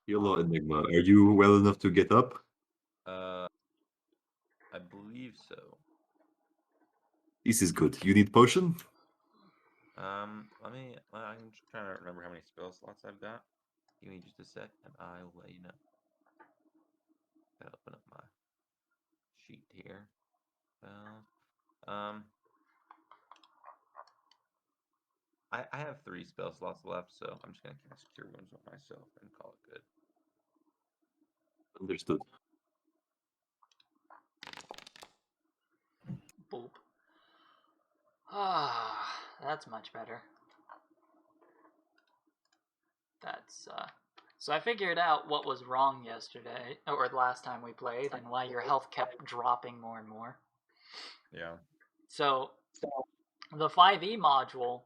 Hello, Enigma. Are you well enough to get up? I believe so. This is good. You need potion? I'm just trying to remember how many spell slots I've got. Give me just a sec, and I will let you know. Gotta open up my sheet here. I have 3 spell slots left, so I'm just gonna cast Cure Wounds on myself and call it good. Understood. Boop. Ah, that's much better. That's, So I figured out what was wrong yesterday, or the last time we played, and why your health kept dropping more and more. Yeah. So, the 5e module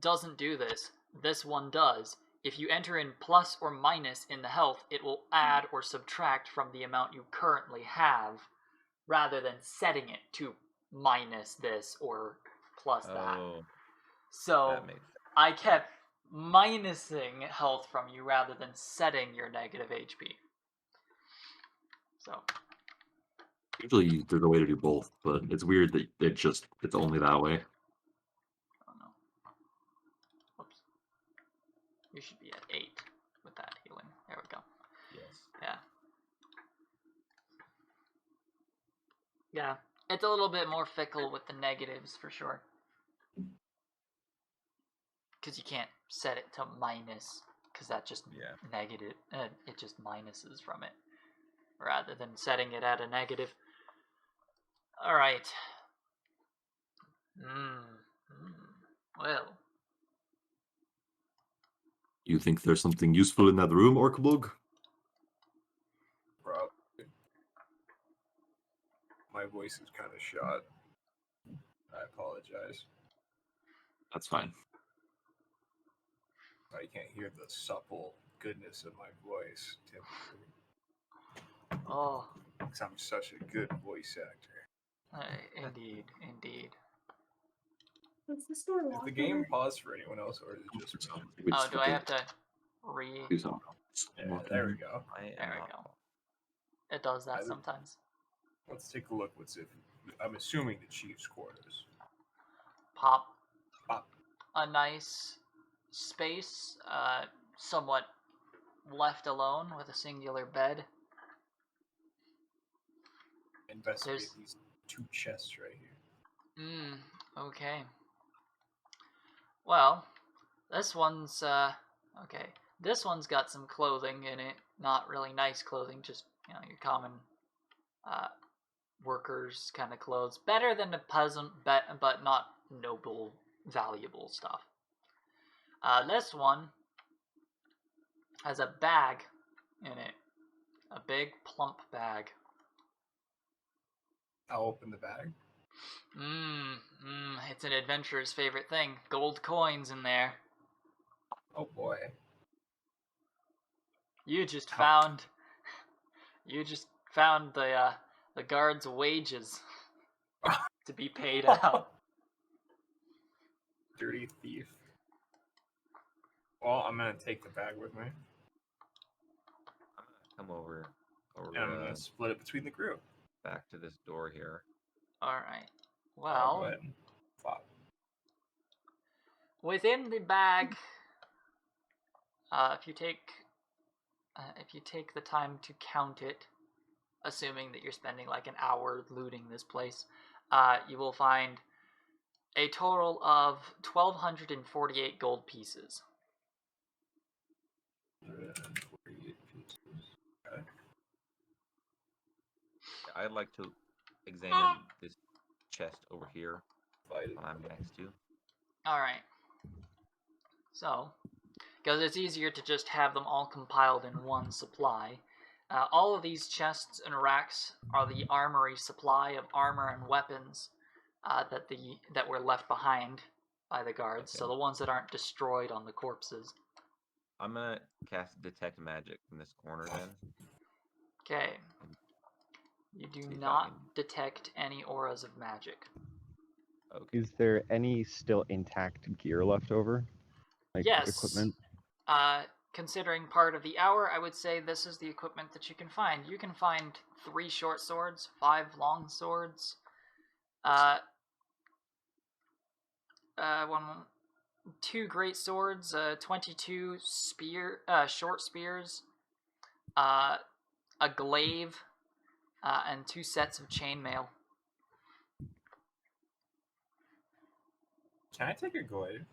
doesn't do this. This one does. If you enter in plus or minus in the health, it will add or subtract from the amount you currently have, rather than setting it to minus this or plus that. So that makes sense. I kept minusing health from you rather than setting your negative HP. So Usually there's a way to do both, but it's weird that it's only that way. oh no. Whoops. You should be at 8 with that healing. There we go. Yes. Yeah. Yeah. It's a little bit more fickle with the negatives for sure. Because you can't set it to minus, because that just negative. It just minuses from it, rather than setting it at a negative. All right. Well. You think there's something useful in that room, Orkblug? Probably. My voice is kind of shot. I apologize. That's fine. I can't hear the supple goodness of my voice, typically. Oh. Because I'm such a good voice actor. Indeed, indeed. Is the game paused for anyone else, or is it just me? Oh, do I have to Yeah, there we go. There we go. It does that sometimes. Let's take a look. What's it? I'm assuming the Chief's quarters. Pop. A nice space, somewhat left alone with a singular bed. Investigate these 2 chests right here. Okay. Well, this one's, okay. This one's got some clothing in it. Not really nice clothing, just, your common, workers kind of clothes. Better than the peasant, but not noble, valuable stuff. This one has a bag in it. A big, plump bag. I'll open the bag. It's an adventurer's favorite thing. Gold coins in there. Oh boy. You just found the guard's wages to be paid out. Dirty thief. Well, I'm gonna take the bag with me. I'm gonna come over and I'm gonna split it between the group. Back to this door here. Alright. Well, go ahead and flop. Within the bag, if you take the time to count it, assuming that you're spending like an hour looting this place, you will find a total of 1,248 gold pieces. 148 pieces. Okay. I'd like to examine this chest over here. I'm next to. Alright. So, because it's easier to just have them all compiled in one supply. All of these chests and racks are the armory supply of armor and weapons that were left behind by the guards. Okay. So the ones that aren't destroyed on the corpses. I'm gonna cast Detect Magic in this corner then. Okay. You do not detect any auras of magic. Okay. Is there any still intact gear left over? Like yes. Equipment? considering part of the hour, I would say this is the equipment that you can find. You can find 3 short swords, 5 long swords, 2 great swords, 22 short spears, a glaive, and 2 sets of chainmail. Can I take a glaive?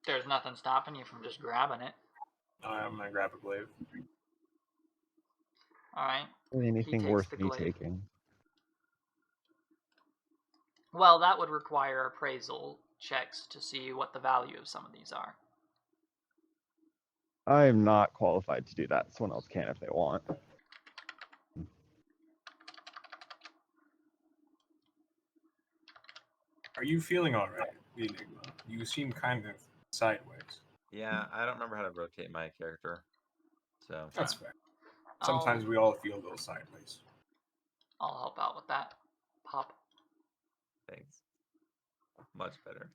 There's nothing stopping you from just grabbing it. I'm gonna grab a glaive. Alright. Anything takes worth the me glaive. taking? Well, that would require appraisal checks to see what the value of some of these are. I am not qualified to do that. Someone else can if they want. Are you feeling alright, Enigma? You seem kind of sideways. Yeah, I don't remember how to rotate my character. So That's fair. Sometimes we all feel those sideways. I'll help out with that. Pop. thanks. Much better.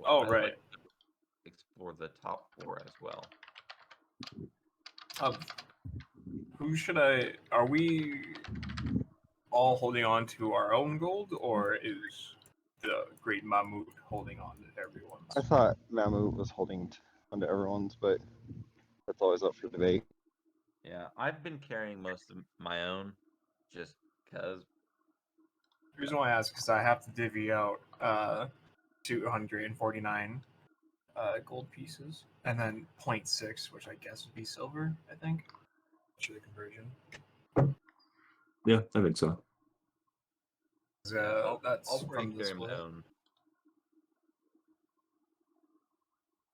Oh, I'd right. like to explore the top 4 as well. Who should I... Are we all holding on to our own gold, or is the great Mammut holding on to everyone's? I thought Mammut was holding onto everyone's, but that's always up for debate. Yeah, I've been carrying most of my own, just because. The reason why I ask is because I have to divvy out 249 gold pieces, and then 0.6, which I guess would be silver, I think. Sure, the conversion. Yeah, I think so. That's I'll probably from the carry my split. own.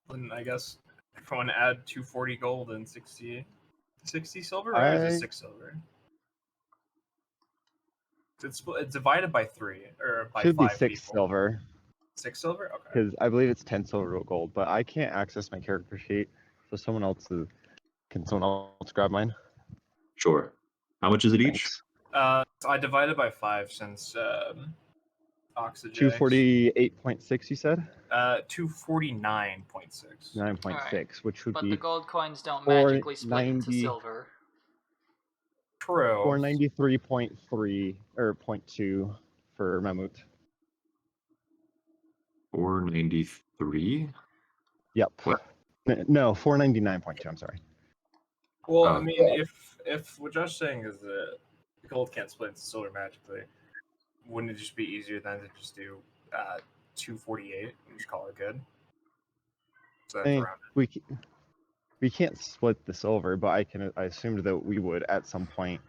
And I guess if I want to add 240 gold and 60 silver, or is it 6 silver? It's divided by 3 or by Should 5 be 6 people. silver, 6 silver? Okay. because I believe it's 10 silver gold, but I can't access my character sheet, so someone else can someone else grab mine? Sure. How much is it each? Thanks. I divided by 5 since Oczixei. 248.6, you said? 249.6. 9.6, Alright. which would But be the gold coins don't magically split into 490 silver. True. 493.3 or 0.2 for Mammut. 493? Yep. What? No, 499.2. I'm sorry. Well, Oh. I mean, if what Josh's saying is that gold can't split into silver magically, wouldn't it just be easier then to just do 248 and just call it good? So I that's think around we can't split the silver, but I assumed that we would at some point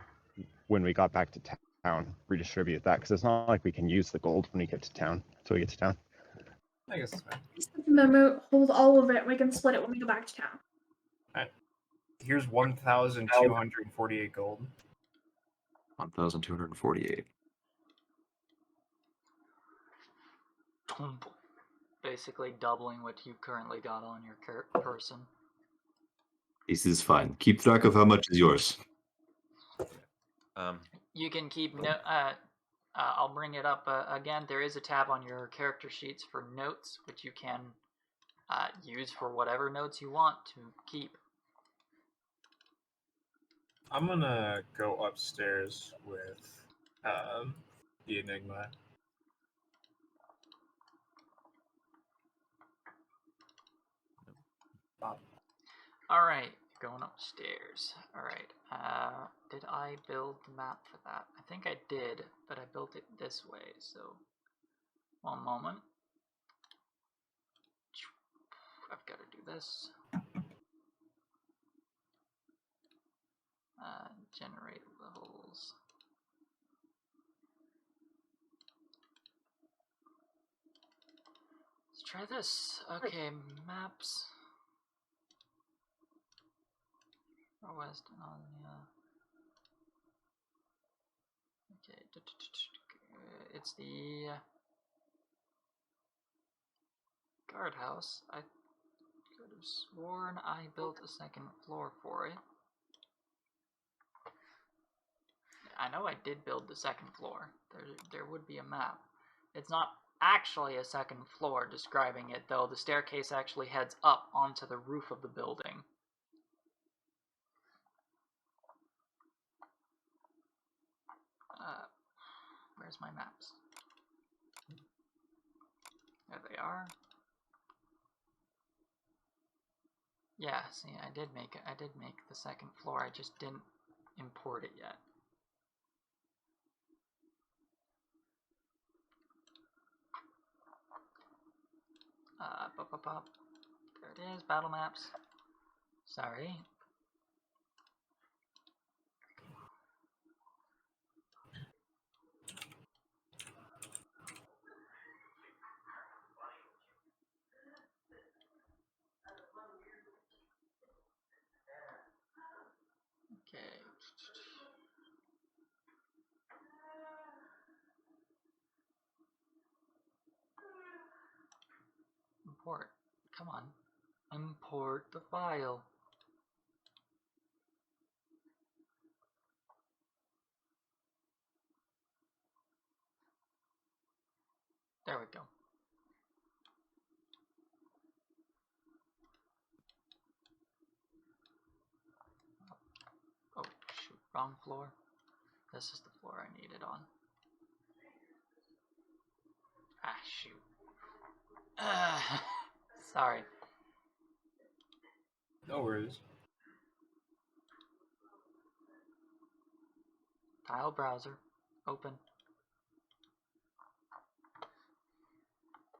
when we got back to town redistribute that, because it's not like we can use the gold when we get to town until we get to town. I guess it's fine. Memo, hold all of it. We can split it when we go back to town. Here's 1,248 gold. 1,248. Basically doubling what you currently got on your person. This is fine. Keep track of how much is yours. You can keep I'll bring it up again. There is a tab on your character sheets for notes, which you can use for whatever notes you want to keep. I'm gonna go upstairs with the Enigma. Alright, going upstairs. Alright, did I build the map for that? I think I did, but I built it this way, so one moment. I've got to do this. Generate levels. Let's try this. Okay, maps. West and okay, it's the guardhouse. I could have sworn I built a second floor for it. I know I did build the second floor. There would be a map. It's not actually a second floor describing it, though. The staircase actually heads up onto the roof of the building. Where's my maps? There they are. Yeah, see, I did make the second floor. I just didn't import it yet. There it is, battle maps. Sorry. Okay. Import. Come on. Import the file. There we go. Oh, shoot. Wrong floor. This is the floor I needed on. Ah, shoot. Sorry. No worries. Tile browser. Open.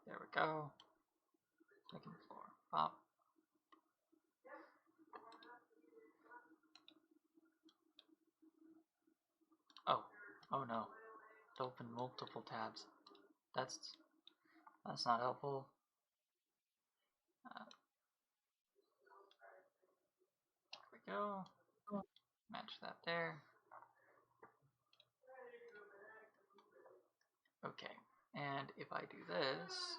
There we go. Second floor. Pop. Oh. Oh no. It opened multiple tabs. That's not helpful. There we go. Match that there. Okay. And if I do this,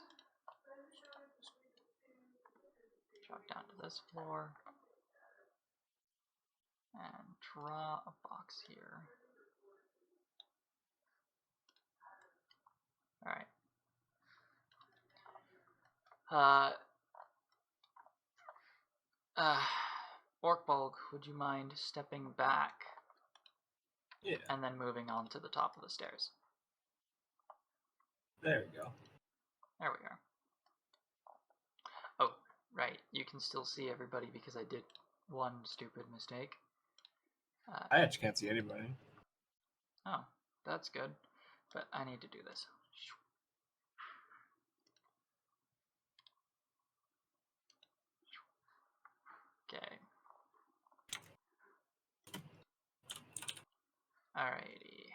drop down to this floor, and draw a box here. Alright. Orkbulg, would you mind stepping back? Yeah. And then moving on to the top of the stairs. There we go. There we are. Oh, right. You can still see everybody because I did one stupid mistake. I actually can't see anybody. Oh, that's good. But I need to do this. Okay. Alrighty.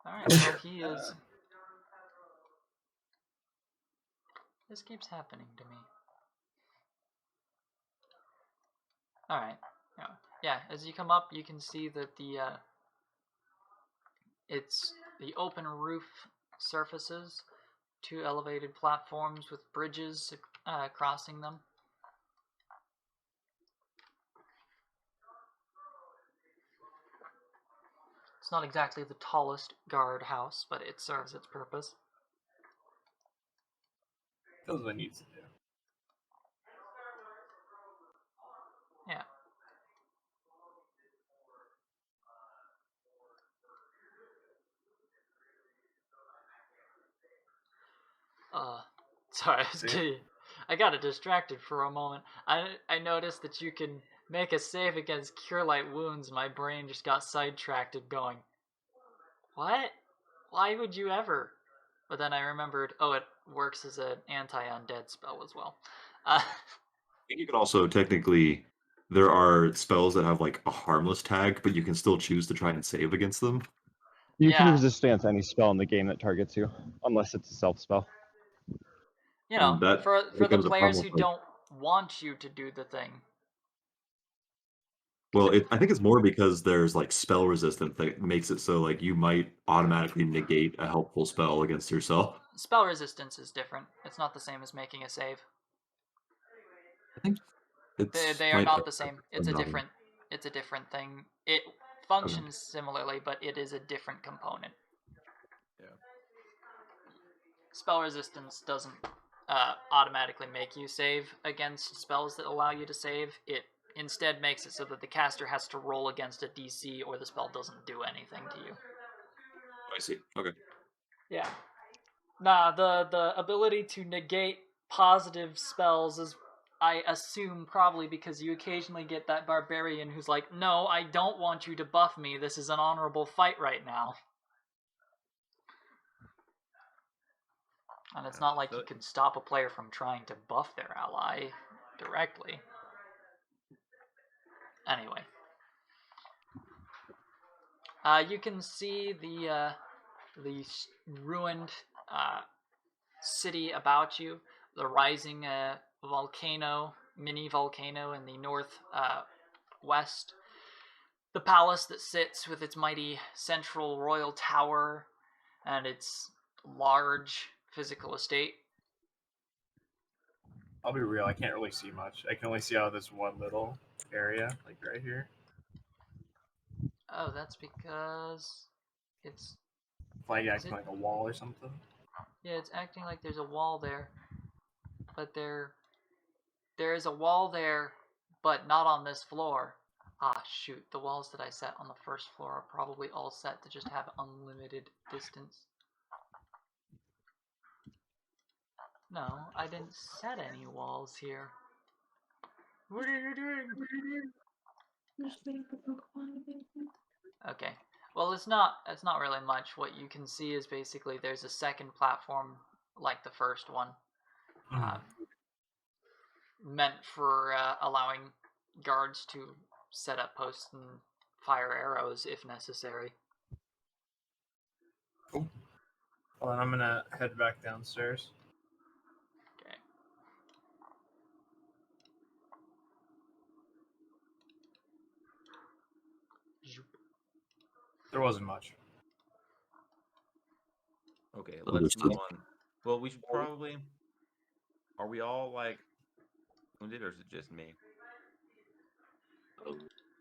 Alright, so he is... This keeps happening to me. Alright. Yeah, as you come up, you can see that it's the open roof surfaces, 2 elevated platforms with bridges crossing them. It's not exactly the tallest guard house, but it serves its purpose. Does what it needs to do. Yeah. Sorry, I got distracted for a moment. I noticed that you can make a save against Cure Light Wounds. My brain just got sidetracked going, what? Why would you ever? But then I remembered, oh, it works as an anti-undead spell as well. I think you can also technically, there are spells that have like a harmless tag, but you can still choose to try and save against them. You can Yeah. resist stance any spell in the game that targets you, unless it's a self spell. You know, And that for the becomes a players problem who with, like, don't want you to do the thing. well, I think it's more because there's like spell resistance that makes it so like you might automatically negate a helpful spell against yourself. Spell resistance is different. It's not the same as making a save. I think it's They are might not have the same. different It's a different thing. functions similarly, but it is a different component. Yeah. Spell resistance doesn't automatically make you save against spells that allow you to save. It instead makes it so that the caster has to roll against a DC or the spell doesn't do anything to you. I see. Okay. Yeah. Nah, the ability to negate positive spells is, I assume, probably because you occasionally get that barbarian who's like, no, I don't want you to buff me. This is an honorable fight right now. And it's not like you can stop a player from trying to buff their ally directly. Anyway. You can see the ruined city about you, the rising volcano, mini volcano in the north west, the palace that sits with its mighty central royal tower and its large physical estate. I'll be real, I can't really see much. I can only see out of this one little area, like right here. Oh, that's because it's... Like acting like a wall or something. Yeah, it's acting like there's a wall there. But there is a wall there, but not on this floor. Ah, shoot. The walls that I set on the first floor are probably all set to just have unlimited distance. No, I didn't set any walls here. What are you doing? Just waiting for Pokemon. Okay. Well, it's not really much. What you can see is basically there's a second platform like the first one. Meant for allowing guards to set up posts and fire arrows if necessary. Cool. Well, then I'm gonna head back downstairs. Okay. There wasn't much. Okay, let's Understood. move on. Well, we should probably... Are we all, like, wounded, or is it just me?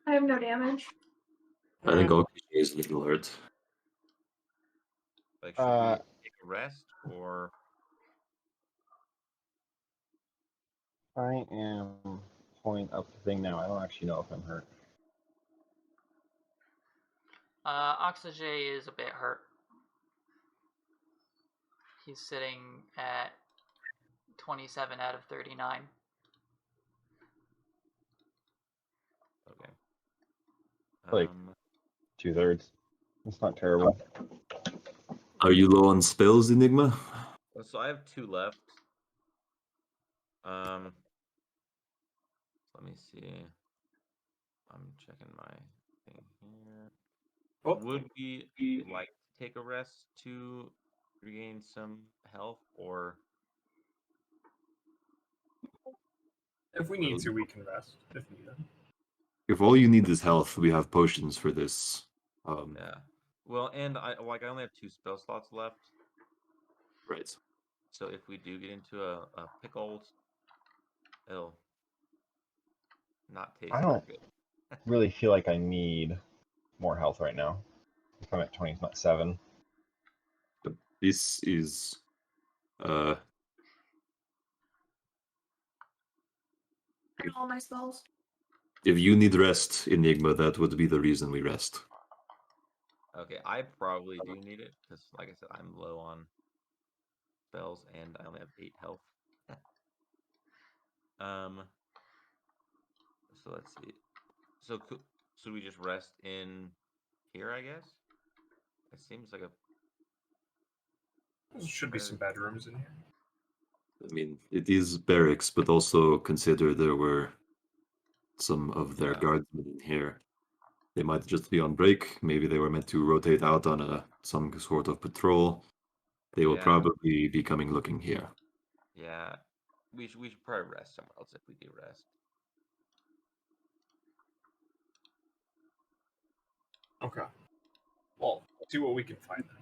I have no damage. I think Oczixei is a little hurt. Like, should we take a rest, or... I am pulling up the thing now. I don't actually know if I'm hurt. Oczixei is a bit hurt. He's sitting at 27 out of 39. Okay. Like 2/3. That's not terrible. Are you low on spells, Enigma? So I have 2 left. Let me see. I'm checking my thing here. Oh. Would we like to take a rest to regain some health, or... If we need to, we can rest if needed. If all you need is health, we have potions for this. Yeah. Well, and I only have 2 spell slots left. Right. So if we do get into a pickle, it'll not taste I very don't good. really feel like I need more health right now. If I'm at 27. But this is And all my spells. if you need rest, Enigma, that would be the reason we rest. Okay, I probably do need it, because, like I said, I'm low on spells, and I only have 8 health. So let's see. So should we just rest in here, I guess? It seems like a... There should be some bedrooms in here. I mean, it is barracks, but also consider there were some of their guardsmen in here. They might just be on break. Maybe they were meant to rotate out on some sort of patrol. They will probably be coming looking here. Yeah, we should probably rest somewhere else if we do rest. Okay. Well, see what we can find then.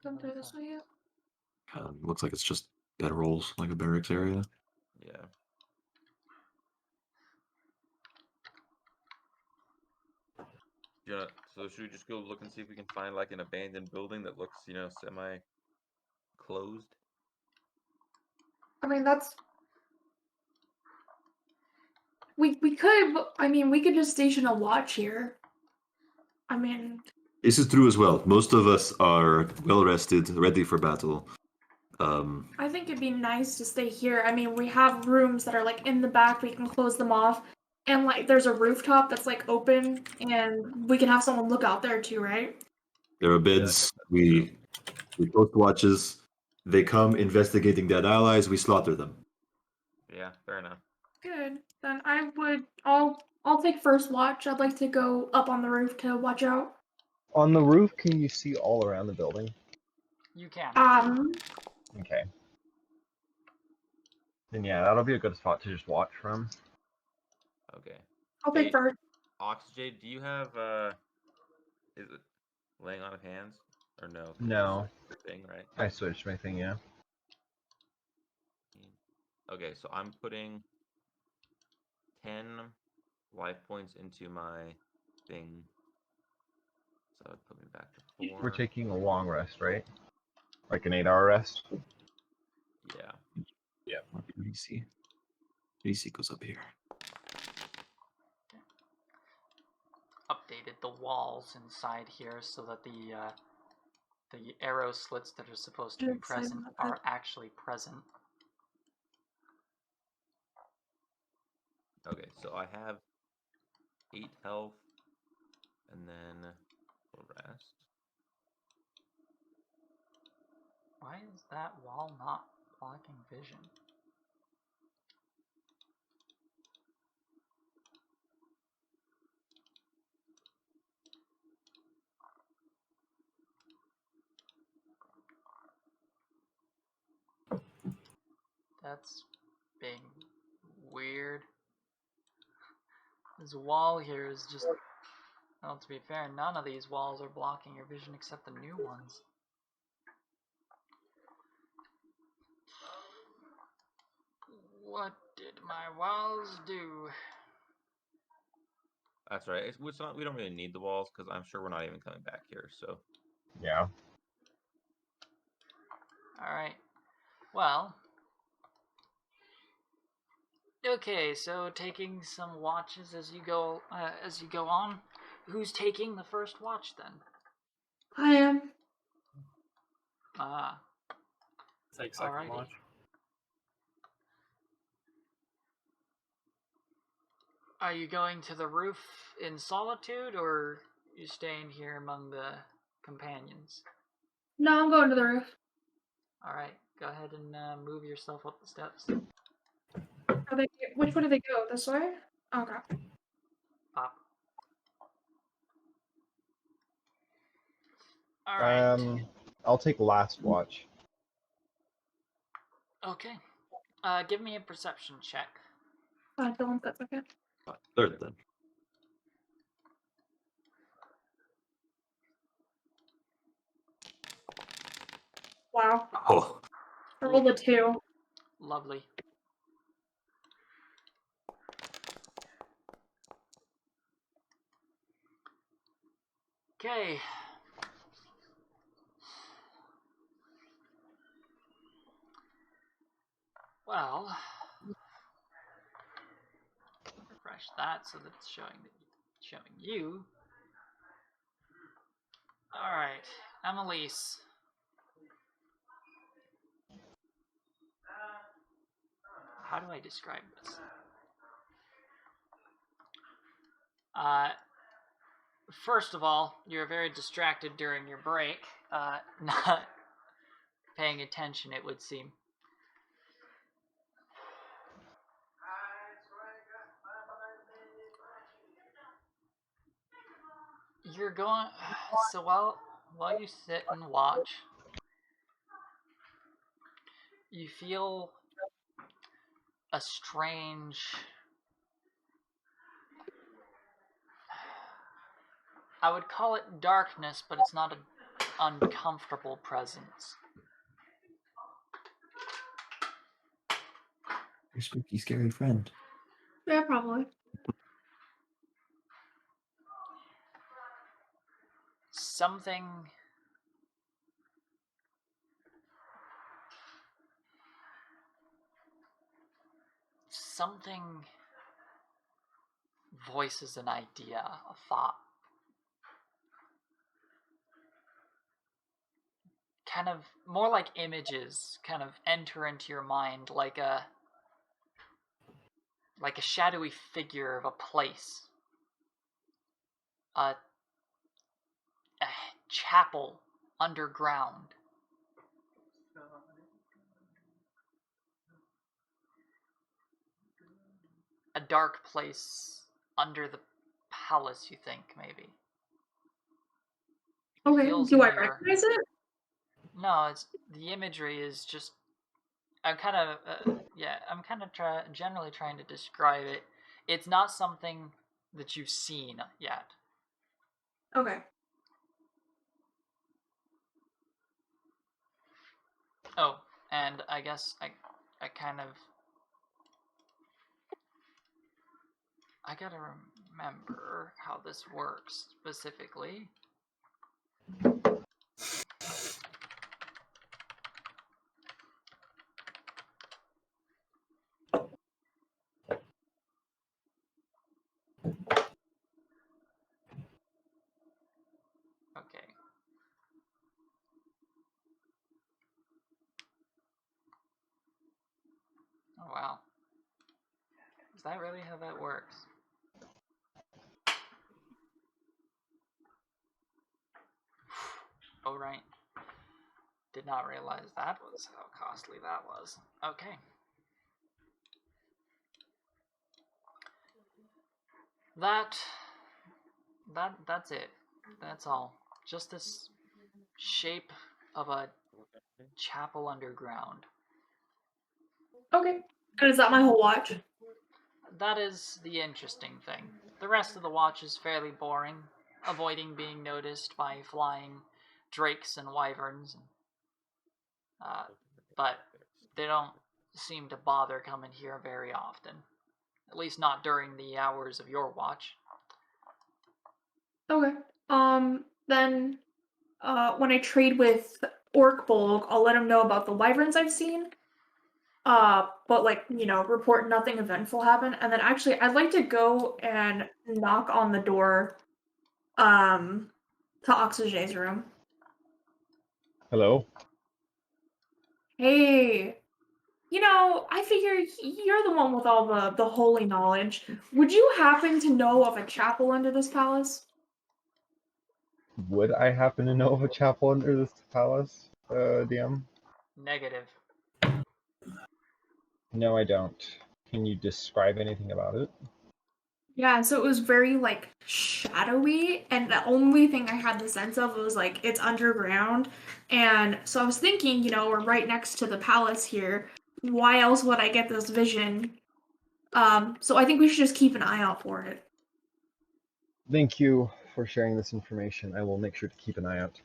Don't do this way yet. Looks like it's just bedrolls, like a barracks area. Yeah. Yeah. So should we just go look and see if we can find like an abandoned building that looks, semi-closed? I mean, that's. We could. I mean, we could just station a watch here. I mean, This is true as well. Most of us are well rested, ready for battle. I think it'd be nice to stay here. I mean, we have rooms that are like in the back. We can close them off, and like there's a rooftop that's like open, and we can have someone look out there too, right? There are beds. We post watches. They come investigating dead allies. We slaughter them. Yeah, fair enough. Good. Then I would. I'll take first watch. I'd like to go up on the roof to watch out. On the roof, can you see all around the building? You can. Okay. Then yeah, that'll be a good spot to just watch from. Okay. I'll take Hey, first. Oczixei, do you have is it laying on of hands or no? 'Cause you No. switched your thing, right? I switched my thing, yeah. Okay, so I'm putting 10 life points into my thing. So that would put me back to 4. We're taking a long rest, right? Like an 8-hour rest? Yeah. DC goes up here. Updated the walls inside here so that the arrow slits that are supposed to be You're excited present about that. are actually present. Okay, so I have 8 health and then the rest. Why is that wall not blocking vision? That's being weird. This wall here is just... Well, to be fair, none of these walls are blocking your vision except the new ones. What did my walls do? That's right. It's not, we don't really need the walls because I'm sure we're not even coming back here. So Yeah. Alright. Well... Okay, so taking some watches as you go on. Who's taking the first watch then? I am. Ah, Take second Alrighty. watch. are you going to the roof in solitude, or you staying here among the companions? No, I'm going to the roof. Alright, go ahead and move yourself up the steps. Which way do they go? This way? Okay. Pop. Alright. I'll take last watch. Okay. Give me a perception check. Dylan, that's okay. Third then. Wow. Oh, I rolled a 2. Lovely. Okay. Well, refresh that so that it's showing you. All right, Amelise. How do I describe this? First of all, you're very distracted during your break, not paying attention, it would seem. You're going... So while you sit and watch, you feel a strange... I would call it darkness, but it's not an uncomfortable presence. Your spooky, scary friend. Yeah, probably. Something voices an idea, a thought. Kind of more like images kind of enter into your mind like a shadowy figure of a place. A chapel underground. A dark place under the palace, you think, maybe. Okay, Feels do I near. recognize it? No, it's the imagery is just. I'm kind of generally trying to describe it. It's not something that you've seen yet. Okay. Oh, and I guess I gotta remember how this works specifically. Okay. Oh, wow. Is that really how that works? Oh, right. Did not realize that was how costly that was. Okay. That's it. That's all. Just this shape of a chapel underground. Okay. And is that my whole watch? That is the interesting thing. The rest of the watch is fairly boring, avoiding being noticed by flying drakes and wyverns. But they don't seem to bother coming here very often. At least not during the hours of your watch. Okay. Then, when I trade with Orc Bulk, I'll let him know about the wyverns I've seen. But report nothing eventful happened. And then actually, I'd like to go and knock on the door, to Oczixei's room. Hello? Hey, I figure you're the one with all the holy knowledge. Would you happen to know of a chapel under this palace? Would I happen to know of a chapel under this palace, DM? Negative. No, I don't. Can you describe anything about it? Yeah, so it was very shadowy, and the only thing I had the sense of was it's underground. And so I was thinking, we're right next to the palace here. Why else would I get this vision? So I think we should just keep an eye out for it. Thank you for sharing this information. I will make sure to keep an eye out.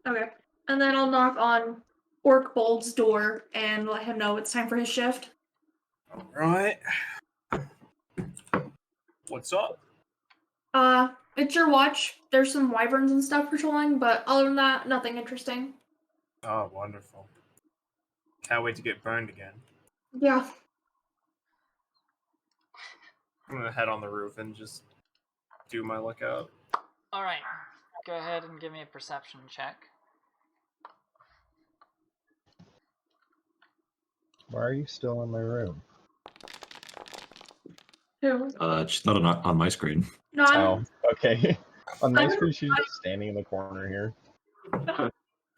Okay. And then I'll knock on Orc Bold's door and let him know it's time for his shift. All right. What's up? It's your watch. There's some wyverns and stuff patrolling, but other than that, nothing interesting. Oh, wonderful. Can't wait to get burned again. Yeah. I'm gonna head on the roof and just do my lookout. Alright. Go ahead and give me a perception check. Why are you still in my room? Who? She's not on my screen. No, Oh, okay. On my I'm- screen, she's just standing in the corner here.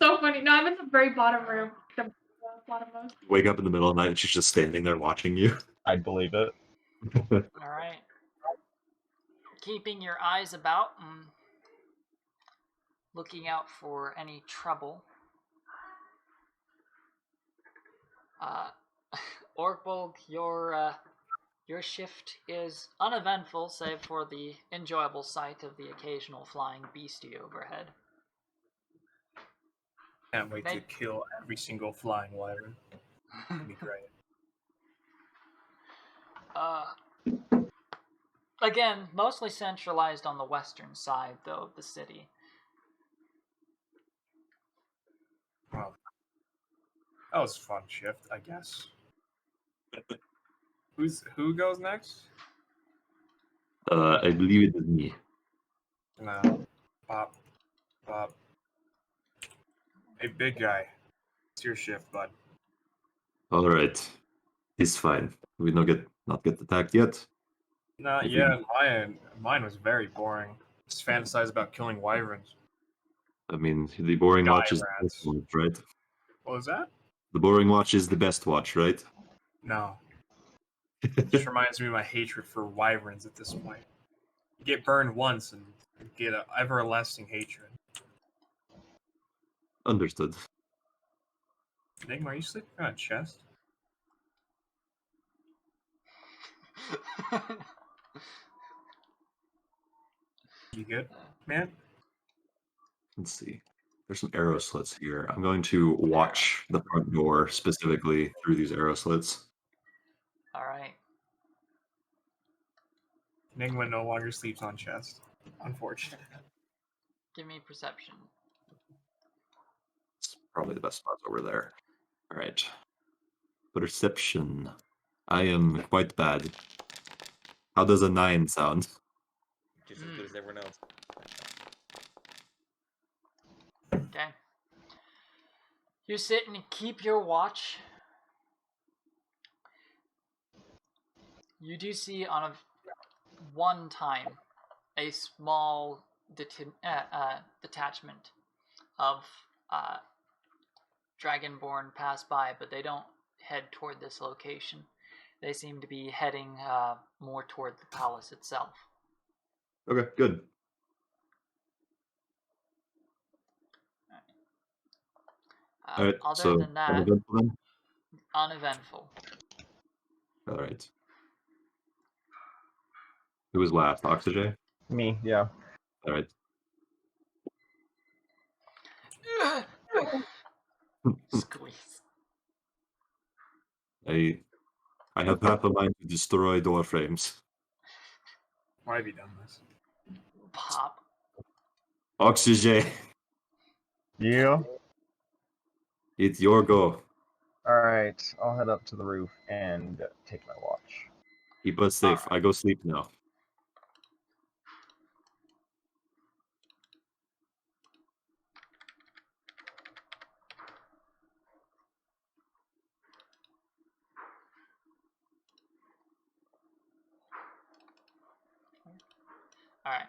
so funny. No, I'm in the very bottom room. The bottom most. Wake up in the middle of the night and she's just standing there watching you. I'd believe it. Alright. Keeping your eyes about and looking out for any trouble. Orkbolg, your shift is uneventful, save for the enjoyable sight of the occasional flying beastie overhead. Can't wait to kill every single flying wyvern. It'll be great. Again, mostly centralized on the western side, though, of the city. Well, that was a fun shift, I guess. Who goes next? I believe it is me. No. Pop. Hey, big guy. It's your shift, bud. All right, it's fine. We not get attacked yet. Not yet. Mine was very boring. Just fantasize about killing wyverns. I mean, the boring Guy watch is the rats. best watch, right? What was that? The boring watch is the best watch, right? No. It just reminds me of my hatred for wyverns at this point. You get burned once and you get an everlasting hatred. Understood. Enigma, are you sleeping on a chest? You good, man? Let's see. There's some arrow slits here. I'm going to watch the front door specifically through these arrow slits. Alright. Enigma no longer sleeps on chest. Unfortunately. Give me perception. It's probably the best spot over there. All right. Perception. I am quite bad. How does a 9 sound? Just as good as everyone else. Okay. You sit and keep your watch. You do see on one time a small detachment of Dragonborn pass by, but they don't head toward this location. They seem to be heading more toward the palace itself. Okay, good. All right. Other So than that, uneventful then? uneventful. All right. Who was last? Oczixei? Me, yeah. All right. Squeeze. I have half a mind to destroy door frames. Why have you done this? Pop. Oczixei, Yeah. it's your go. Alright, I'll head up to the roof and take my watch. Keep us safe. I go sleep now. Alright.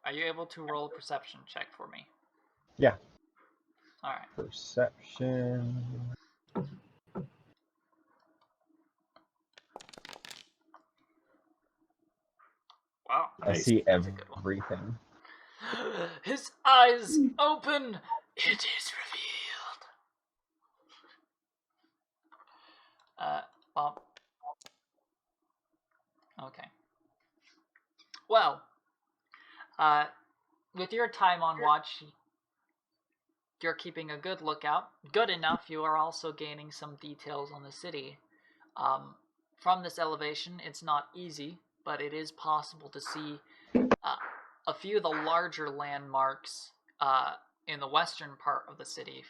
Are you able to roll a perception check for me? Yeah. Alright. Perception. Wow. I Nice. see That's a good one. everything. His eyes open. It is revealed. Well. Okay. Well, with your time on watch, you're keeping a good lookout. Good enough, you are also gaining some details on the city. From this elevation, it's not easy, but it is possible to see a few of the larger landmarks in the western part of the city.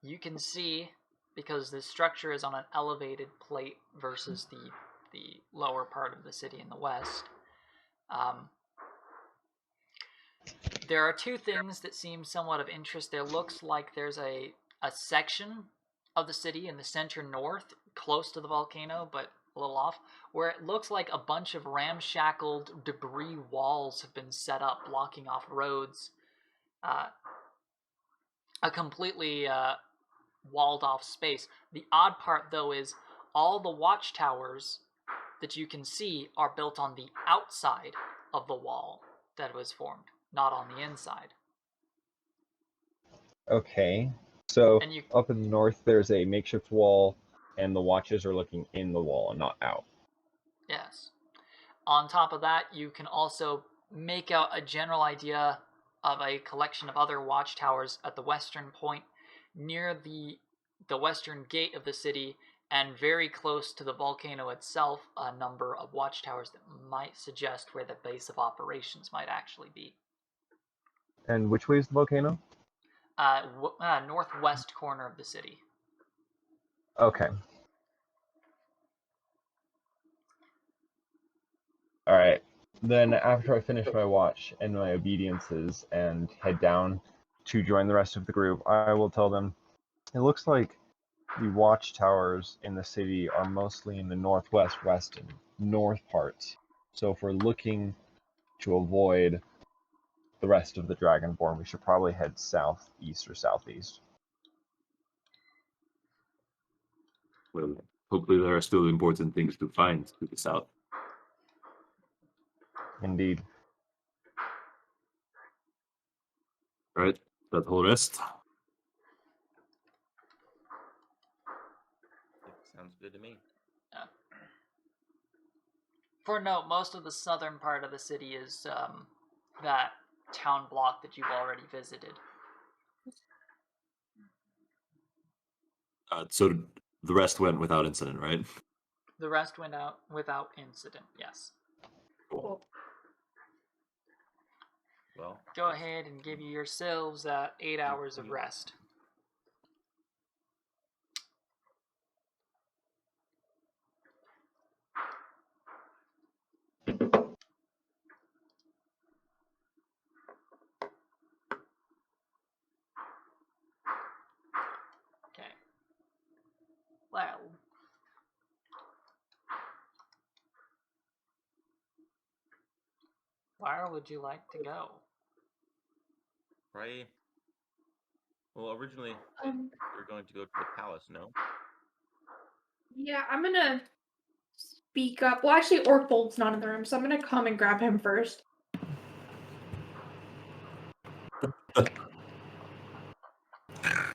You can see, because the structure is on an elevated plate versus the lower part of the city in the west, there are two things that seem somewhat of interest. There looks like there's a section of the city in the center north, close to the volcano, but a little off, where it looks like a bunch of ramshackled debris walls have been set up, blocking off roads. A completely walled off space. The odd part, though, is all the watchtowers that you can see are built on the outside of the wall that was formed, not on the inside. Okay. So And you, up in the north, there's a makeshift wall, and the watches are looking in the wall and not out. yes. On top of that, you can also make out a general idea of a collection of other watchtowers at the western point. Near the western gate of the city and very close to the volcano itself, a number of watchtowers that might suggest where the base of operations might actually be. And which way is the volcano? Northwest corner of the city. Okay. Alright. Then after I finish my watch and my obediences and head down to join the rest of the group, I will tell them, it looks like the watchtowers in the city are mostly in the northwest, west, and north parts. So if we're looking to avoid the rest of the Dragonborn, we should probably head southeast or southeast. Well, hopefully there are still important things to find to the south. Indeed. Right? That whole rest. Sounds good to me. For note, most of the southern part of the city is that town block that you've already visited. So the rest went without incident, right? The rest went out without incident, yes. Cool. Well, Go ahead and give yourselves 8 hours of rest. Okay. Well. Where would you like to go? right. Well, originally we were going to go to the palace. No. Yeah, I'm gonna speak up. Well, actually, Orkbold's not in the room, so I'm gonna come and grab him first.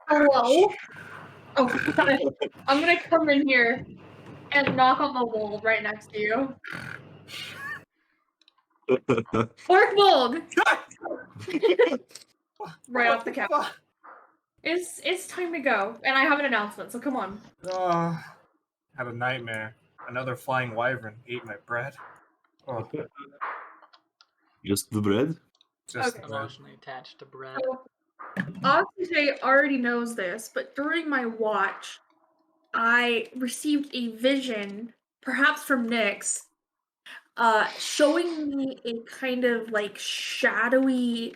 Hello? Oh, God. I'm gonna come in here and knock on the wall right next to you. Orkbold! Right off the couch. It's time to go, and I have an announcement, so come on. Had a nightmare. Another flying wyvern ate my bread. Oh, Just the bread? just Okay. the bread. Emotionally attached to bread. So, Oczixei already knows this, but during my watch, I received a vision, perhaps from Nyx, showing me a kind of like shadowy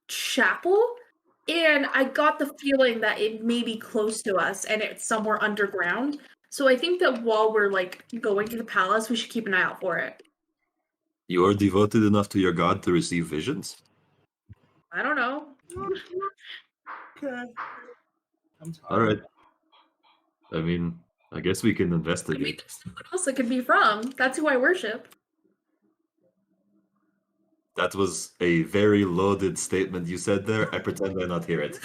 chapel, and I got the feeling that it may be close to us and it's somewhere underground. So I think that while we're like going to the palace, we should keep an eye out for it. You are devoted enough to your god to receive visions? I don't know. Okay. I'm tired. Alright. I mean, I guess we can I mean, investigate. there's no one else it could be from. That's who I worship. That was a very loaded statement you said there. I pretend I not hear it.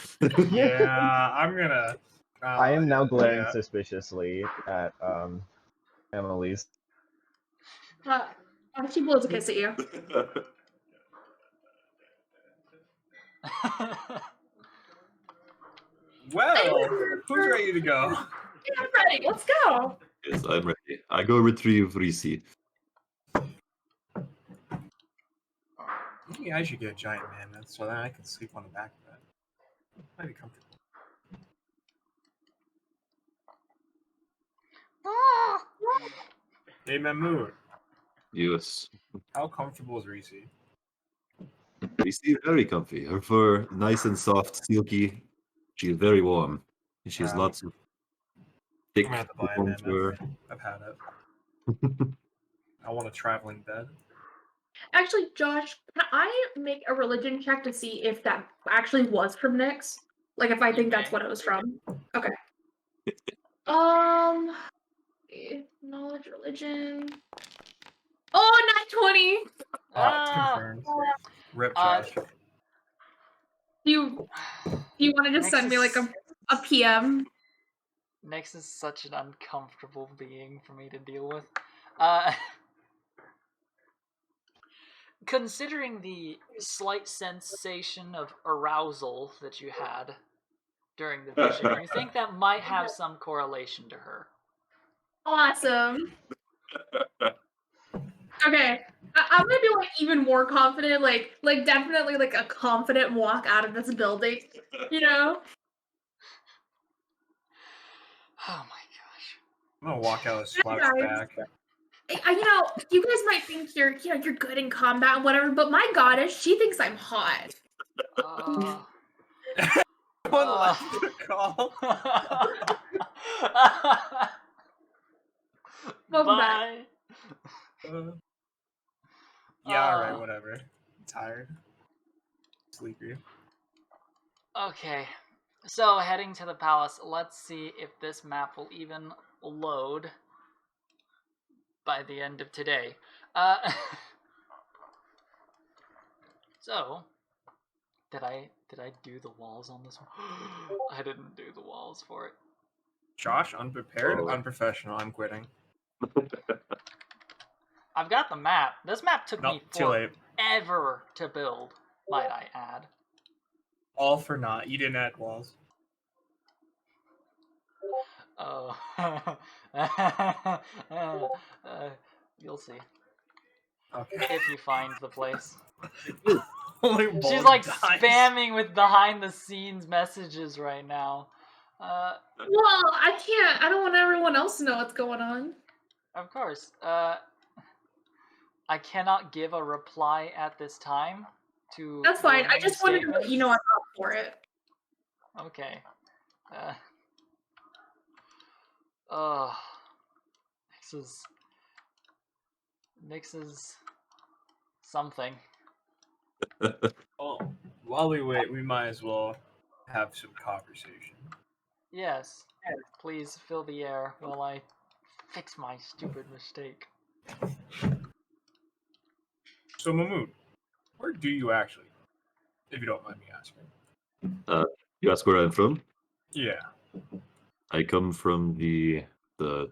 Yeah, I'm gonna. I am now glaring yeah. suspiciously at Amelise. She blows a kiss at you. Well, who's ready to go? Yeah, I'm ready. Let's go. Yes, I'm ready. I go retrieve Reese. Maybe I should get a giant man so that I can sleep on the back of that. Might be comfortable. Hey, Mammut. Yes. How comfortable is Reese? Reese is very comfy. Her fur nice and soft, silky. She's very warm. And she's Wow. lots of thick, I'm gonna have to buy a warm man. fur. I've had it. I want a traveling bed. Actually, Josh, can I make a religion check to see if that actually was from Nyx? Like, if I think that's what it was from. Okay. Knowledge, religion. Oh, not 20. Confirmed. Rip, Josh. Do you want to just send me like a PM? Nyx is such an uncomfortable being for me to deal with. Considering the slight sensation of arousal that you had during the vision, you think that might have some correlation to her. Awesome. Okay. I'm gonna be like even more confident, like definitely like a confident walk out of this building, you know? Oh my gosh. I'm gonna walk out and slouch guys. back. You know, you guys might think you're good in combat and whatever, but my goddess, she thinks I'm hot. One left to call. Welcome back. Bye. Yeah, alright, whatever. I'm tired. Sleepy. Okay. So, heading to the palace, let's see if this map will even load by the end of today. So, did I do the walls on this one? I didn't do the walls for it. Josh, unprepared, Oh. unprofessional. I'm quitting. I've got the map. This map took No, me too late. forever to build, might I add. All for naught. You didn't add walls. Oh. You'll see. Okay. If you find the place. Only She's Bold like dies. spamming with behind the scenes messages right now. Well, I can't. I don't want everyone else to know what's going on. Of course. I cannot give a reply at this time to. That's fine. your I just wanted to let statement. you know I'm up for it. Okay. Nix is something. Well, while we wait, we might as well have some conversation. Yes. Please fill the air while I fix my stupid mistake. So, Mammut, where do you actually, if you don't mind me asking? You ask where I'm from? Yeah. I come from they're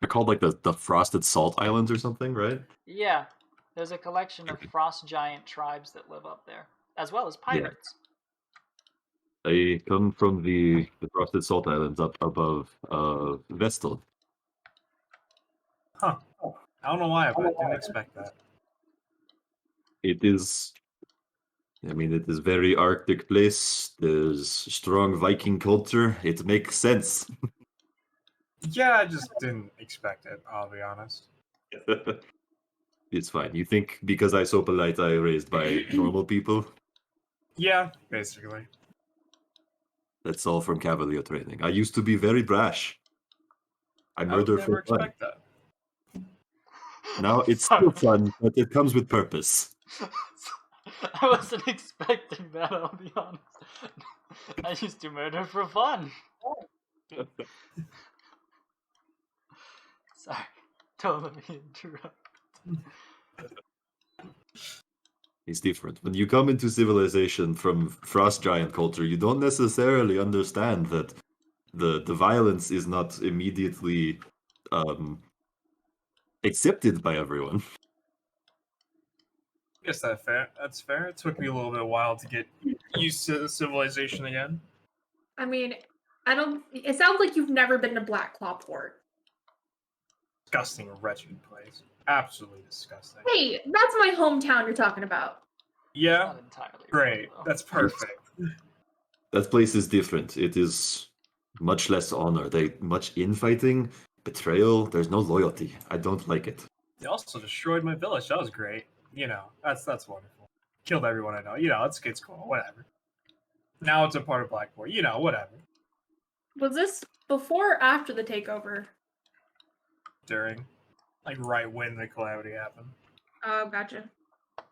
called like the Frosted Salt Islands or something, right? Yeah. There's a collection of frost giant tribes that live up there, as well as pirates. I come from the Frosted Salt Islands up above Vestal. Huh. I don't know why, but I didn't expect that. It is, I mean, it is very Arctic place. There's strong Viking culture. It makes sense. Yeah, I just didn't expect it, I'll be honest. It's fine. You think because I'm so polite I raised by normal people? Yeah, basically. That's all from Cavalier training. I used to be very brash. I I would murder never for fun. expect that. Now it's still fun, but it comes with purpose. I wasn't expecting that, I'll be honest. I used to murder for fun. Sorry, totally interrupt. It's different. When you come into civilization from frost giant culture, you don't necessarily understand that the violence is not immediately accepted by everyone. I guess that's fair. It took me a little bit of while to get used to civilization again. I mean, it sounds like you've never been to Black Claw Port. Disgusting, wretched place. Absolutely disgusting. Hey, that's my hometown you're talking about. Yeah? Not entirely. Great. Wrong, though. That's perfect. That place is different. It is much less honor. Much infighting, betrayal. There's no loyalty. I don't like it. They also destroyed my village. That was great. You know, that's wonderful. Killed everyone I know. You know, it's cool. Whatever. Now it's a part of Blackboard. You know, whatever. Was this before or after the takeover? During. Like, right when the calamity happened. Oh, gotcha.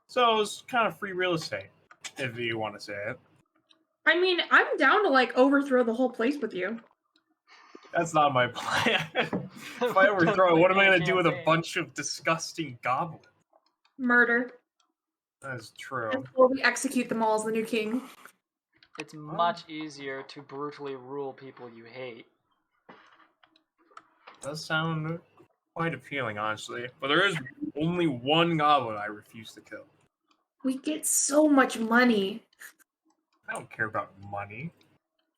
So it was kind of free real estate, if you want to say it. I mean, I'm down to, like, overthrow the whole place with you. That's not my plan. If I overthrow it, what am I going to do with a bunch of disgusting goblins? Murder. That is true. Before we execute them all as the new king. It's much easier to brutally rule people you hate. Does sound quite appealing, honestly. But there is only one goblin I refuse to kill. We get so much money. I don't care about money.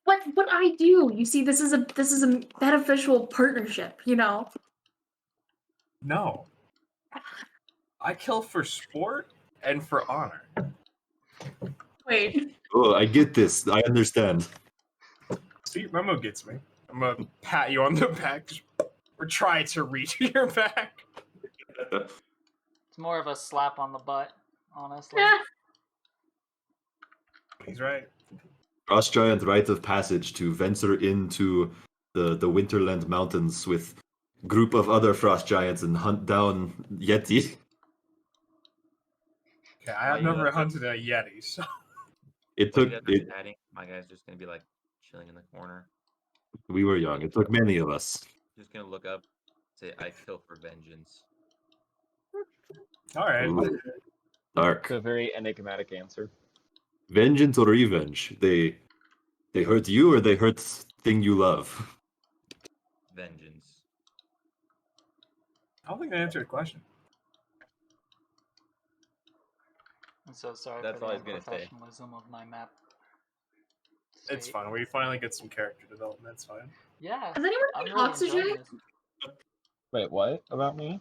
What I do? You see, this is a beneficial partnership, you know. No. I kill for sport and for honor. Wait. Oh, I get this. I understand. See, Memo gets me. I'm gonna pat you on the back or try to reach your back. It's more of a slap on the butt, honestly. Yeah. He's right. Frost Giant rite of passage to venture into the Winterland Mountains with group of other Frost Giants and hunt down Yeti. Okay, I have never hunted a Yeti, so It While took you guys it. are chatting, my guy's just gonna be like chilling in the corner. We were young. It took many of us. Just gonna look up, say, "I kill for vengeance." all right. Ooh, dark. It's a very enigmatic answer. Vengeance or revenge? They hurt you or they hurt thing you love? Vengeance. I don't think that answered the question. I'm so sorry That's for all the I was gonna say. unprofessionalism of my map. It's state. fun. We finally get some character development. It's fine. Yeah, Has anyone I'm seen really Oczixei? enjoying this. Wait, what about me?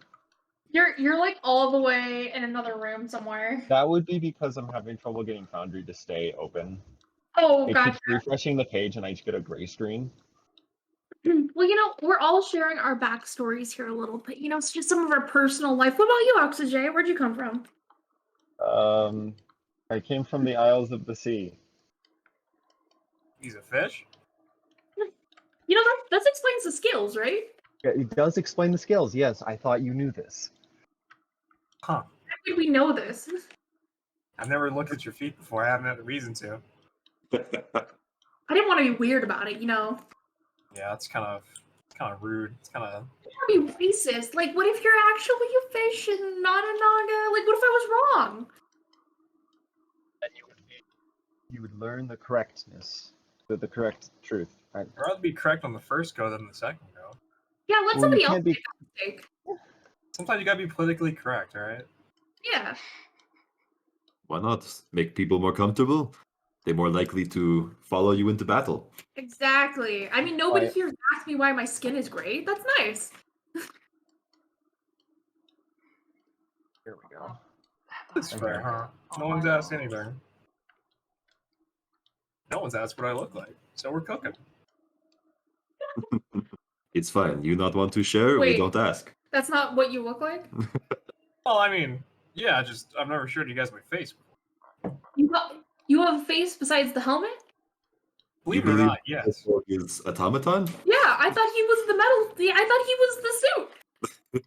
You're like all the way in another room somewhere. That would be because I'm having trouble getting Foundry to stay open. Oh, It gotcha. keeps refreshing the page and I just get a gray screen. Well, we're all sharing our backstories here a little bit. It's just some of our personal life. What about you, Oczixei? Where'd you come from? I came from the Isles of the Sea. He's a fish. That explains the skills, right? Yeah, it does explain the skills. Yes, I thought you knew this. Huh. How did we know this? I've never looked at your feet before. I haven't had a reason to. I didn't want to be weird about it. Yeah, it's kind of rude. It's kind of. I don't want to be racist. Like, what if you're actually a fish and not a naga? Like, what if I was wrong? And you would learn the correctness, the correct truth. I'd rather be correct on the first go than the second go. Yeah, let Well, somebody you else can't make be- that mistake. Sometimes you gotta be politically correct, all right? Yeah. Why not? Make people more comfortable. They're more likely to follow you into battle. Exactly. I mean, nobody Right. here asked me why my skin is gray. That's nice. Here we go. That's fair, huh? No one's asked anything. No one's asked what I look like, so we're cooking. It's fine. You not want to share? We Wait. don't ask. That's not what you look like? Well, I mean, yeah, just I've never showed you guys my face before. You have a face besides the helmet? Believe it or not, yes. Is automaton? Yeah, I thought he was the metal. I thought he was the suit.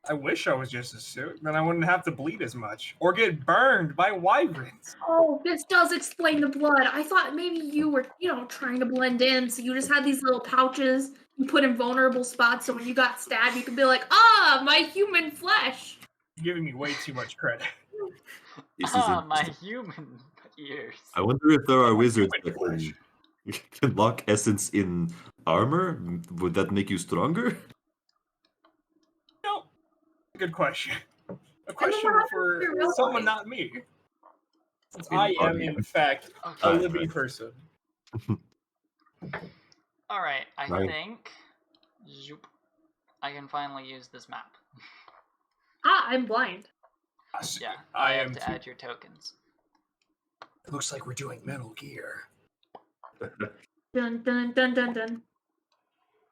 I wish I was just a suit, then I wouldn't have to bleed as much or get burned by wyverns. Oh, this does explain the blood. I thought maybe you were, trying to blend in, so you just had these little pouches you put in vulnerable spots, so when you got stabbed, you could be like, my human flesh. You're giving me way too much credit. This is My interesting. human ears. I wonder if there are Oh, wizards human that flesh. can lock essence in armor. Would that make you stronger? No. Good question. A then question what happens for to your real someone, life? not me. Since In I am, body. in fact, a Okay. living person. All right. I Right. think zoop, I can finally use this map. I'm blind. Yeah, I have am to too. add your tokens. It looks like we're doing Metal Gear. Dun dun dun dun dun.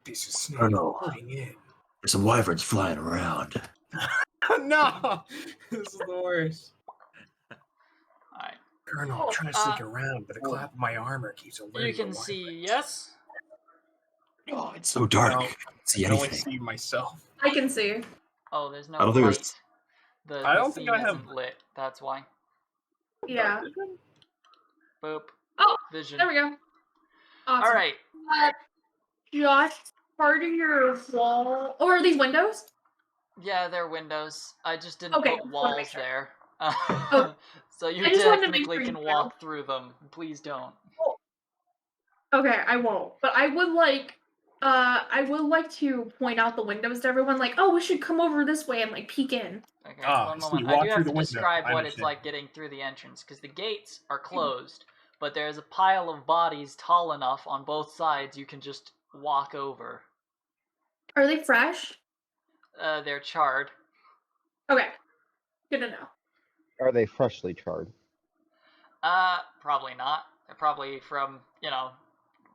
This is Snake Colonel. putting in. There's some wyverns flying around. No! This is the worst. All right. Colonel, I'm trying to sneak around, but the clap of my armor keeps alerting You can the see wyverns. yes. Oh, it's so dark. No, I can't see I can only anything. see myself. I can see. Oh, there's no I don't think light. there's- The I don't think scene I have- isn't lit. That's why. Yeah. Boop. Oh, Vision. there we go. Awesome. All right. Josh, part of your wall. Oh, are these windows? Yeah, they're windows. I just didn't Okay, put just wanna make walls sure. there. So you I just wanted to make technically sure can you walk through them. Please don't. Okay, I won't. But I would like to point out the windows to everyone, like, oh, we should come over this way and like peek in. Okay, Ah, one so moment. you I walk do through have the to window. describe I what it's understand. like getting through the entrance, because the gates are closed, but there's a pile of bodies tall enough on both sides you can just walk over. Are they fresh? they're charred. Okay. Good to know. Are they freshly charred? Probably not. They're probably from,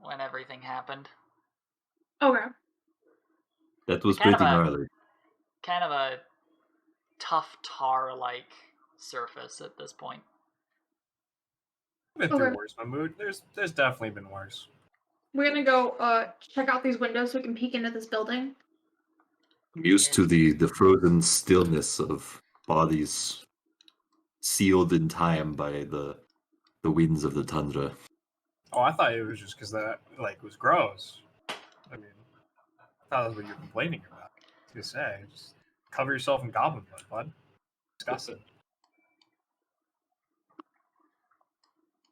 when everything happened. Okay. That was Kind of pretty a- gnarly. Kind of a tough tar-like surface at this point. Been through Okay. worse, Mammut. There's definitely been worse. We're gonna go check out these windows so we can peek into this building. I'm used to the frozen stillness of bodies sealed in time by the winds of the tundra. Oh, I thought it was just because that was gross. I mean, I thought that's what you were complaining about. I was gonna say, just cover yourself in goblin blood, bud. Disgusting.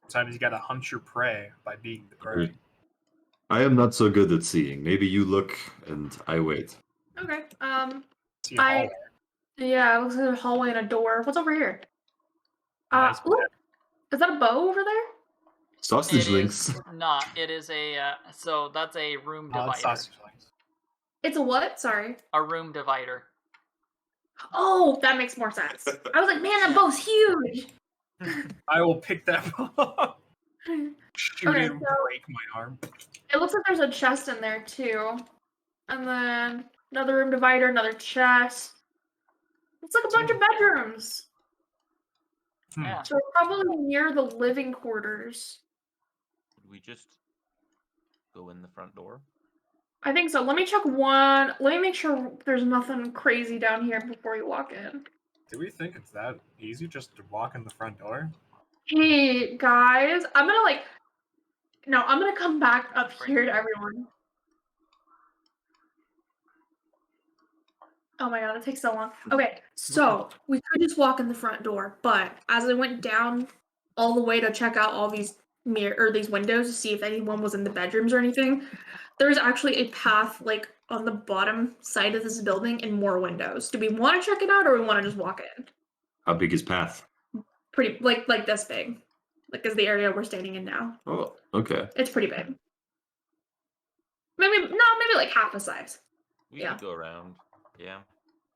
Sometimes you gotta hunt your prey by being the prey. I am not so good at seeing. Maybe you look and I wait. Okay. See a hallway. Yeah, it looks like a hallway and a door. What's over here? Nice Ooh, is that a bow over there? Sausage It links. is not. It is a, so that's a room Oh, it's divider. sausage links. It's a what? Sorry. A room divider. Oh, that makes more sense. I was like, man, that bow's huge. I will pick that up. Shoot Okay, it and so- break my arm. It looks like there's a chest in there too. And then another room divider, another chest. It's like a bunch of bedrooms. Yeah. So we're probably near the living quarters. Did we just go in the front door? I think so. Let me check one. Let me make sure there's nothing crazy down here before you walk in. Do we think it's that easy just to walk in the front door? Hey, guys. I'm gonna come back up here to everyone. Oh my god, it takes so long. Okay, so we could just walk in the front door, but as I went down all the way to check out all these these windows to see if anyone was in the bedrooms or anything, there's actually a path on the bottom side of this building and more windows. Do we want to check it out or we want to just walk in? How big is path? Pretty like this big. Is the area we're standing in now. Oh, okay. It's pretty big. Maybe like half the size. We Yeah. could go around. Yeah.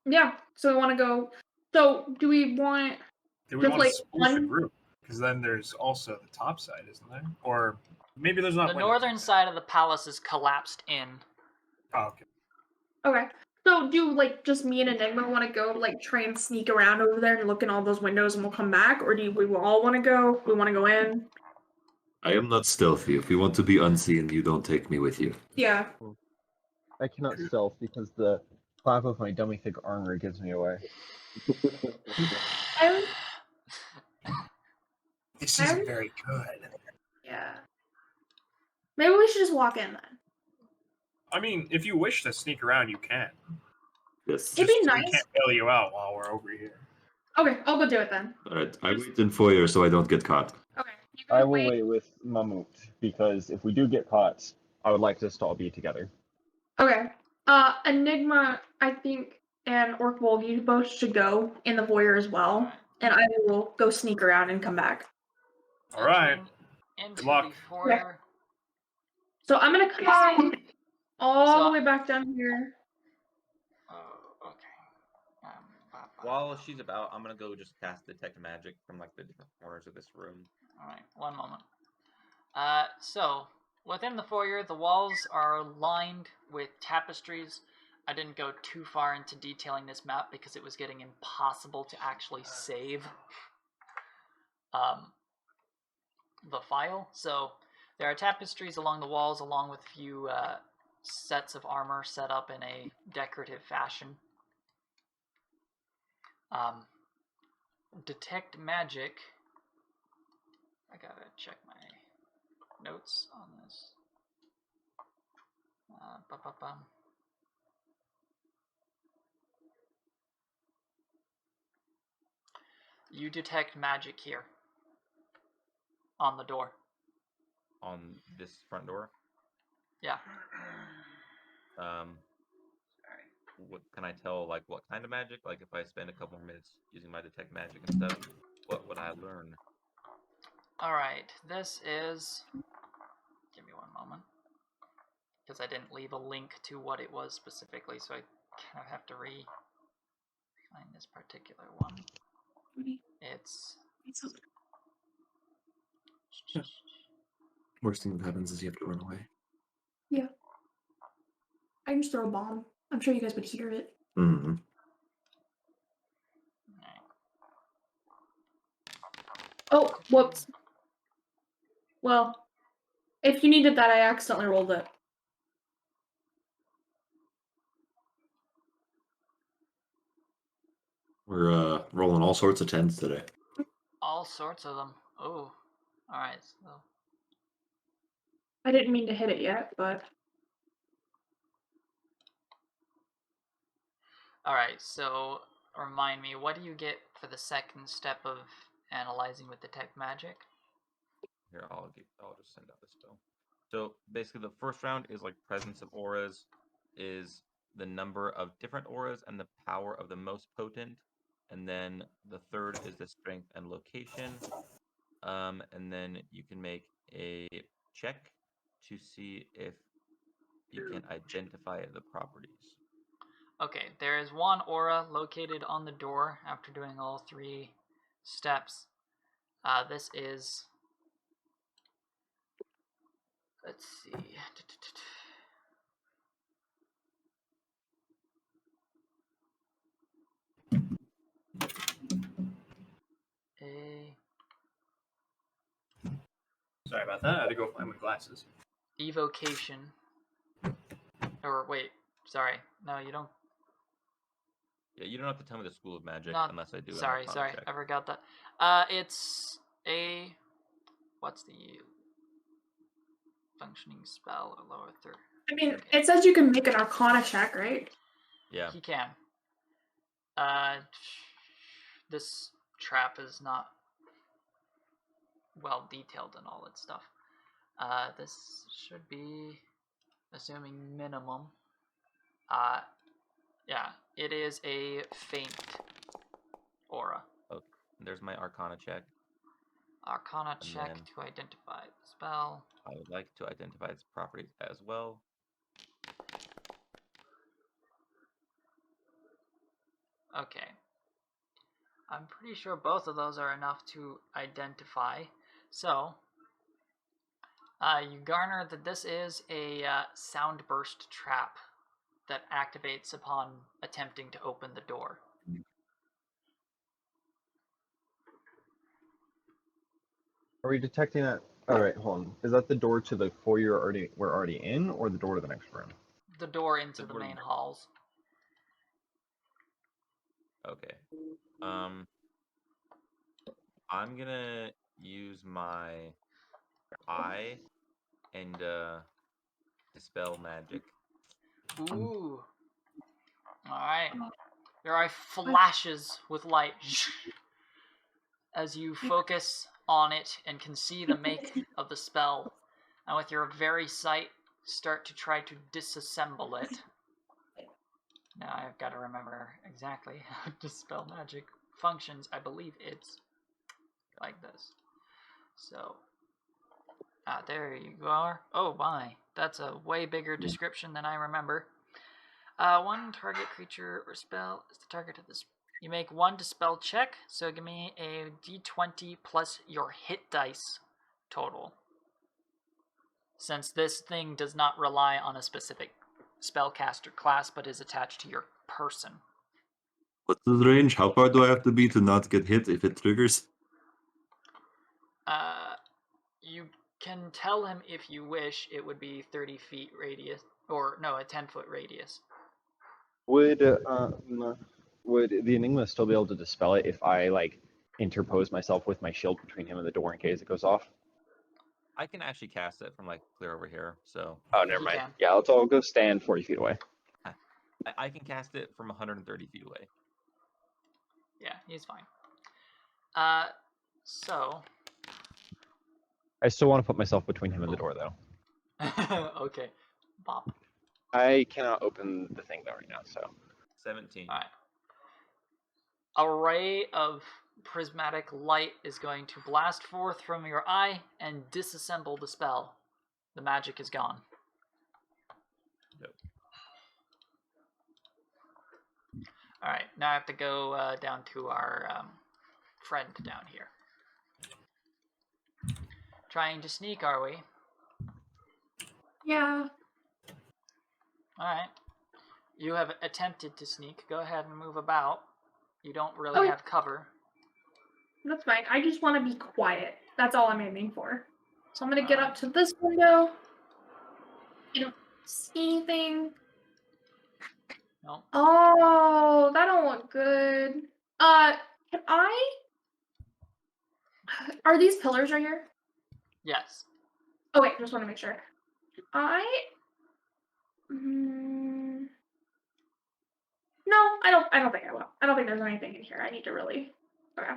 Yeah. So we want to go. So do we want? Do we Just, want to like, split the one- group? Because then there's also the top side, isn't there? Or maybe there's not. The windows. northern side of the palace is collapsed in. Oh, okay. Okay. So do just me and Enigma want to go try and sneak around over there and look in all those windows and we'll come back, or do we all want to go? We want to go in. I am not stealthy. If you want to be unseen, you don't take me with you. Yeah. I cannot stealth because the clap of my dummy thick armor gives me away. This I'm- isn't very good. Yeah. Maybe we should just walk in then. I mean, if you wish to sneak around, you can. Yes. It'd be We nice. can't bail you out while we're over here. Okay, I'll go do it then. Alright, I wait in foyer so I don't get caught. Okay. You I guys will wait with Mammut because if we do get caught, I would like us to all be together. Okay. Enigma, I think, and Orkwold, you both should go in the foyer as well, and I will go sneak around and come back. All right. Into Good luck. the foyer. So I'm gonna come all So- the way back down here. Oh, okay. While she's about, I'm gonna go just cast Detect Magic from the different corners of this room. Alright, one moment. So, within the foyer, the walls are lined with tapestries. I didn't go too far into detailing this map because it was getting impossible to actually save the file. So, there are tapestries along the walls along with a few sets of armor set up in a decorative fashion. Detect Magic. I gotta check my notes on this. You detect magic here on the door. On this front door. Yeah. What can I tell? What kind of magic? If I spend a couple more minutes using my Detect Magic and stuff, what would I learn? Alright, this is... Give me one moment. because I didn't leave a link to what it was specifically, so I kind of have to find this particular one. It's Worst thing that happens is you have to run away. Yeah. I can just throw a bomb. I'm sure you guys would hear it. Mm-hmm. Oh, whoops. Well, if you needed that, I accidentally rolled it. We're rolling all sorts of 10s today. all sorts of them. Oh, all right. So I didn't mean to hit it yet, but all right. So remind me, what do you get for the second step of analyzing with detect magic? Here, I'll just send out the spell. So basically, the first round is like presence of auras, is the number of different auras and the power of the most potent, and then the third is the strength and location. And then you can make a check to see if you can identify the properties. Okay, there is one aura located on the door after doing all 3 steps. This is, let's see. Sorry about that. I had to go find my glasses. Evocation. Or wait, sorry. No, you don't. Yeah, you don't have to tell me the school of magic Not, unless I do. sorry, an Arcana check. I forgot that. It's a, what's the functioning spell or lower third? I mean, it says you can make an Arcana check, right? Yeah. He can. This trap is not well detailed and all that stuff. This should be, assuming minimum. Yeah, it is a faint aura. Okay. There's my Arcana check. Arcana And check then- to identify the spell. I would like to identify its properties as well. Okay. I'm pretty sure both of those are enough to identify. So, you garner that this is a sound burst trap that activates upon attempting to open the door. Are we detecting that? All right, hold on. Is that the door to the foyer we're already in, or the door to the next room? The door into The the door to main the- halls. Okay. I'm gonna use my eye and dispel magic. Ooh. Alright. Your eye flashes with light as you focus on it and can see the make of the spell. And with your very sight, start to try to disassemble it. Now I've got to remember exactly how Dispel Magic functions. I believe it's like this. So, there you are. Oh my, that's a way bigger description than I remember. One target creature or spell is the target of this. You make 1 dispel check, so give me a d20 plus your hit dice total. Since this thing does not rely on a specific spellcaster class, but is attached to your person. What's the range? How far do I have to be to not get hit if it triggers? You can tell him if you wish it would be 30 feet radius, or no, a 10-foot radius. Would the Enigma still be able to dispel it if I interpose myself with my shield between him and the door in case it goes off? I can actually cast it from clear over here, so Oh, never You mind. can. Yeah, let's all go stand 40 feet away. I can cast it from 130 feet away. Yeah, he's fine. So. I still want to put myself between him and the door, though. Okay, Bob. I cannot open the thing though right now, so. 17. Alright. A ray of prismatic light is going to blast forth from your eye and disassemble the spell. The magic is gone. Alright, now I have to go down to our friend down here. Trying to sneak, are we? Yeah. Alright. You have attempted to sneak. Go ahead and move about. You don't really have cover. That's fine. I just want to be quiet. That's all I'm aiming for. So I'm going to get up to this window. You don't see anything. Nope. Oh, that don't look good. Can I... Are these pillars right here? Yes. Okay, just want to make sure. No, I don't think I will. I don't think there's anything in here. I need to really... Okay.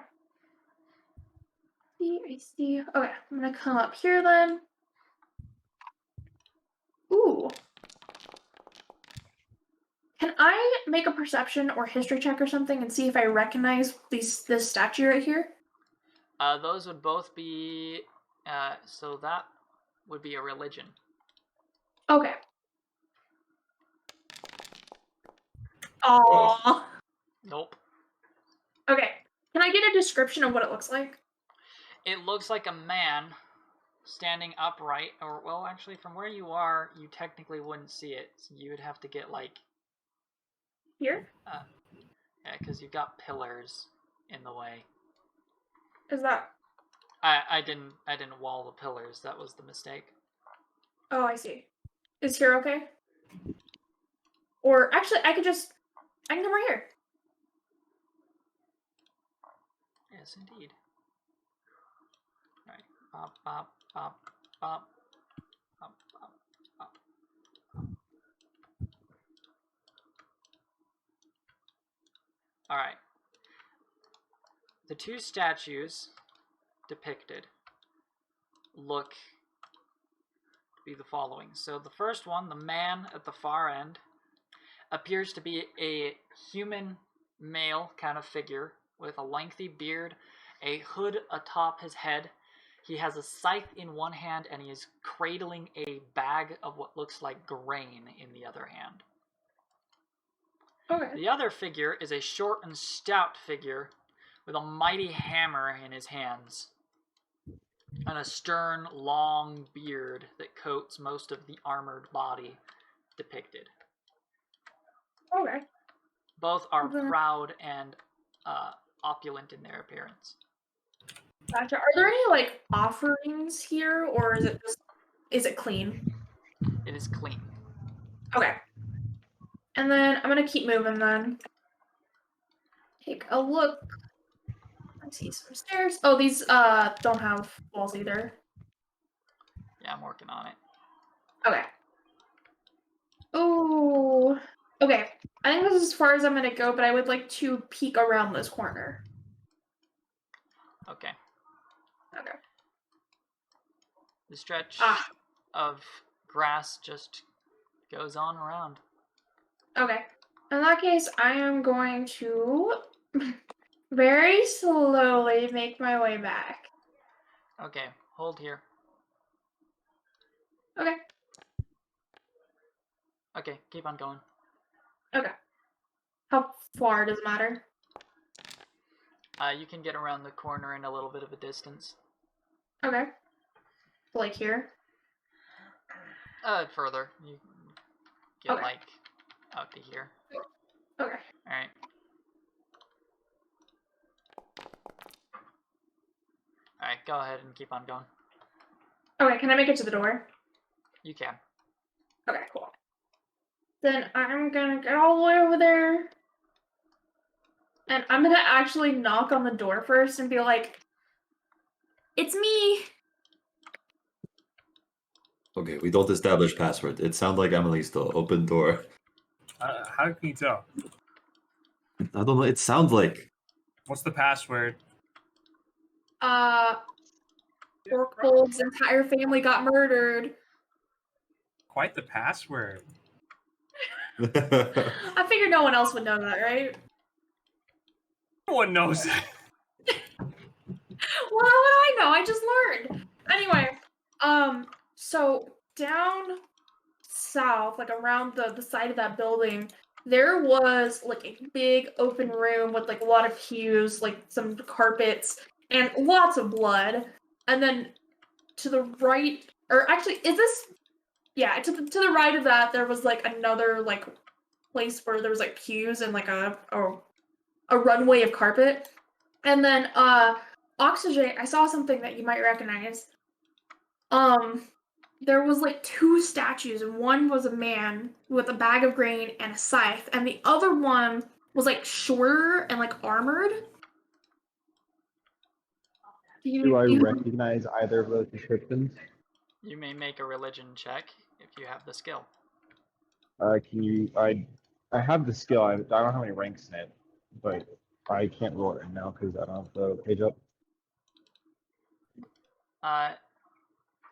I see. Okay, I'm gonna come up here then. Ooh. Can I make a perception or history check or something and see if I recognize this statue right here? Those would both be... so that would be a religion. Okay. Oh. Nope. Okay. Can I get a description of what it looks like? It looks like a man standing upright, or, well, actually, from where you are, you technically wouldn't see it. So you would have to get, like... Here? Yeah, because you've got pillars in the way. Is that... I didn't wall the pillars. That was the mistake. Oh, I see. Is here okay? Or, actually, I can come right here. Yes, indeed. Right. Bop, bop, bop, bop. Bop, bop, bop. Alright. The two statues depicted look to be the following. So the first one, the man at the far end, appears to be a human male kind of figure with a lengthy beard, a hood atop his head. He has a scythe in one hand and he is cradling a bag of what looks like grain in the other hand. Okay. The other figure is a short and stout figure with a mighty hammer in his hands and a stern, long beard that coats most of the armored body depicted. Okay. Both are proud and opulent in their appearance. Gotcha. Are there any, like, offerings here, or is it clean? It is clean. Okay. And then I'm gonna keep moving then. Take a look. I see some stairs. Oh, these don't have walls either. Yeah, I'm working on it. Okay. Oh. Okay. I think this is as far as I'm gonna go, but I would like to peek around this corner. Okay. Okay. The stretch Ah. of grass just goes on around. Okay. In that case, I am going to very slowly make my way back. Okay, hold here. Okay. Okay, keep on going. Okay. How far does it matter? You can get around the corner in a little bit of a distance. Okay. Like here? Further. You get, Okay. like, out to here. Okay. Alright. Alright, go ahead and keep on going. Okay, can I make it to the door? You can. Okay, cool. Then I'm gonna get all the way over there. And I'm gonna actually knock on the door first and be like, "It's me!" Okay, we don't establish password. It sounds like Amelise though. Open door. How can you tell? I don't know. It sounds like. What's the password? Orkbold's entire family got murdered. Quite the password. I figured no one else would know that, right? No one knows that. Well, how would I know? I just learned. Anyway, so down south, like around the side of that building, there was like a big open room with like a lot of hues, like some carpets, and lots of blood. And then to the right, or actually, is this? Yeah, to the right of that, there was like another like place where there was like pews and like a runway of carpet. And then Oczixei, I saw something that you might recognize. There was like 2 statues, and one was a man with a bag of grain and a scythe, and the other one was like shorter and like armored. Do I recognize either of those descriptions? You may make a religion check if you have the skill. Can you? I have the skill. I don't have any ranks in it, but I can't roll it right now because I don't have the page up.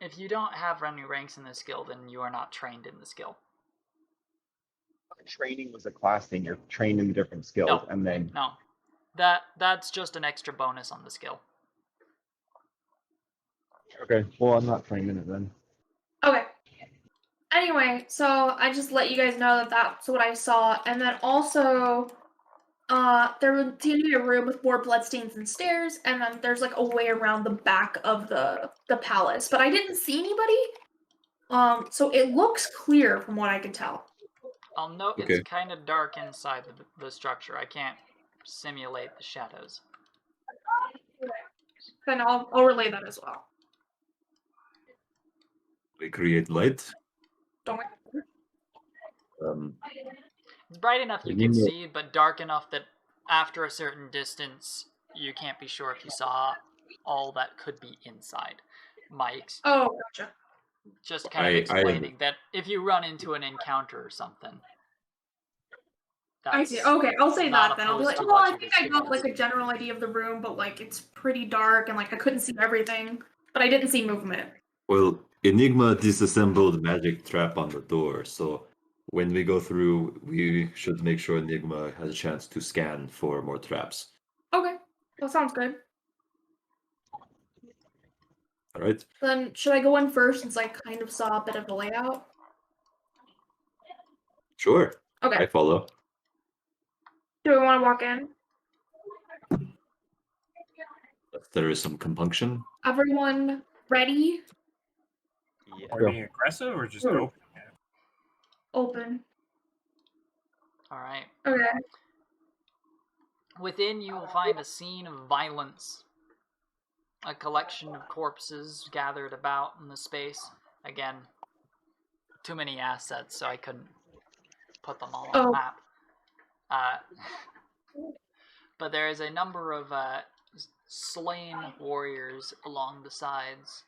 If you don't have any ranks in the skill, then you are not trained in the skill. Training was a class thing. You're trained in the different skills, No, and then no, that's just an extra bonus on the skill. okay. Well, I'm not trained in it then. Okay. Anyway, so I just let you guys know that that's what I saw, and then also, there would seem to be a room with more bloodstains and stairs, and then there's like a way around the back of the palace, but I didn't see anybody. So it looks clear from what I could tell. I'll note Okay. it's kind of dark inside the structure. I can't simulate the shadows. Then I'll relay that as well. We create light. Don't worry. It's bright enough you You can know- see, but dark enough that after a certain distance, you can't be sure if you saw all that could be inside. Mike's Oh, gotcha. just kind of explaining that if you run into an encounter or something. I see. Okay, I'll say not that then. I'll be opposed like, to well, what I you think I got like a experienced. general idea of the room, but like it's pretty dark and like I couldn't see everything, but I didn't see movement. Well, Enigma disassembled magic trap on the door, so when we go through, we should make sure Enigma has a chance to scan for more traps. Okay, that sounds good. All right? Then should I go in first since I kind of saw a bit of the layout? Sure. Okay. I follow. Do we want to walk in? There is some compunction. Everyone ready? Yeah. Are we being aggressive or just open? Open. All right. Okay. Within, you will find a scene of violence. A collection of corpses gathered about in the space. Again, too many assets, so I couldn't put them all on the map. But there is a number of slain warriors along the sides.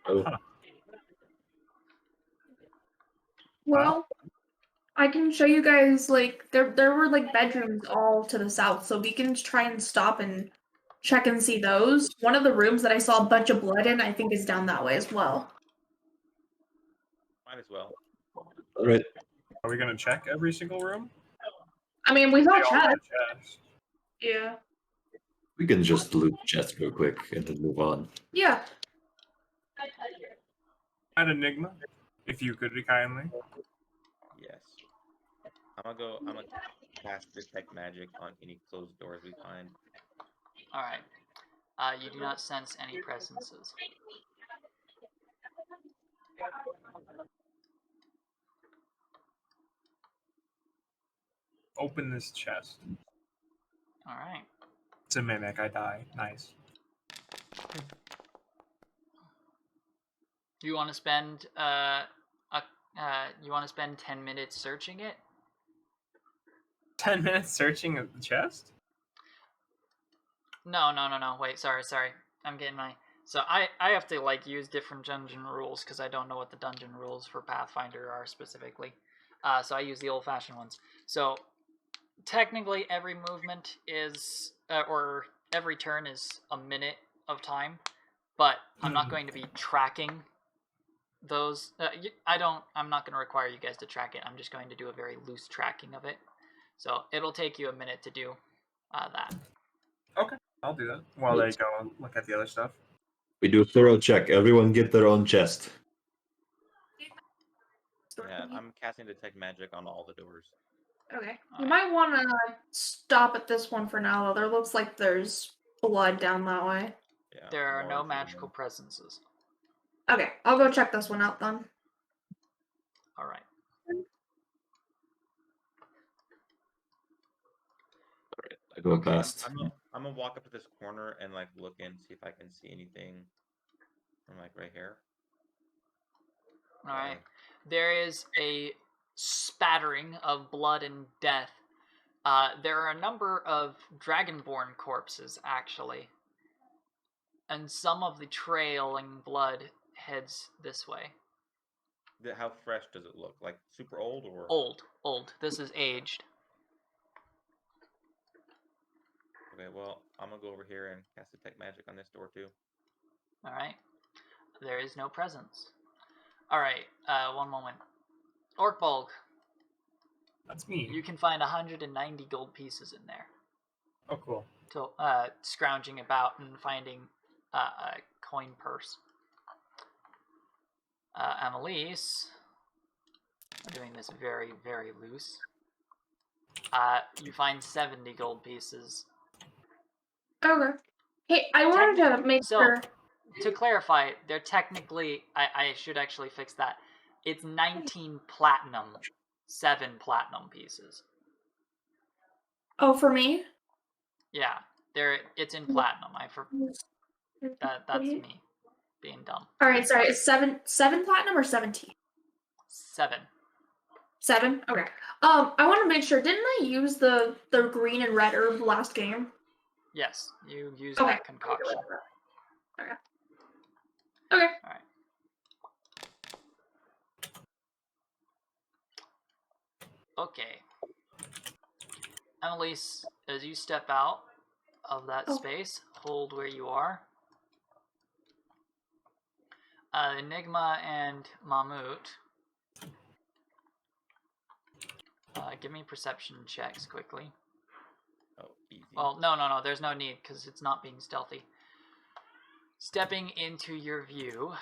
Oh, Well, I can show you guys like there were like bedrooms all to the south, so we can try and stop and check and see those. One of the rooms that I saw a bunch of blood in, I think, is down that way as well. Might as well. all right. Are we gonna check every single room? I mean, we They saw all chest. have chests. Yeah. We can just loot chest real quick and then move on. Yeah. An Enigma, if you could be kindly. Yes. I'm gonna cast Detect Magic on any closed doors we find. All right. You do not sense any presences. Open this chest. All right. It's a mimic. I die. Nice. Do you want to spend you want to spend 10 minutes searching it? 10 minutes searching at the chest? No. Wait, sorry. I'm getting my... So I have to like use different dungeon rules because I don't know what the dungeon rules for Pathfinder are specifically. So I use the old-fashioned ones. So technically every movement is, or every turn is a minute of time, but I'm not going to be tracking those. I'm not going to require you guys to track it. I'm just going to do a very loose tracking of it. So it'll take you a minute to do that. Okay, I'll do that while they go and look at the other stuff. We do a thorough check. Everyone get their own chest. door. Yeah, thingy. I'm casting Detect Magic on all the doors. Okay. You might want to stop at this one for now, though. There looks like there's blood down that way. Yeah. There are no large magical wound. presences. Okay, I'll go check this one out then. All right. I go Okay, past. I'm gonna walk up to this corner and like look in, see if I can see anything from like right here. All right. There is a spattering of blood and death. There are a number of dragonborn corpses, actually. And some of the trailing blood heads this way. How fresh does it look? Like super old or? Old. This is aged. Okay, well, I'm gonna go over here and cast Detect Magic on this door too. All right. There is no presence. All right. One moment. Orkbulg, That's me. you can find 190 gold pieces in there. Oh, cool. To scrounging about and finding a coin purse. Amelise, I'm doing this very, very loose. You find 70 gold pieces. Okay. Hey, I wanted to make sure. To clarify, they're technically, I should actually fix that. It's 19 platinum, 7 platinum pieces. Oh, for me? Yeah, it's in platinum. That's me being dumb. All right, sorry. Is seven platinum or 17? 7. 7? Okay. I want to make sure. Didn't I use the green and red herb last game? Yes, you use Okay. that concoction. Okay. All right. Okay. Amelise, as you step out of that space, hold where you are. Enigma and Mammut. Give me perception checks quickly. Oh, easy. Well, no, there's no need because it's not being stealthy. Stepping into your view.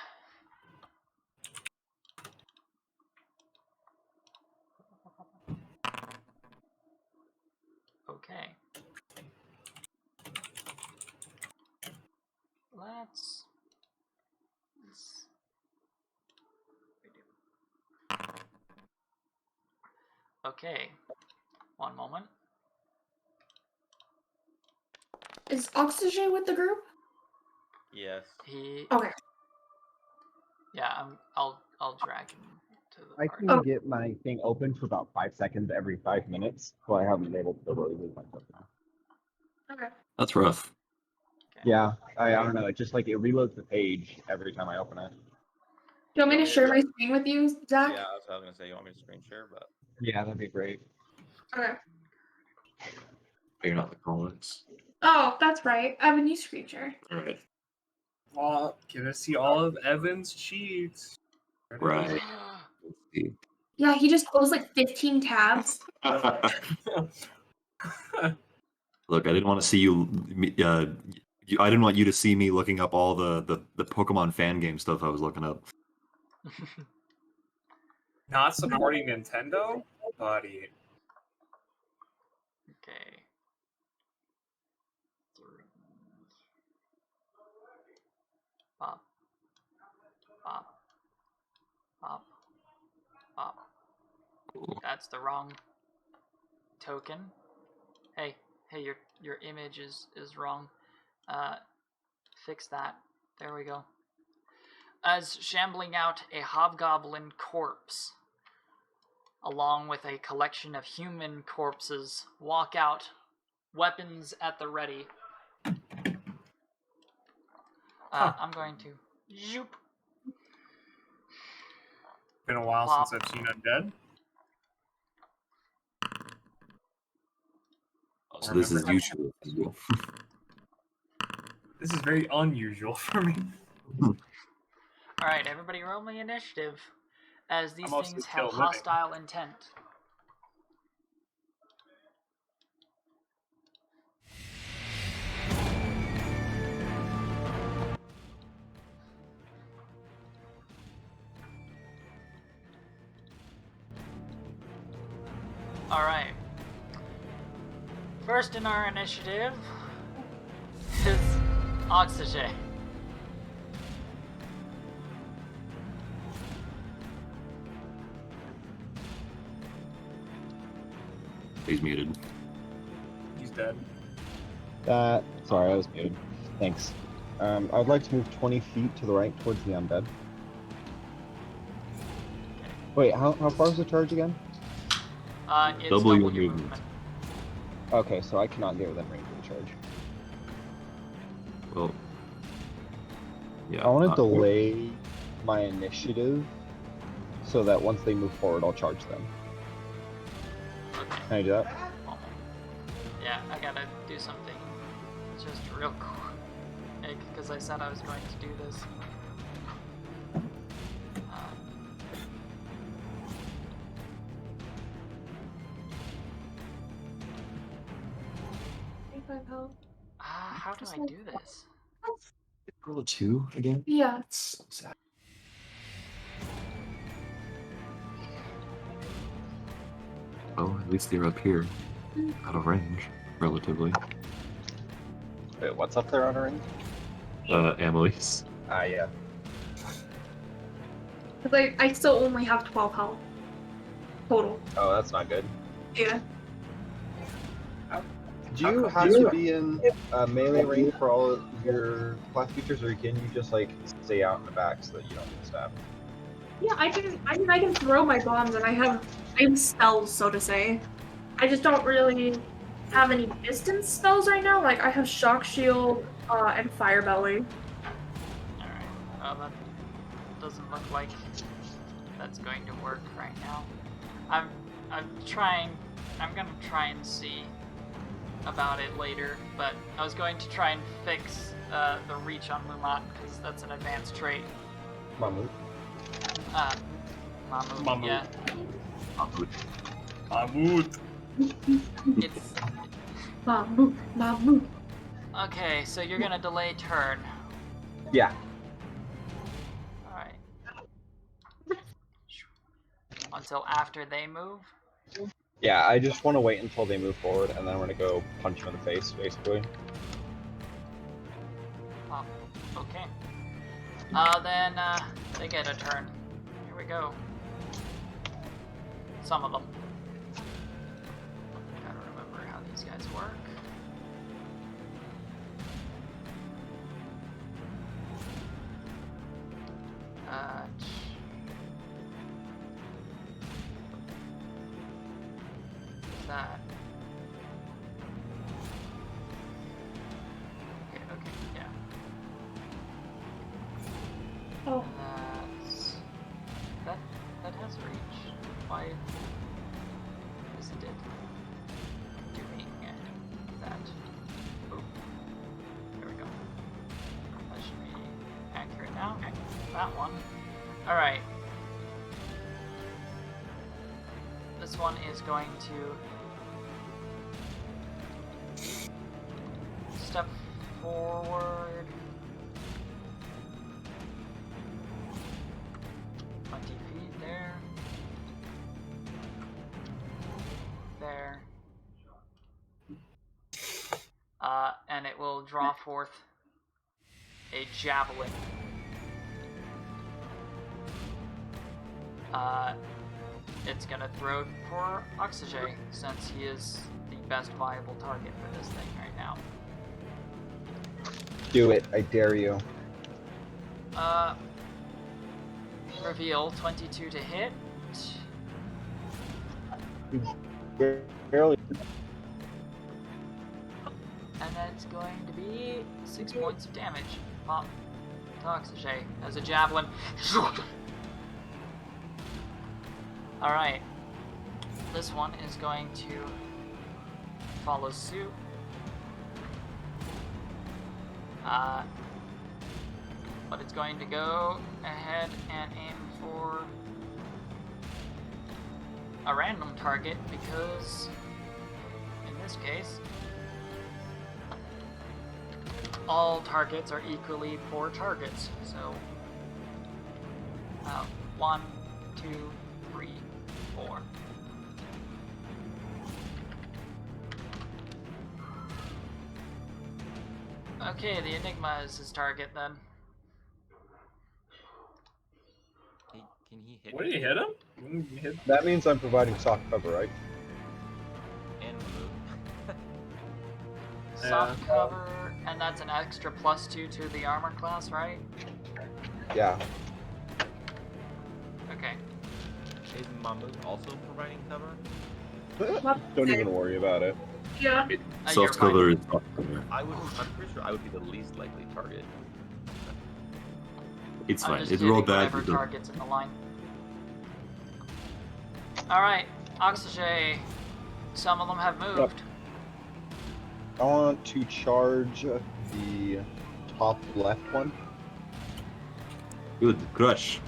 Okay. Let's redo. Okay. One moment. Is Oczixei with the group? Yes. Okay. Yeah, I'll drag him to the I party. can get my thing open for about 5 seconds every 5 minutes, so I haven't been able to really move myself now. Okay. That's rough. Okay. Yeah, I don't know. It just like it reloads the page every time I open it. Do you want me to share my screen with you, Zach? Yeah, that's what I was gonna say. You want me to screen share, but Yeah, that'd be great. Okay. You're not the colonists. Oh, that's right. Evan, you screen share. All right. Can I see all of Evan's cheats? Right. Let's see. Yeah, he just closed like 15 tabs. Look, I didn't want to see you. I didn't want you to see me looking up all the Pokemon fan game stuff I was looking up. Not supporting Nintendo, buddy. Okay. Pop. Pop. Pop. Pop. That's the wrong token. Hey, your image is wrong. Fix that. There we go. As shambling out a hobgoblin corpse, along with a collection of human corpses, walk out, weapons at the ready. I'm going to zoop. Been a while Pop. since I've seen Undead. Oh, so this is Remember- usual. This is very unusual for me. Alright, everybody roll me initiative, as these I'm also things still have living. hostile intent. Alright. First in our initiative is Oczixei. He's muted. He's dead. Sorry, I was muted. Thanks. I would like to move 20 feet to the right towards the undead. Wait, how far is the charge again? It's Double your movement. Okay, so I cannot get within range of the charge. Well, yeah. I want to delay my initiative so that once they move forward, I'll charge them. Okay. Can I do that? Yeah, I gotta do something just real quick, because I said I was going to do this. How do I do this? Roll a 2 again? Yeah. It's sad. Oh, at least they're up here. Out of range, relatively. Wait, what's up there on a ring? Amelise. Yeah. Because I still only have 12 health. Total. Oh, that's not good. Yeah. Do you have to be in melee range for all of your class features, or can you just like stay out in the back so that you don't get stabbed? Yeah, I can throw my bombs and I have spells, so to say. I just don't really have any distance spells right now. Like I have Shock Shield and Fire Belly. Alright. That doesn't look like that's going to work right now. I'm gonna try and see about it later, but I was going to try and fix the reach on Mammut because that's an advanced trait. Mammut. Mammut. Yeah. Mammut. It's Mammut. okay. So you're gonna delay turn. Yeah. All right. Until after they move. Yeah, I just want to wait until they move forward, and then I'm gonna go punch them in the face, basically. Oh, okay. Then they get a turn. Here we go. Some of them. Gotta remember how these guys work. That. Okay, yeah. Oh. That has reach. Why is it doing that? Oh, there we go. That should be accurate now. That one. Alright. This one is going to step forward 20 feet there. There. And it will draw forth a javelin. It's gonna throw it for Oczixei, since he is the best viable target for this thing right now. Do it, I dare you. Reveal 22 to hit. Barely. And that's going to be 6 points of damage. Pop to Oczixei as a javelin. Alright. This one is going to follow suit. But it's going to go ahead and aim for a random target because, in this case, all targets are equally 4 targets. So, 1, 2, 3, 4. Okay, the Enigma is his target then. Can he hit What me did you hit him? Wouldn't you hit- That means I'm providing soft cover, right? and move? Soft cover, and that's an extra +2 to the armor class, right? Yeah. Okay. Is Mammut also providing cover? Don't even worry about it. Yeah. You're Soft fine. cover is soft cover. I'm pretty sure I would be the least likely target. It's I'm fine. just It hitting rolled bad. whatever but targets in the line. Alright, Oczixei. Some of them have moved. I want to charge the top left one Good. Crush.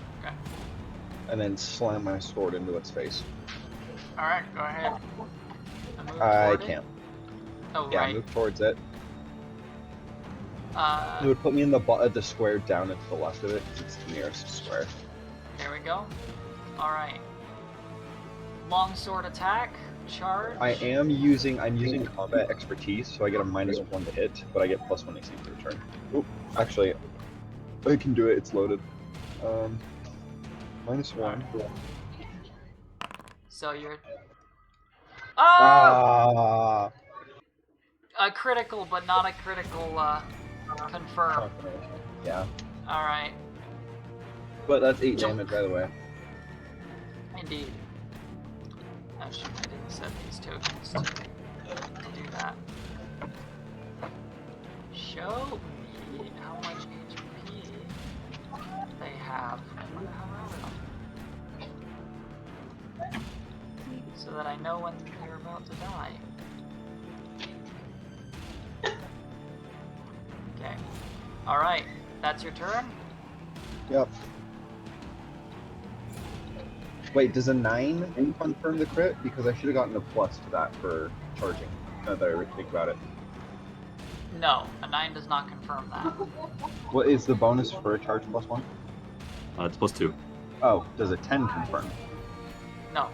and then slam my sword into its face. Alright, go ahead. And move I toward it. can't. Oh, Yeah, right. move towards it. It would put me in the square down and to the left of it, 'cause it's the nearest square. Here we go. Alright. Longsword attack. Charge. I'm using combat expertise, so I get a -1 to hit, but I get +1 AC per turn. Oop, actually, I can do it. It's loaded. -1. So you're. Oh! Ah, A critical, but not a critical, confirm. yeah, Alright. but that's 8 damage either way. Indeed. Oh shoot, I didn't set these tokens to do that. Show me how much HP they have. What the hell are they? So that I know when they're about to die. Okay. Alright, that's your turn? Yep. Wait, does a 9 confirm the crit? Because I should have gotten a plus to that for charging. Now that I think about it. No, a 9 does not confirm that. What is the bonus for a charge +1? It's +2. Oh, does a 10 confirm? No.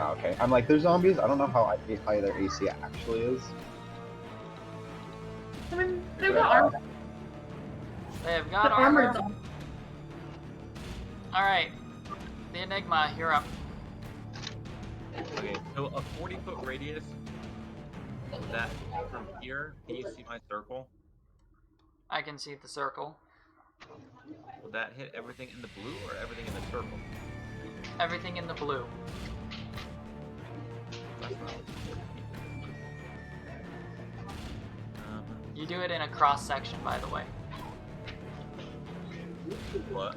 Oh, okay. I'm like, they're zombies. I don't know how high their AC actually is. I mean, they've got armor. They have got The armor armor. though. Alright. The Enigma, you're up. Okay, so a 40-foot radius. That from here, can you see my circle? I can see the circle. Will that hit everything in the blue or everything in the circle? Everything in the blue. That's not You do it in a cross section, by the way. what?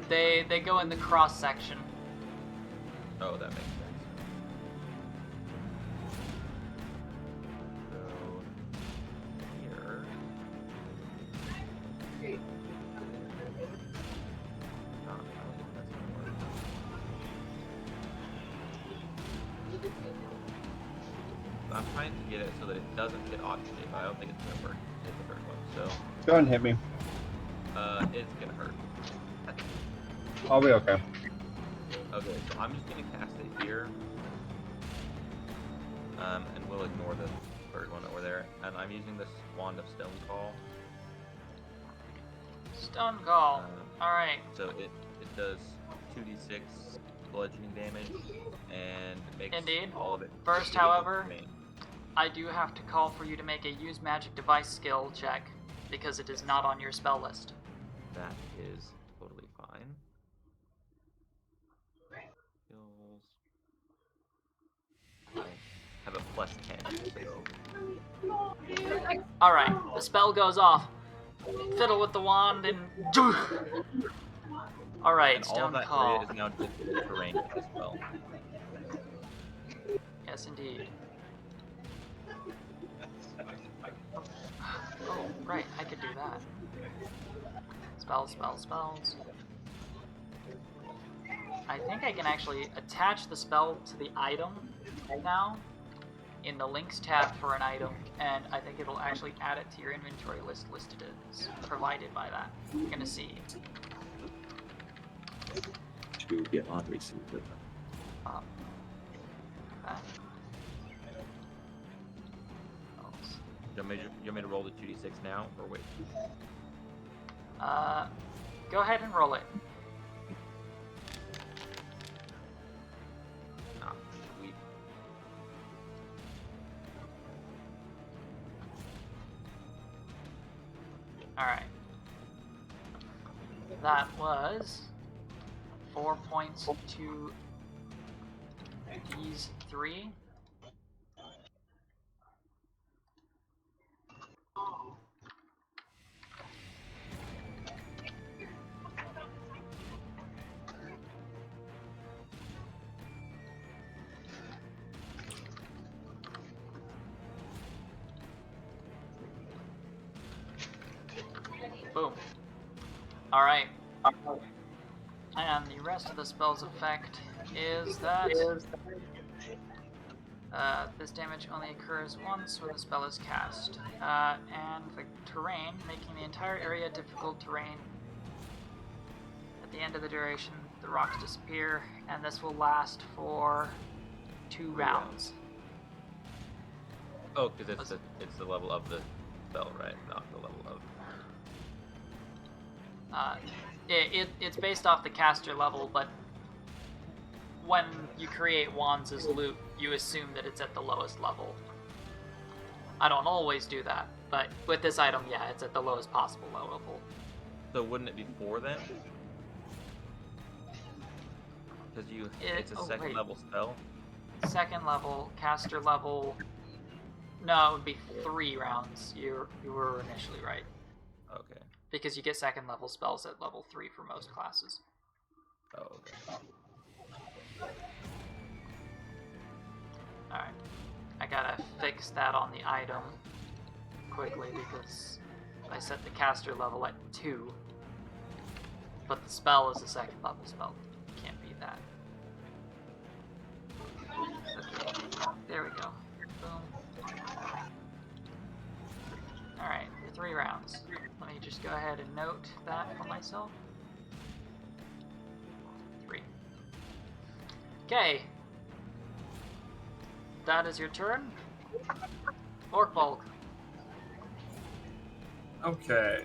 They go in the cross section. Oh, that makes sense. So here. I don't think that's gonna work. I'm trying to get it so that it doesn't hit Oczixei, but I don't think it's gonna work. Hit the first one, so Go ahead and hit me. it's gonna hurt. I'll be okay. Okay, so I'm just gonna cast it here. And we'll ignore the third one over there. And I'm using this Wand of Stone Call. Stone Call. Alright. So it does 2d6 bludgeoning damage and makes Indeed. all of it. First, visible however, to me. I do have to call for you to make a use magic device skill check because it is not on your spell list. That is totally fine. Skills. I have a +10, so Alright, the spell goes off. Fiddle with the wand and. Alright, and all Stone of that Call. area is now difficult terrain as well. Yes, indeed. Oh, right, I could do that. Spells, spells, spells. I think I can actually attach the spell to the item now in the links tab for an item, and I think it'll actually add it to your inventory list listed as provided by that. You're gonna see. To get on receipt. Okay. Spells. You want me to roll the 2d6 now, or wait? Go ahead and roll it. Ah, sweet. Alright. That was 4 points to these 3. Boom. Alright. And the rest of the spell's effect is that this damage only occurs once when the spell is cast. And the terrain, making the entire area difficult terrain. At the end of the duration, the rocks disappear, and this will last for 2 rounds. Oh, because it's the level of the spell, right? Not the level of. It's based off the caster level, but when you create wands as loot, you assume that it's at the lowest level. I don't always do that, but with this item, yeah, it's at the lowest possible level. So wouldn't it be 4 then? Because it's a second level spell. Second level, caster level. No, it would be 3 rounds. You were initially right. Okay. Because you get second level spells at level 3 for most classes. Oh, okay. Alright. I gotta fix that on the item quickly because I set the caster level at 2. But the spell is a second level spell. Can't beat that. There we go. Boom. Alright, 3 rounds. Let me just go ahead and note that for myself. 3. Okay. That is your turn. Orc Bulk. Okay.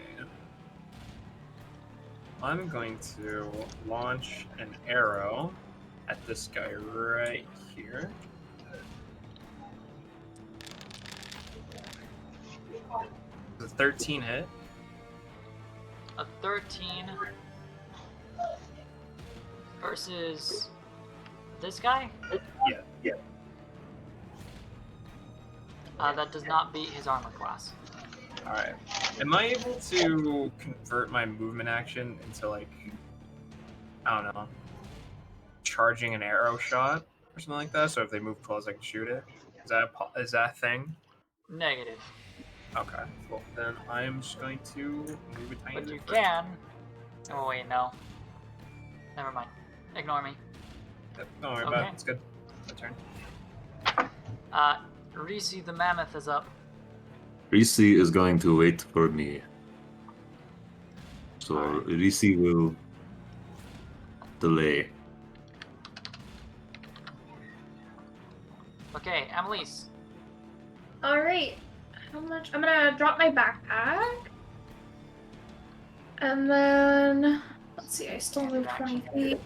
I'm going to launch an arrow at this guy right here. The 13 hit. A 13 versus this guy? Yeah. That does not beat his armor class. Alright. Am I able to convert my movement action into, like, I don't know, charging an arrow shot or something like that? So if they move close, I can shoot it? Is that a thing? Negative. Okay, cool. Then I'm just going to move a tiny But bit you further. can. Oh, wait, no. Never mind. Ignore me. Yep, don't worry about it. It's good. My turn. Risi the Mammoth is up. Risi is going to wait for me. So Alright. Risi will delay. Okay, Amelise. Alright. How much? I'm gonna drop my backpack. And then, let's see, I still move 20 feet.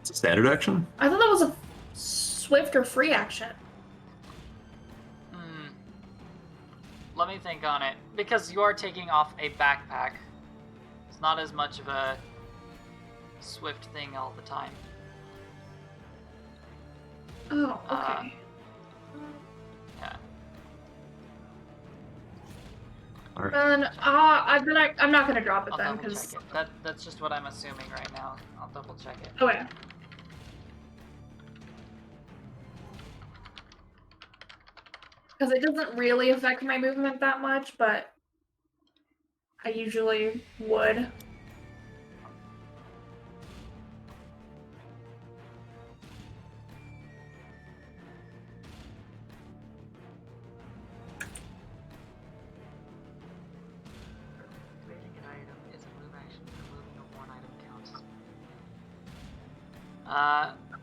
It's a standard action? I thought that was a swift or free action. Let me think on it. Because you are taking off a backpack. It's not as much of a swift thing all the time. Oh, okay. Yeah. Alright. Then, I'm not gonna drop it I'll then, double because... check it. That's just what I'm assuming right now. I'll double check it. Okay. Because it doesn't really affect my movement that much, but I usually would. Creating an item is a move action. Removing a worn item counts.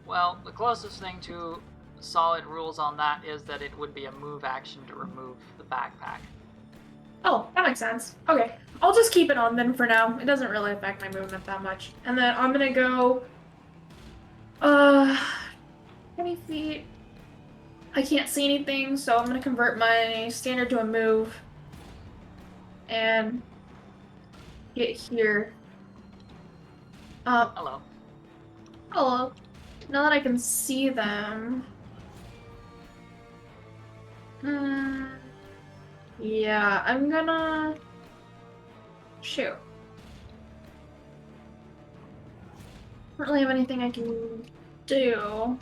Well, the closest thing to solid rules on that is that it would be a move action to remove the backpack. Oh, that makes sense. Okay, I'll just keep it on then for now. It doesn't really affect my movement that much. And then I'm gonna go 20 feet. I can't see anything, so I'm gonna convert my standard to a move and get here. Hello. Hello. Now that I can see them. Yeah, I'm gonna shoot. Don't really have anything I can do.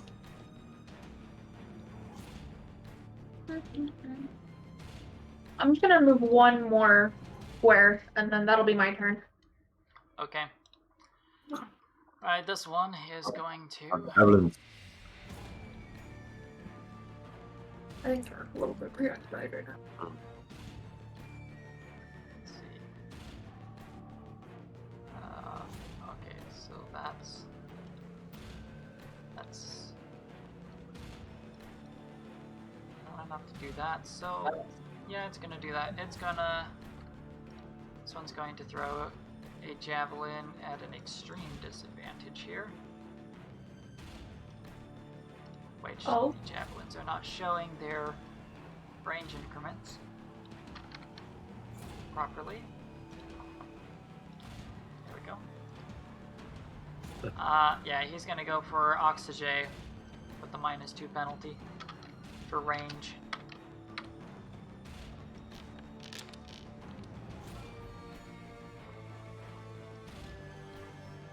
I'm just gonna move one more square, and then that'll be my turn. Okay. Alright, this one is going to... Evelyn, I think they're a little bit preoccupied right now. Let's see. Okay, so that's not enough to do that, so yeah, it's gonna do that. This one's going to throw a javelin at an extreme disadvantage here. Which Oh. the javelins are not showing their range increments properly. There we go. Yeah, he's gonna go for Oczixei with the -2 penalty for range.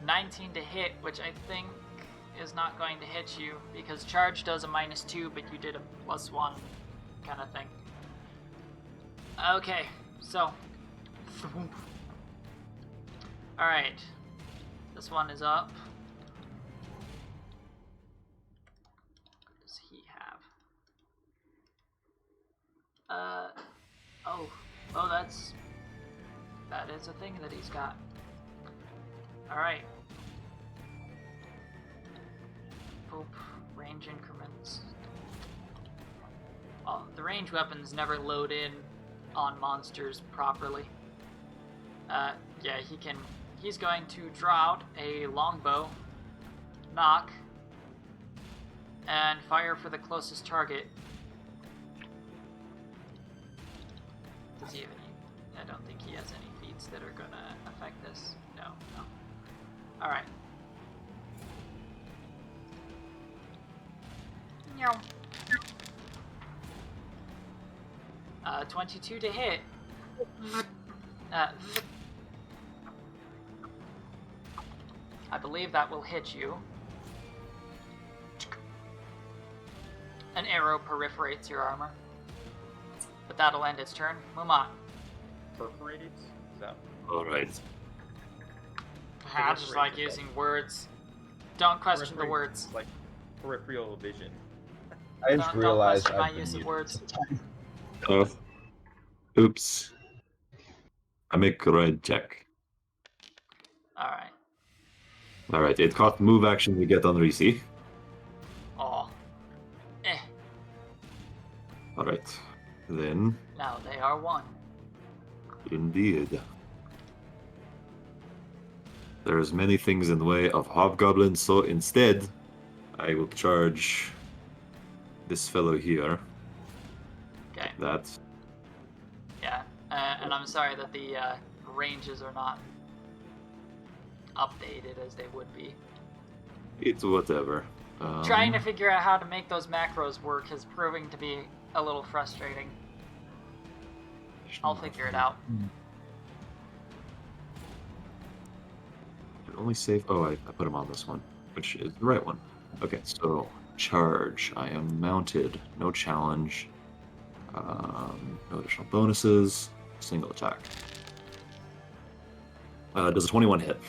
$19 to hit, which I think is not going to hit you because charge does a -2, but you did a +1 kind of thing. Okay, so alright, this one is up. What does he have? that is a thing that he's got. Alright. Boop. Range increments. Oh, the range weapons never load in on monsters properly. Yeah, he's going to draw out a longbow, knock, and fire for the closest target. Does he have any? I don't think he has any feats that are gonna affect this. No. Alright. 22 to hit. I believe that will hit you. An arrow perforates your armor. But that'll end its turn. Mumot. Perforated? Is that? Alright. I just like using words. Don't question the words. Like peripheral vision. I just Don't realized question my I've been use of muted words. this time. Oh. Oops. I make a red check. Alright. Alright, it cost move action to get on Risi. Oh. Alright. Then, Now they are one. indeed. There's many things in the way of hobgoblins, so instead, I will charge this fellow here. Okay. That. Yeah. And I'm sorry that the ranges are not updated as they would be. It's whatever. Trying to figure out how to make those macros work is proving to be a little frustrating. I'll figure it out. It only save. Oh, I put him on this one, which is the right one. Okay, so charge. I am mounted. No challenge. No additional bonuses. Single attack. Does a 21 hit?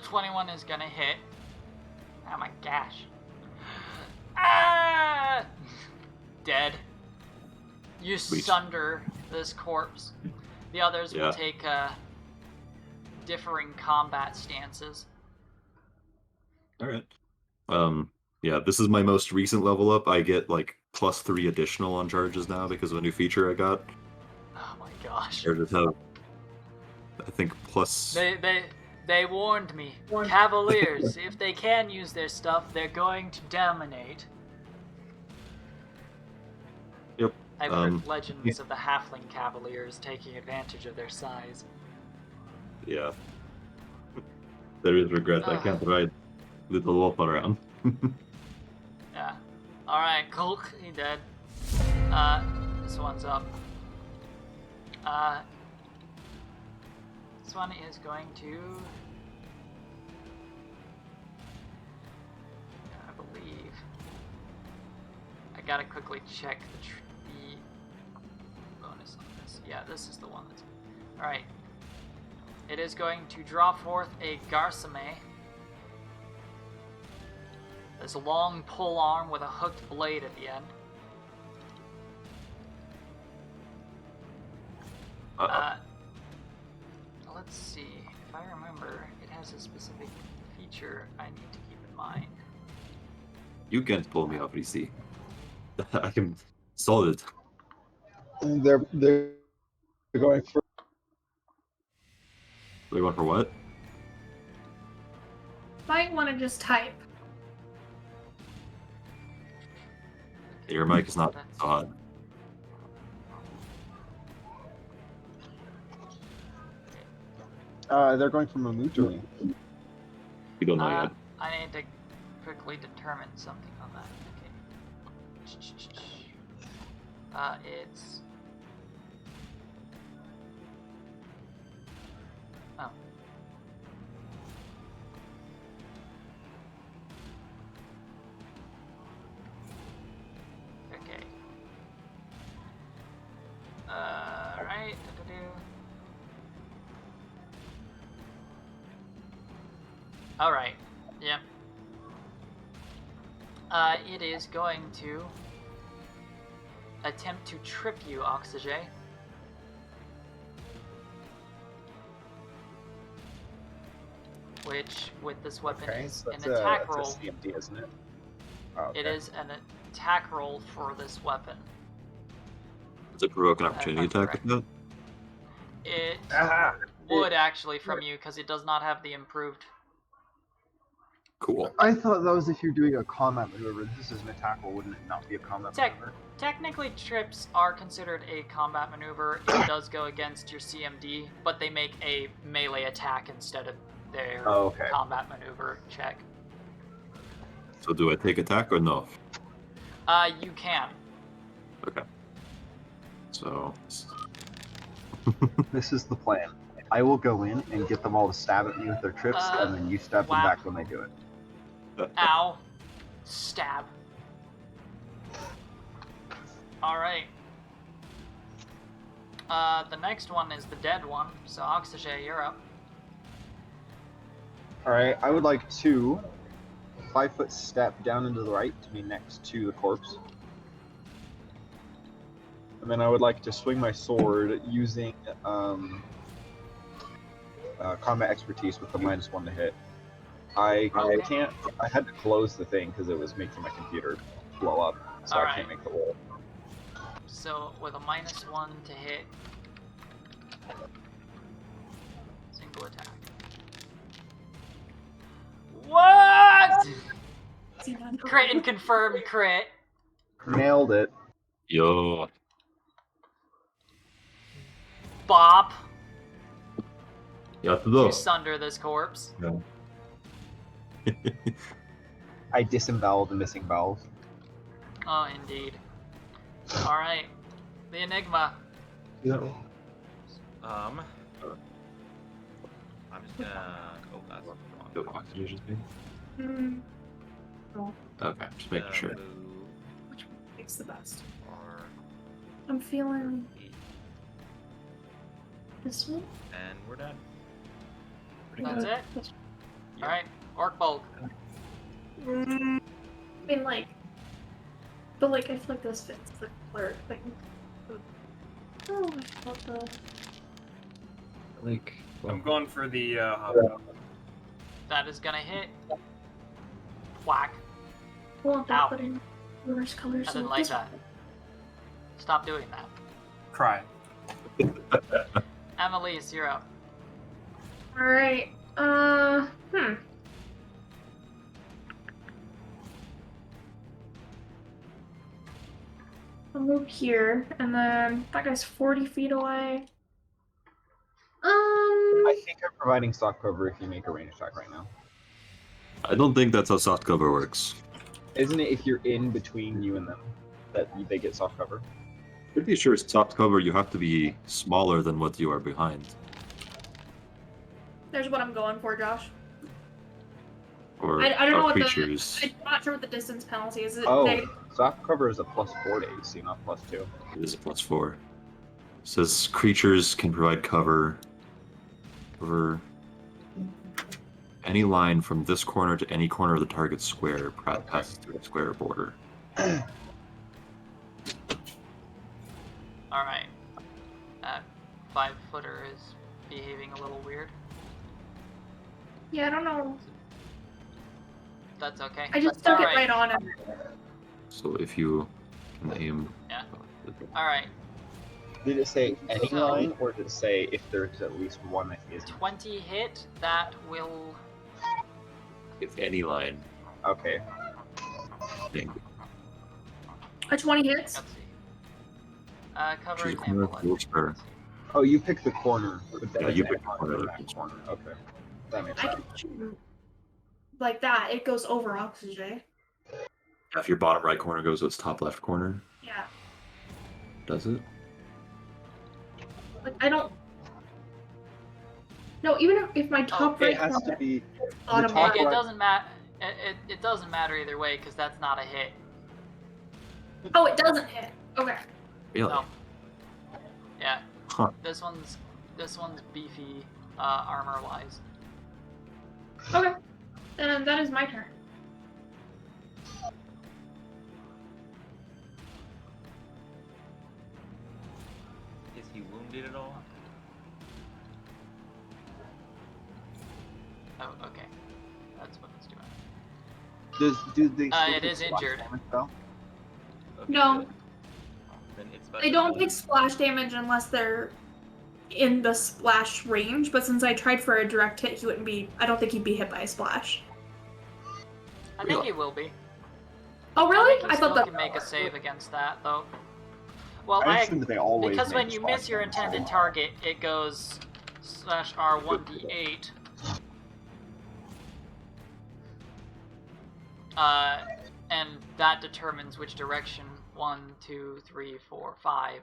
21 is gonna hit. Oh my gosh. Ah! Dead. You Sweet. sunder this corpse. The others Yeah. will take differing combat stances. All right. Yeah, this is my most recent level up. I get like +3 additional on charges now because of a new feature I got. Oh my gosh. Or just have, I think plus. They warned me. Cavaliers, if they can use their stuff, they're going to dominate. Yep. I've heard legends of the halfling cavaliers taking advantage of their size. Yeah. There is regret I can't ride little wolf around. Yeah. Alright, cool. He dead. This one's up. This one is going to... I believe... I gotta quickly check the bonus on this. Yeah, this is the one that's... Alright. It is going to draw forth a Garsame. This long pole arm with a hooked blade at the end. Let's see. If I remember, it has a specific feature I need to keep in mind. You can't pull me off, DC. I can solve it. They're going for. They going for what? Might want to just type. Your mic is not so hot. They're going for Mammut. You don't know yet. I need to quickly determine something on that. Okay. It's... Oh. Okay. Right. Alright. Yep. It is going to attempt to trip you, Oczixei. Which, with this weapon, is an attack roll. That's a CMD, isn't it? Oh, okay. It is an attack roll for this weapon. Does it provoke an opportunity attack with that? It would actually from you, because it does not have the improved. Cool. I thought that was if you're doing a combat maneuver. This is an attack roll, wouldn't it not be a combat maneuver? Technically, trips are considered a combat maneuver. It does go against your CMD, but they make a melee attack instead of their combat maneuver check. So do I take attack or no? You can. Okay. So... This is the plan. I will go in and get them all to stab at me with their trips, and then you stab them back when they do it. Ow. Stab. Alright. The next one is the dead one, so Oczixei, you're up. Alright, I would like to 5-foot step down into the right to be next to the corpse. And then I would like to swing my sword using combat expertise with the -1 to hit. I can't. I had to close the thing because it was making my computer blow up, so I can't make the roll. So with a -1 to hit, single attack. What? Crit and confirmed crit. Nailed it. Yo. Bop. You sunder this corpse. Yeah. I disemboweled the missing bowels. Oh, indeed. Alright. The Enigma. Yeah. I'm just gonna... Oh, that's wrong. The oxygen just be? Oh. Okay, just making sure. Which one makes the best? R, I'm feeling 8, this one. and we're done. That's it? Alright. Orc Bulk. I mean, like... But, like, I feel like this fits the cleric thing. Oh, I thought the... Like... I'm going for the That is gonna hit. Whack. want Ow. that, but in reverse colors. I so didn't like this- that. Stop doing that. Cry. Amelise, you're up. Alright. I'll move here, and then that guy's 40 feet away. I think I'm providing soft cover if you make a range attack right now. I don't think that's how soft cover works. Isn't it if you're in between you and them that they get soft cover? Pretty sure soft cover you have to be smaller than what you are behind. There's what I'm going for, Josh. Or I don't know what creatures. I'm not sure what the distance penalty is. Is it Oh, negative? soft cover is a +4 to AC, not +2. It is a +4. It says creatures can provide cover over any line from this corner to any corner of the target square passes through a square border. Alright. That 5-footer is behaving a little weird. Yeah, I don't know. That's okay. I just That's stuck it alright. right on him. So if you can aim. Yeah. Alright. Did it say any So- line, or did it say if there's at least one that isn't? 20 hit, that will... If any line. Okay. Thing. A 20 hits. Let's see. Cover Choose a example. corner, full square. Oh, you picked the corner. But Yeah, that's you an picked the line corner. for that corner. Okay. That makes I sense. can shoot like that. It goes over Oczixei. If your bottom right corner goes to its top left corner, Yeah. does it? Like I don't. No, even if my top It right has corner to be. bottom top left. It right- doesn't matter. It doesn't matter either way because that's not a hit. Oh, it doesn't hit. Okay. Really? No. Yeah. Huh. This one's beefy armor wise. Okay. Then that is my turn. Is he wounded at all? Oh, okay. That's what it's doing. Do they? still It take is splash injured. damage, though? Okay, No. good. Then it's They don't take splash damage unless they're in the splash range, but since I tried for a direct hit, he wouldn't be. I don't think he'd be hit by a splash. I think he will be. Oh, really? He I still thought that. can make a save against that though. Well, I assume that they always because when make you splash miss your damage. intended target, it goes /R1d8. And that determines which direction 1, 2, 3, 4, 5.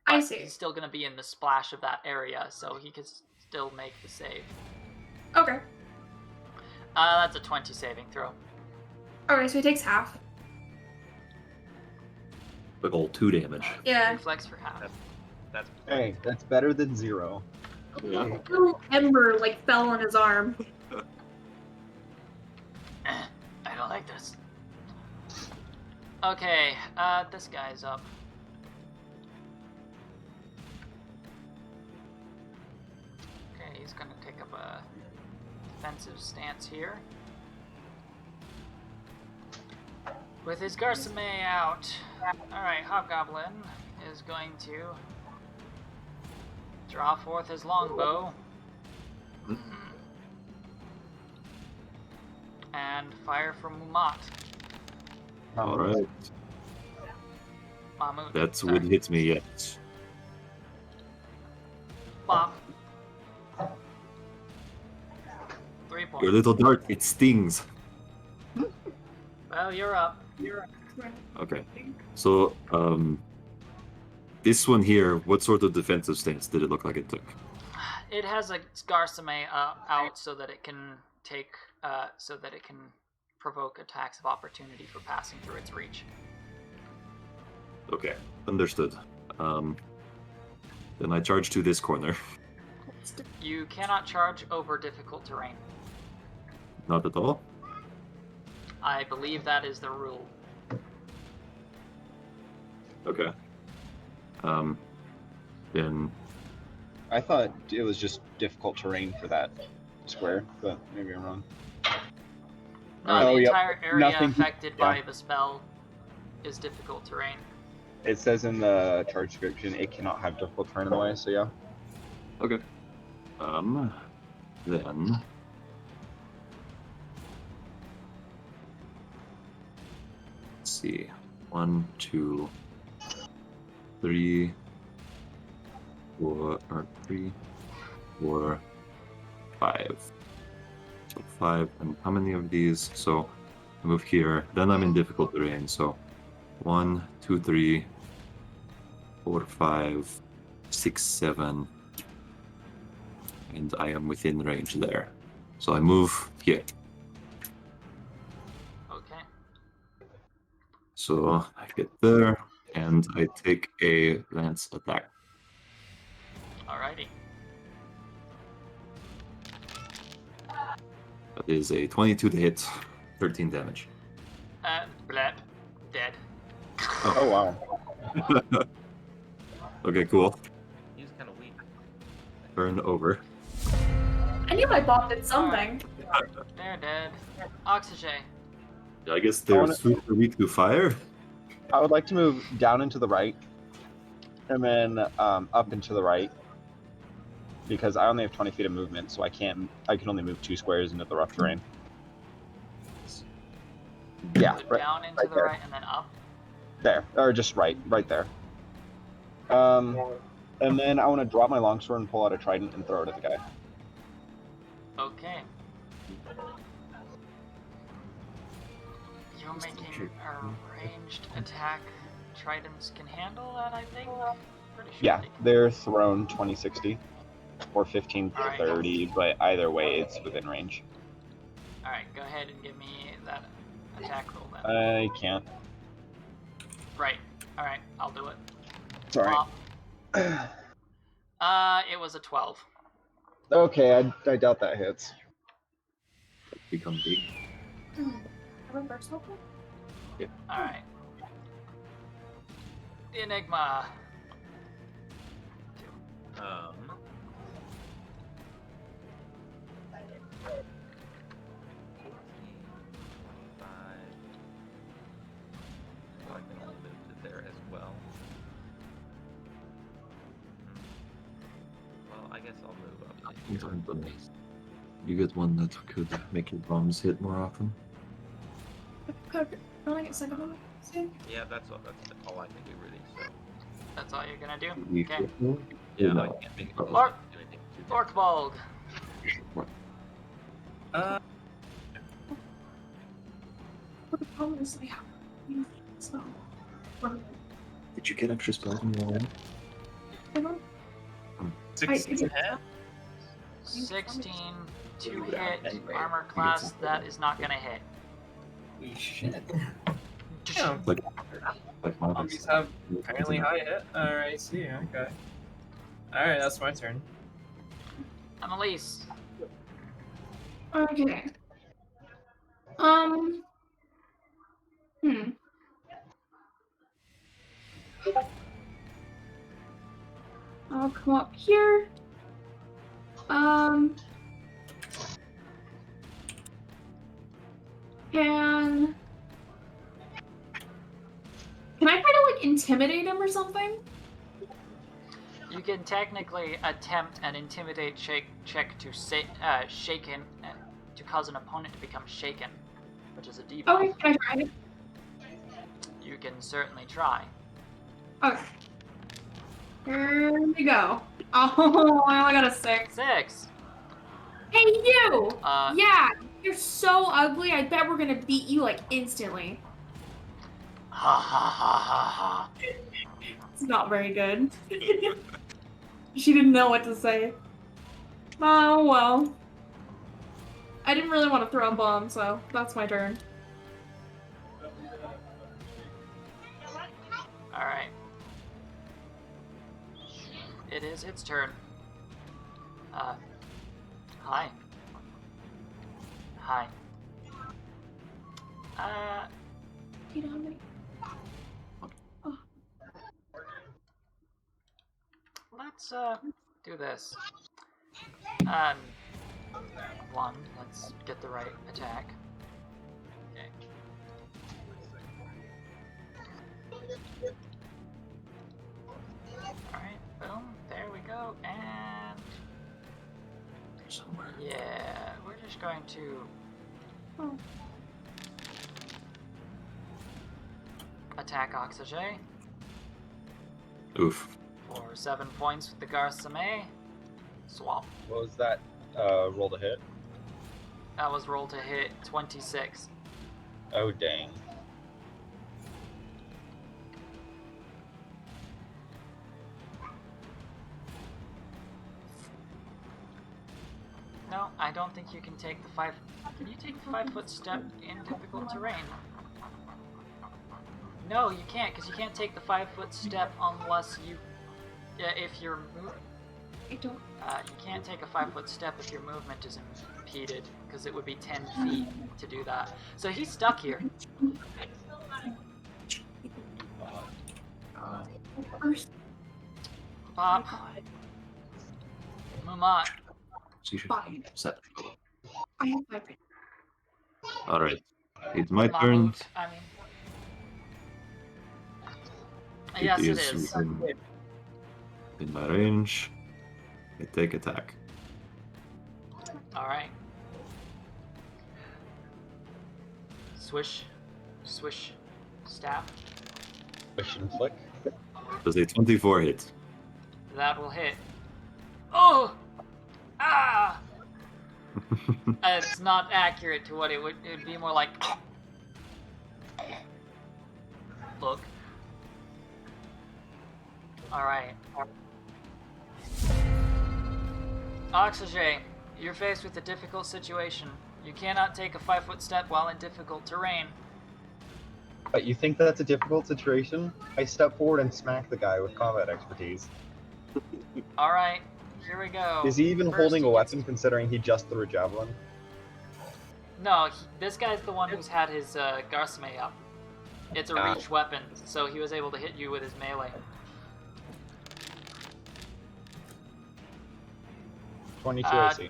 I But see. He's still going to be in the splash of that area, so he could still make the save. Okay. That's a 20 saving throw. Okay, so he takes half. Big old 2 damage. Yeah. Reflex for half. That's Hey, that's better than 0. Yeah. Little ember like fell on his arm. I don't like this. Okay, this guy's up. Okay, he's gonna take up a defensive stance here. With his Garcime out. Alright, Hobgoblin is going to draw forth his longbow. And fire from Mammut. Alright. Mammut. That's sorry. what hits me yet. Bop. 3 points. Your little dart, it stings. Well, you're up. Okay. So, this one here, what sort of defensive stance did it look like it took? It has a Garcime out so that it can take, so that it can provoke attacks of opportunity for passing through its reach. Okay, understood. Then I charge to this corner. You cannot charge over difficult terrain. Not at all? I believe that is the rule. Okay. Then I thought it was just difficult terrain for that square, but maybe I'm wrong. No, Oh, the yep. entire area Nothing- affected yeah. by the spell is difficult terrain. It says in the charge description it cannot have difficult terrain in the way, so yeah. Okay. Then let's see. 1, 2, 3, 4, or 3, 4, 5. So 5. And how many of these? So I move here. Then I'm in difficult terrain. So 1, 2, 3, 4, 5, 6, 7. And I am within range there. So I move here. Okay. So I get there, and I take a lance attack. Alrighty. That is a 22 to hit, 13 damage. Blep. Dead. Oh wow. Okay, cool. He's kind of weak. Turn over. I knew my bot did something. They're dead. Oczixei. I guess they're wanna- super weak to fire. I would like to move down and to the right, and then up and to the right, because I only have 20 feet of movement, so I can only move 2 squares into the rough terrain. Yeah, So right, down into right the there. right and then up. there, or just right there. And then I want to drop my longsword and pull out a trident and throw it at the guy. Okay. You're making a ranged attack. Tridents can handle that, I think. Pretty sure Yeah, they can. they're thrown 20-60 or 15 Alright. 30, but either way, it's within range. Alright, go ahead and give me that attack roll then. I can't. Right. Alright, I'll do it. Sorry. It was a 12. Okay, I doubt that hits. Become big. Have a burst open? Alright. Enigma. Um. So I can only move to there as well. Well, I guess I'll move up. to Things here. aren't done. You get one that could make your bombs hit more often. Could I get second one soon? Yeah, that's all I can do really. So That's all you're gonna do? You Okay. yeah, no. I can't make Uh-oh. Or- do anything to them. Orkbald. What? But the problem is I have so. Did you get extra spells in your own? I don't. 16. 16 to hit armor class. That is not gonna hit. Holy shit. Yeah, Like my zombies have apparently high hit. Alright, see, okay. Alright, that's my turn. Amelise. Okay. I'll come up here. Can I try to like intimidate him or something? You can technically attempt an intimidate check to shaken to cause an opponent to become shaken, which is a debuff. Okay, can I try it? You can certainly try. Okay. Here we go. Oh, I only got a 6. 6. Hey, you! Uh, Yeah, you're so ugly. I bet we're gonna beat you like instantly. Ha ha ha ha ha. It's not very good. She didn't know what to say. Oh well. I didn't really want to throw a bomb, so that's my turn. Alright. It is its turn. Hi. Hi. You know how many? Let's, do this. One, let's get the right attack. just going to Oh. attack Oczixei Oof. for 7 points with the Garsamay. Swap. What was that? Roll to hit? That was roll to hit 26. Oh, dang. No, I don't think you can take the 5. Can you take the 5-foot step in difficult terrain? No, you can't, because you can't take the 5-foot step unless you. If you're. I don't. You can't take a 5-foot step if your movement is impeded, because it would be 10 feet to do that. So he's stuck here. First. Pop. God. Mumat. Fine. Set. I have 5 right Alright. It's my turn. Mammut, I mean. Yes, it is. In my range. I take attack. Alright. Swish. Swish. Stab. Push and flick. Does a 24 hit? That will hit. Oh! Ah! It's not accurate to what it would be more like. Look. Alright. Oczixei, you're faced with a difficult situation. You cannot take a 5-foot step while in difficult terrain. But you think that's a difficult situation? I step forward and smack the guy with combat expertise. Alright, here we go. Is he even First, holding a he gets- weapon considering he just threw a javelin? No, this guy's the one who's had his Garsamay up. It's a Ah. reach weapon, so he was able to hit you with his melee. 22 Uh, AC.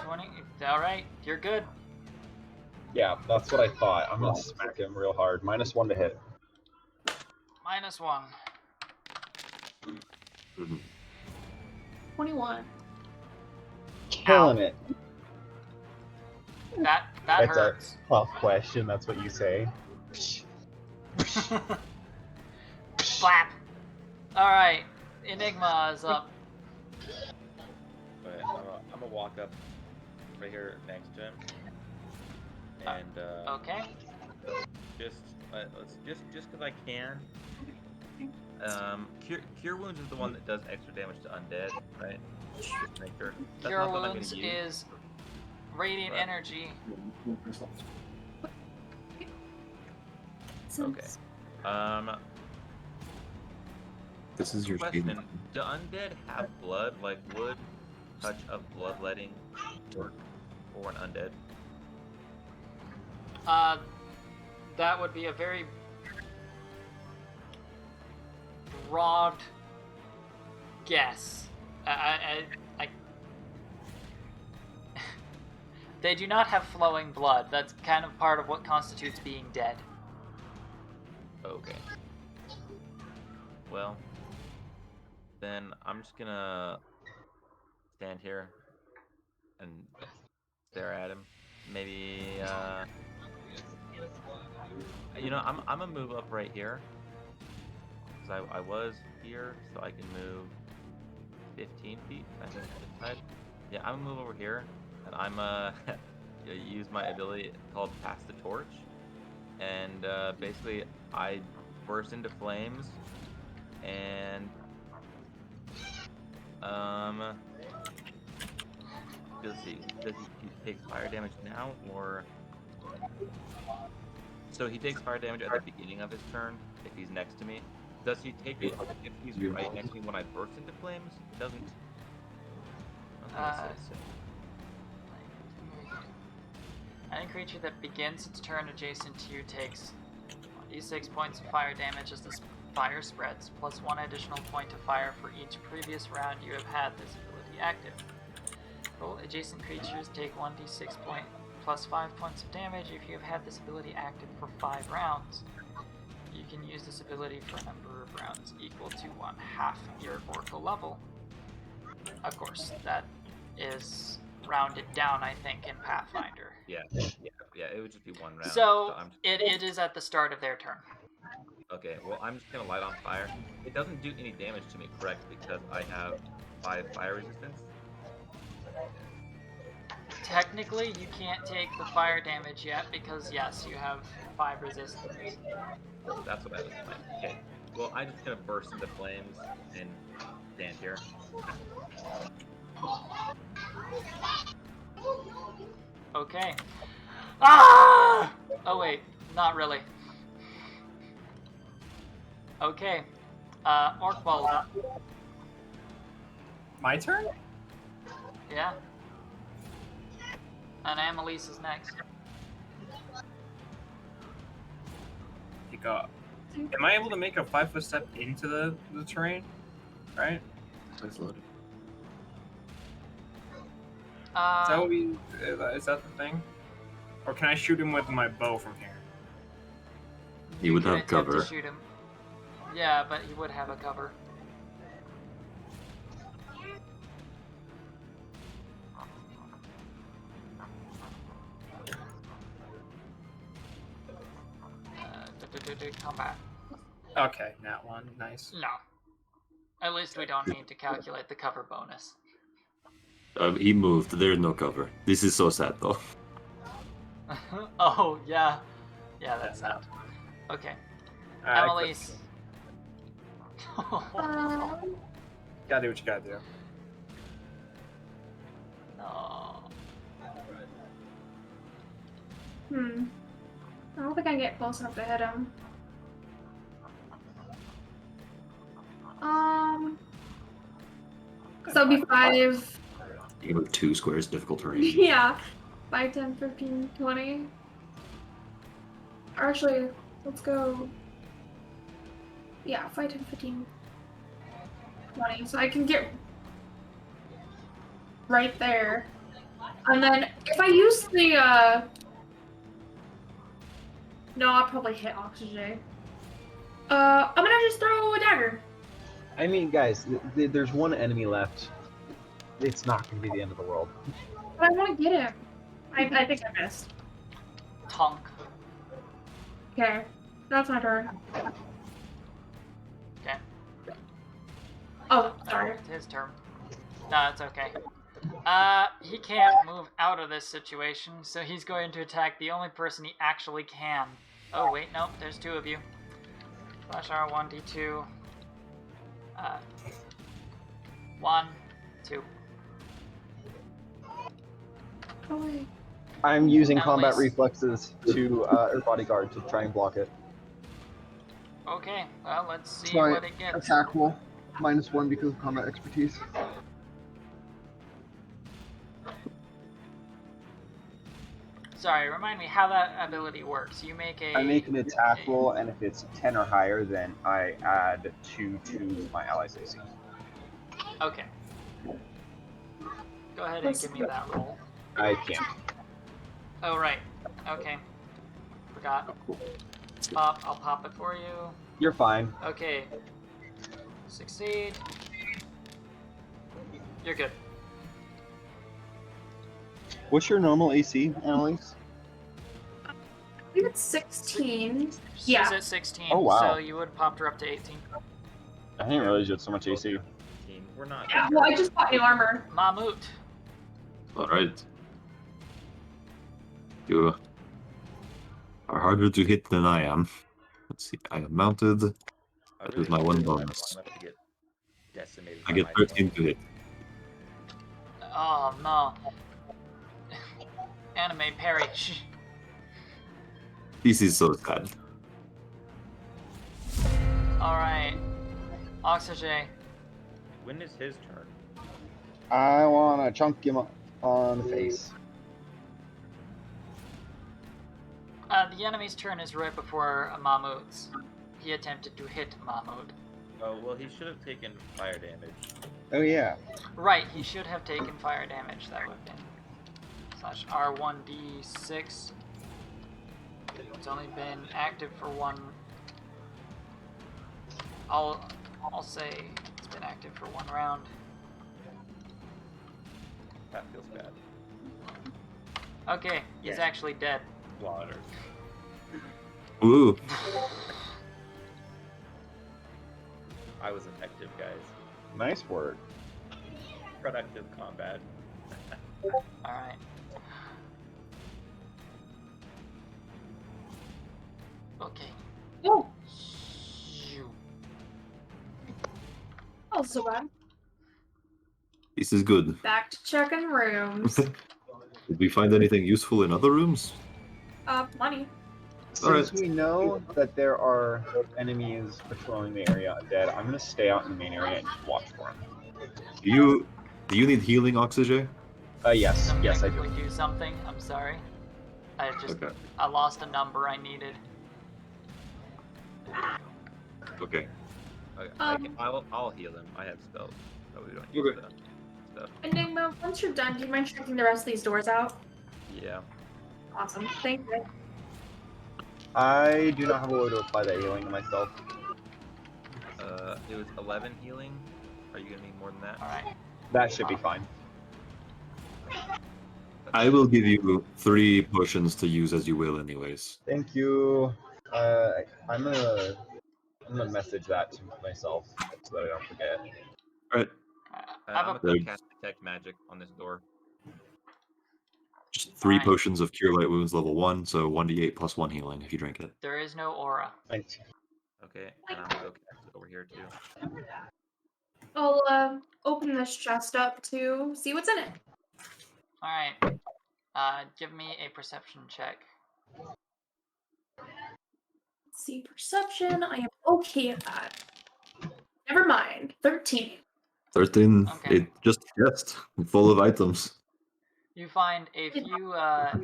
20. Alright, you're good. Yeah, that's what I thought. I'm gonna smack him real hard. -1 to hit. -1. Mhm. 21. Killing it. That That's a- hurts. Tough question, that's what you say. Slap. Alright, Enigma is up. But I'm gonna walk up right here next to him, and Okay. let's just because I can. Cure wounds is the one that does extra damage to undead, right? Just to make sure. That's Cure not the one I'm Wounds gonna use. is radiant Right. energy. Okay. This is your Question: speed. do undead have blood? Like, would touch of bloodletting work for an undead? That would be a very broad guess. I They do not have flowing blood. That's kind of part of what constitutes being dead. Okay. Well, then I'm just gonna stand here and stare at him. Maybe, you know, I'm gonna move up right here. Because I was here, so I can move 15 feet, I think, this side. Yeah, I'm gonna move over here, and I'm use my ability called Pass the Torch. And basically, I burst into flames, and let's see, does he take fire damage now, or so he takes fire damage at the beginning of his turn if he's next to me. Does he take it if he's right next to me when I burst into flames? It doesn't. I don't think it says so. Any creature that begins its turn adjacent to you takes d6 points of fire damage as the fire spreads, plus 1 additional point of fire for each previous round you have had this ability active. Roll adjacent creatures take 1d6 point plus 5 points of damage if you have had this ability active for 5 rounds. You can use this ability for a number of rounds equal to 1/2 your Oracle level. Of course, that is rounded down, I think, in Pathfinder. Yeah, it would just be one round. So I'm just... it is at the start of their turn. Okay, well, I'm just gonna light on fire. It doesn't do any damage to me, correct? Because I have 5 fire resistance. Technically, you can't take the fire damage yet because, yes, you have 5 resistance. That's what I was like. Okay, well, I'm just gonna burst into flames and stand here. Okay. Ah! Oh wait, not really. Okay. Orcball. My turn? Yeah. And Amelise is next. Am I able to make a 5-foot step into the terrain? Right? That's loaded. Is that the thing? Or can I shoot him with my bow from here? He would could have attempt cover. To shoot him. Yeah, but he would have a cover. Combat. Okay, that one. Nice. No. At least we don't need to calculate the cover bonus. He moved. There's no cover. This is so sad, though. Oh, yeah. Yeah, that's sad. Okay. Amelise. Gotta do what you gotta do. No. I don't think I can get close enough to hit him. So it'll be 5. You move 2 squares, difficult terrain. Yeah. 5, 10, 15, 20. Or actually, let's go. Yeah, 5, 10, 15, 20. So I can get right there. And then if I use the no, I'll probably hit Oczixei. I'm gonna just throw a dagger. I mean, guys, there's one enemy left. It's not going to be the end of the world. But I want to get him. I think I missed. Tonk. Okay, that's my turn. Okay. Oh, sorry. It's his turn. No, it's okay. He can't move out of this situation, so he's going to attack the only person he actually can. Oh, wait, nope, there's 2 of you. Slash R1D2. 1, 2. Oh, wait. I'm using combat Amelise. reflexes to or bodyguard to try and block it. Okay, well, let's see Sorry, what it gets. attack roll. -1 because of combat expertise. Sorry, remind me how that ability works. You make a... I make an attack roll, and if it's 10 or higher, then I add 2 to my ally's AC. Okay. Go ahead and give me that roll. I can't. Oh, right. Okay. Forgot. Pop, I'll pop it for you. You're fine. Okay. Succeed. You're good. What's your normal AC, Annalise? I think it's 16. She's Yeah. at 16, Oh, wow. so you would have popped her up to 18. I didn't realize you had so much AC. We're not. Yeah, well, I just bought new armor. Mammut. Alright. You are harder to hit than I am. Let's see, I am mounted. That is my one bonus. I'm about to get decimated I by get my 13 to hit. Oh, no. Anime parry. This is so sad. Alright. Oczixei. When is his turn? I wanna chunk him on the face. The enemy's turn is right before Mammut's. He attempted to hit Mammut. Oh, well, he should have taken fire damage. Oh yeah. Right, he should have taken fire damage. That would have been slash R1D6. It's only been active for 1. I'll say it's been active for 1 round. That feels bad. Okay, he's Yeah. actually dead. Water. Ooh. I was effective, guys. Nice work. Productive combat. Alright. Okay. Oh, You. oh, so bad. This is good. Back to checking rooms. Did we find anything useful in other rooms? Money. Since we know that there are enemies patrolling the area undead, I'm gonna stay out in the main area and just watch for them. Do you need healing, Oczixei? Yes, I'm yes, I gonna do. quickly do something. I'm sorry. Okay. I lost a number I needed. Okay. I'll heal him. I have spells. So we don't use Okay. the stuff. Enigma, once you're done, do you mind checking the rest of these doors out? Yeah. Awesome. Thank you. I do not have a way to apply that healing to myself. It was 11 healing. Are you gonna need more than that? Alright. That should be fine. I will give you 3 potions to use as you will, anyways. Thank you. I'm gonna message that to myself so that I don't forget. Alright. I have I'm a gonna cast Detect Magic on this door. Just 3 Alright. potions of Cure Light Wounds level 1, so 1d8 plus 1 healing if you drink it. There is no aura. Thanks. Okay, and I'm gonna go cast it over here too. I'll open this chest up to see what's in it. Alright. Give me a perception check. Let's see, perception. I am okay at that. Never mind. 13. 13, Okay. it just chest full of items. You find a few, alright.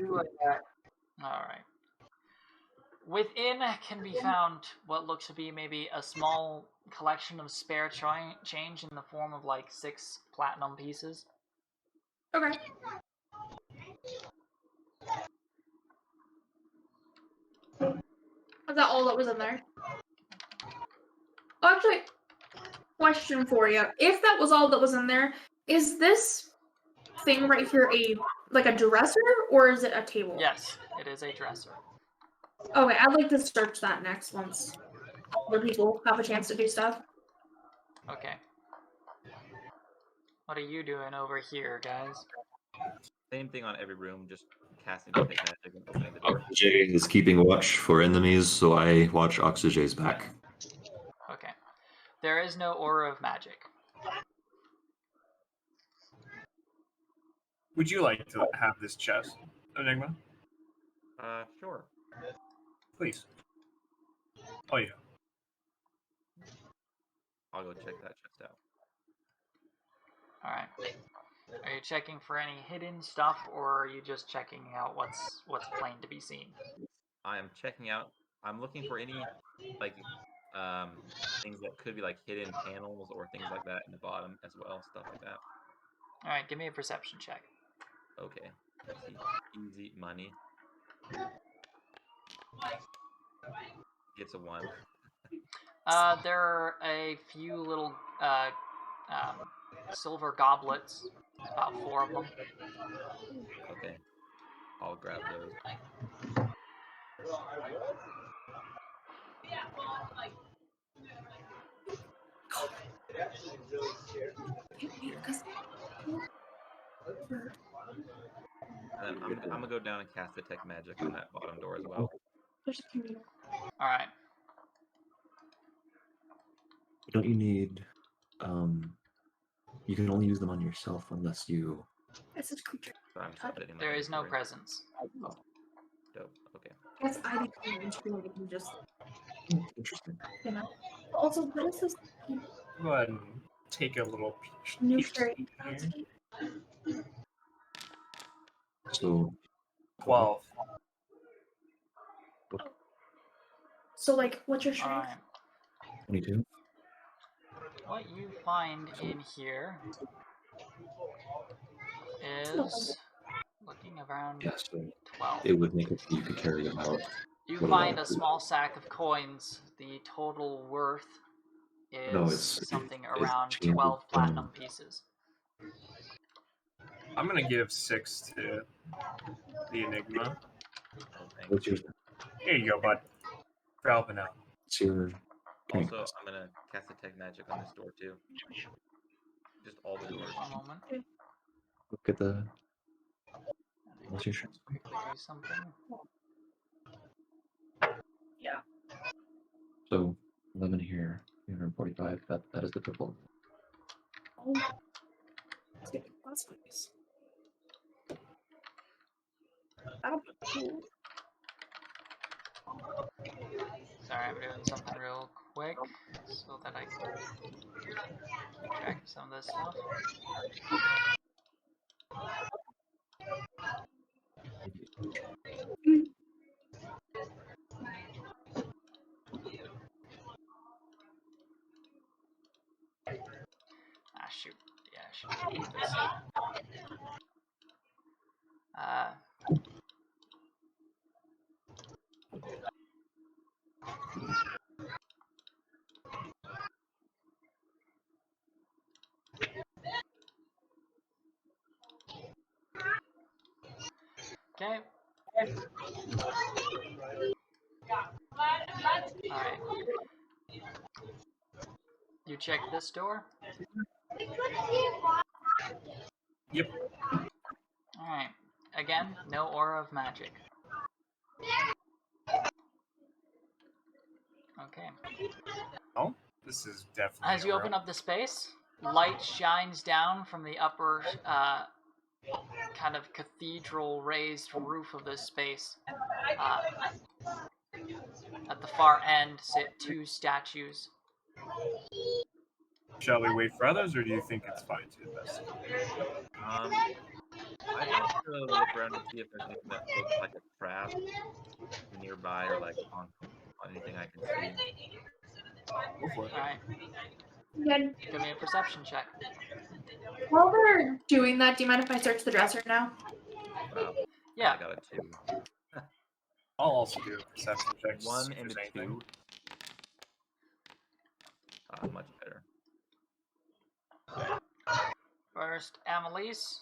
Within can be found what looks to be maybe a small collection of spare change in the form of like 6 platinum pieces. Okay. Is that all that was in there? Oh, actually, question for you. If that was all that was in there, is this thing right here a dresser or is it a table? Yes, it is a dresser. Okay, I'd like to search that next once other people have a chance to do stuff. Okay. What are you doing over here, guys? Same thing on every room, just casting Detect Magic and opening the door. Oczixei is keeping watch for enemies, so I watch Oczixei's back. Okay. There is no aura of magic. Would you like to have this chest, Enigma? Sure. Please. Oh yeah. I'll go check that chest out. Alright. Are you checking for any hidden stuff, or are you just checking out what's plain to be seen? I am checking out. I'm looking for any like things that could be like hidden panels or things like that in the bottom as well, stuff like that. Alright, give me a perception check. Okay. Easy money. Gets a 1. There are a few little silver goblets. About 4 of them. Okay. I'll grab those. And then I'm gonna go down and cast Detect Magic on that bottom door as well. Alright. Don't you need... you can only use them on yourself unless you... It's a creature. So I'm submitting my There is no inventory. presence. Dope. Okay. Yes, I can just, Interesting. you know. Also, what is this Go ahead and take a little new peek fairy? here. So... 12. So, like, what's your strength? Alright. 22? What you find in here is looking around Yeah, so 12. it would make it so you could carry them out. You What find about a small sack of coins. The total worth is No, it's something it around changes 12 from- platinum pieces. I'm gonna give 6 to the Enigma. Oh, thank What's you. your Here you go, bud. For helping out. what's your can't Also, cost? I'm gonna cast Detect Magic on this door too. Just all the doors. One moment. Look at the what's your strength? Quickly do something. Yeah. So 11 here, 345. That is the triple. That's nice. That'll be cool. Sorry, I'm doing something real quick so that I can keep track of some of this stuff. Ah, shoot. Yeah, I should keep this. Okay. Alright. You check this door? Yep. Alright. Again, no aura of magic. Okay. Oh, this is definitely. As you open up the space, light shines down from the upper kind of cathedral raised roof of this space. At the far end sit 2 statues. Shall we wait for others, or do you think it's fine to investigate? I'd like to look around and see if there's anything that looks like a trap nearby or like on anything I can see. Go for it. Alright, Then, give me a perception check. while we're doing that, do you mind if I search the dresser now? Yeah. I got a 2. I'll also do a perception check. to see 1 if and a there's 2. anything. Much better. First, Amelise.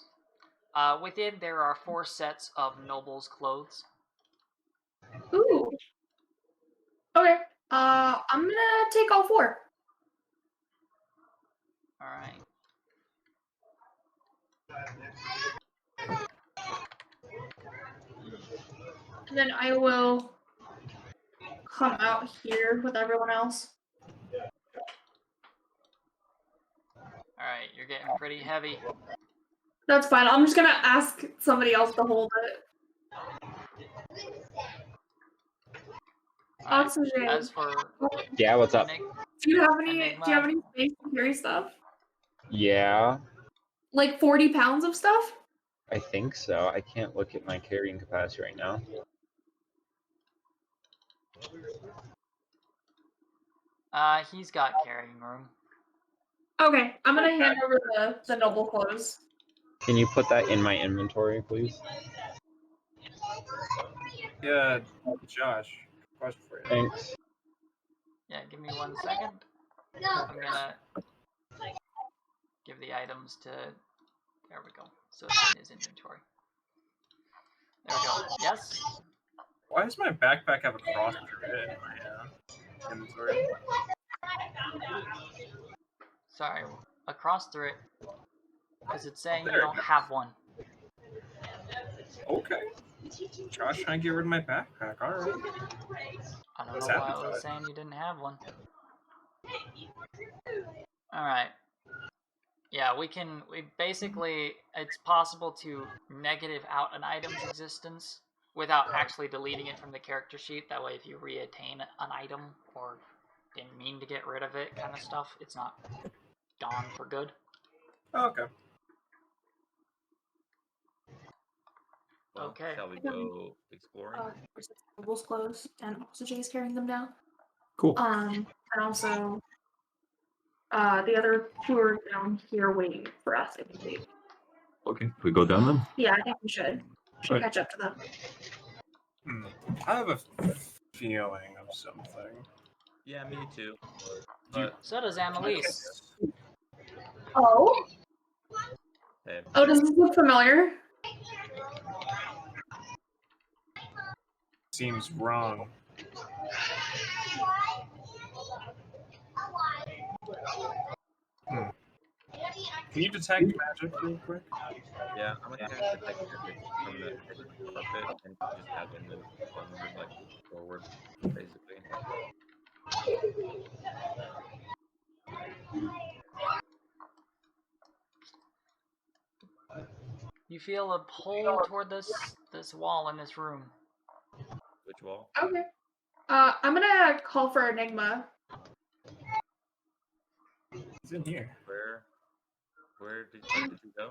Within there are 4 sets of nobles' clothes. Ooh. Okay. I'm gonna take all 4. Alright. And then I will come out here with everyone else. Alright, you're getting pretty heavy. That's fine. I'm just gonna ask somebody else to hold it. Alright, Oczixei, as for Yeah, what's up? do you have any Enigma. space to carry stuff? Yeah, Like 40 pounds of stuff? I think so. I can't look at my carrying capacity right now. He's got carrying room. Okay, I'm gonna hand over the noble clothes. Can you put that in my inventory, please? Yeah, Josh. Question for you. Thanks. Yeah, give me 1 second. I'm gonna give the items to... There we go. So it's in his inventory. There we go. Yes? Why does my backpack have a cross through it in my inventory? Sorry, across through it. Because it's saying you There it don't goes. have one. Okay. Josh trying to get rid of my backpack. Alright. I don't What's know why happened I to was it? saying you didn't have one. Alright. Yeah, we basically, it's possible to negative out an item's existence without actually deleting it from the character sheet. That way if you reattain an item or didn't mean to get rid of it kind of stuff, it's not gone for good. Okay. Well, Okay. shall we go exploring? Noble's clothes, and Oczixei's carrying them down. Cool. And also, the other 2 are down here waiting for us, I believe. Okay, we go down then. Yeah, I think we should. Should Right. catch up to them. I have a feeling of something. Yeah, me too. Do you- But So does Amelise. Oh? Hey. Oh, does this look familiar? Seems wrong. Can you detect magic real quick? Yeah, I'm gonna cast Detect Magic from the edge of the carpet and just have him move onward, like forward, basically. You feel a pull toward this wall in this room. Which wall? Okay. I'm gonna call for Enigma. It's in here. Where did you go?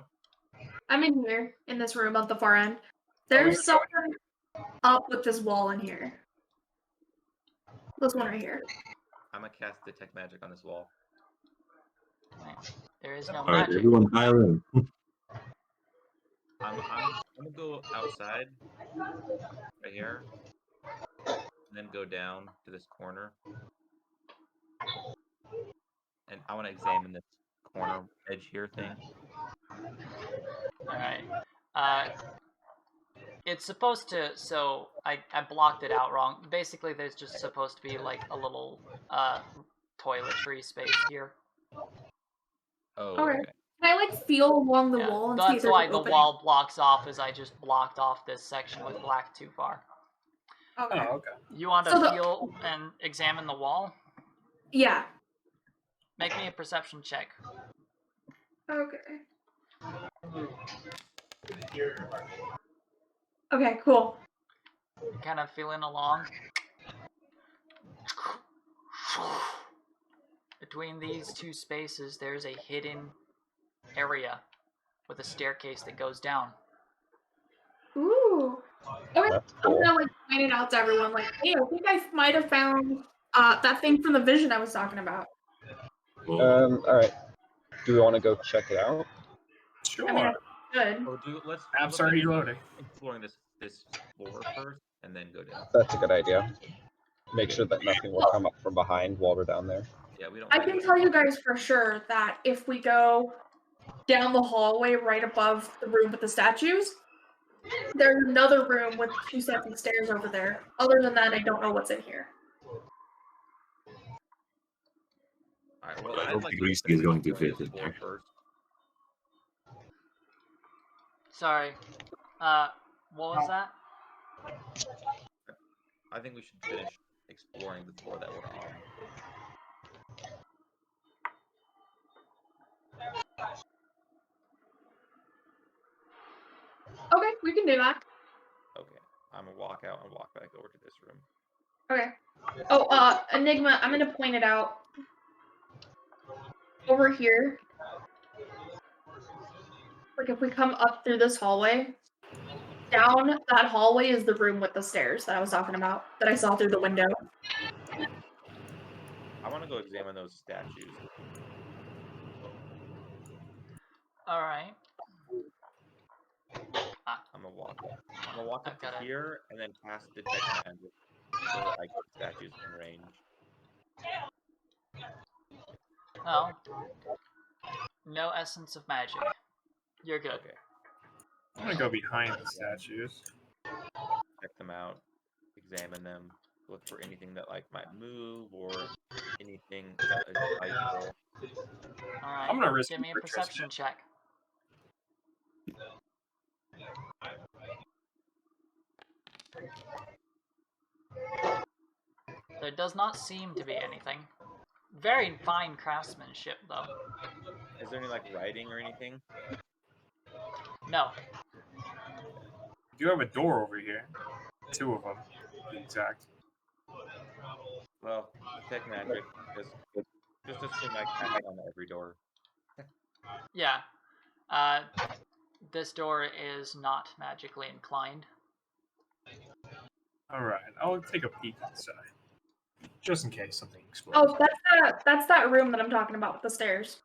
I'm in here, in this room at the far end. There's someone up with this wall in here. This one right here. I'm gonna cast Detect Magic on this wall. There is no All right, magic. everyone pile in. I'm gonna go outside, right here, and then go down to this corner, and I want to examine this corner edge here thing. All right. It's supposed to. So I blocked it out wrong. Basically, there's just supposed to be like a little toiletry space here. Oh, Okay. okay. Can I like feel along the Yeah, wall and see if that's there's why an the opening? wall blocks off, as I just blocked off this section with black too far. Okay. Oh, okay. You want to So the- feel and examine the wall? Yeah. Make me a perception check. Okay. Okay, cool. Kind of feeling along. Between these two spaces, there's a hidden area with a staircase that goes down. Ooh. Okay. That's I'm cool. gonna like point it out to everyone, like, hey, I think I might have found that thing from the vision I was talking about. Well, All right. Do we want to go check it out? Sure. I mean, good. Or let's App's look already at loading. exploring this floor first, and then go down. That's a good idea. Make sure that nothing will come up from behind while we're down there. Yeah, we don't. I can tell you guys for sure that if we go down the hallway right above the room with the statues, there's another room with 2 sets of stairs over there. Other than that, I don't know what's in here. All right, well, I I'd don't like think to Reese is going to explore fit this in floor there. first. Sorry. What was that? I think we should finish exploring the floor that we're on. Okay, we can do that. Okay, I'm gonna walk out and walk back over to this room. Okay. Oh, Enigma, I'm gonna point it out. Over here. Like if we come up through this hallway, down that hallway is the room with the stairs that I was talking about, that I saw through the window. I want to go examine those statues. All right. I'm gonna walk up. I'm gonna walk up I've got to it. here and then cast Detect Magic so that I get statues in range. Oh. No essence of magic. You're good. Okay, I'm gonna go behind the statues. check them out, examine them, look for anything that like might move or anything that is valuable. All right. I'm gonna risk Give me a for perception check. There does not seem to be anything. Very fine craftsmanship, though. Is there any like writing or anything? No. You have a door over here. 2 of them, to be exact. Well, Detect Magic, just assume I cast it on every door. Yeah. This door is not magically inclined. Alright, I'll take a peek inside. Just in case something explodes. Oh, that's that room that I'm talking about with the stairs.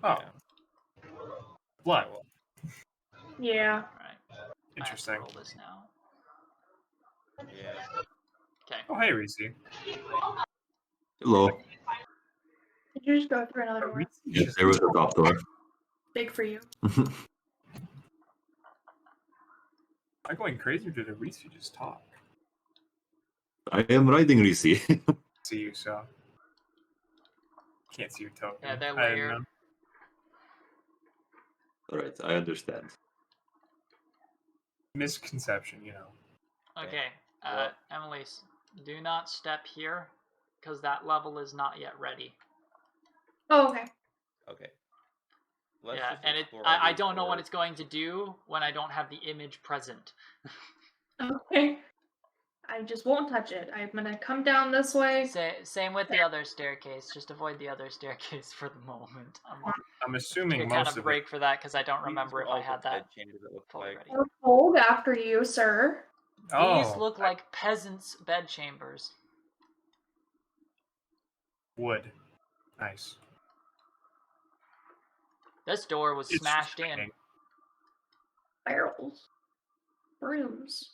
Oh, Yeah. blood. Well, Yeah. Alright. Interesting. I have to roll this now. yeah. Okay. Oh, hey, Reese. Hello. Did you just go through another door? Yes, there was a top door. Big for you. Am I going crazy or did Reese just talk? I am riding Reese. See you, so. Can't see your token. Yeah, they're I didn't layered. know. Alright, I understand. Misconception, you know. Okay, Well- Amelise, do not step here, because that level is not yet ready. Oh, okay. Okay. Let's Yeah, just and explore I these don't know what doors. it's going to do when I don't have the image present. Okay. I just won't touch it. I'm gonna come down this way. Same with the other staircase. Just avoid the other staircase for the moment. I'm assuming Take kind most of of break for that because I don't These remember are if all I had the that bedchambers, it looks fully like. ready. I'll hold after you, sir. it. Oh, These look like peasants' bedchambers. wood. Nice. This door was It's smashed in. raining. Barrels. Brooms.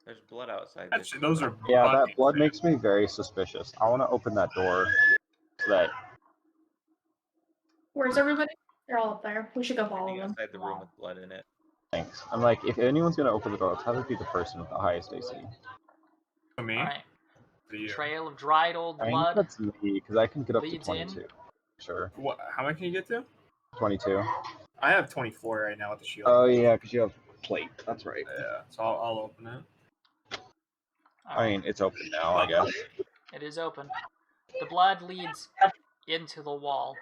There's blood outside. Actually, this those are. Yeah, that buckets, blood man. makes me very suspicious. I want to open that door so that Where's everybody? They're all up there. We should go follow Anything them. outside the room with blood in it. thanks. I'm like, if anyone's gonna open the door, let's have it be the person with the highest AC. For me? Alright. For you. Trail of dried old I think blood. that's me because I can get up to leads in. 22. Sure, What? How much can you get to? 22. I have 24 right now with the shield. Oh yeah, because you have plate. That's right. Yeah, so I'll open it. I mean, it's open now, I guess. It is open. The blood leads into the wall.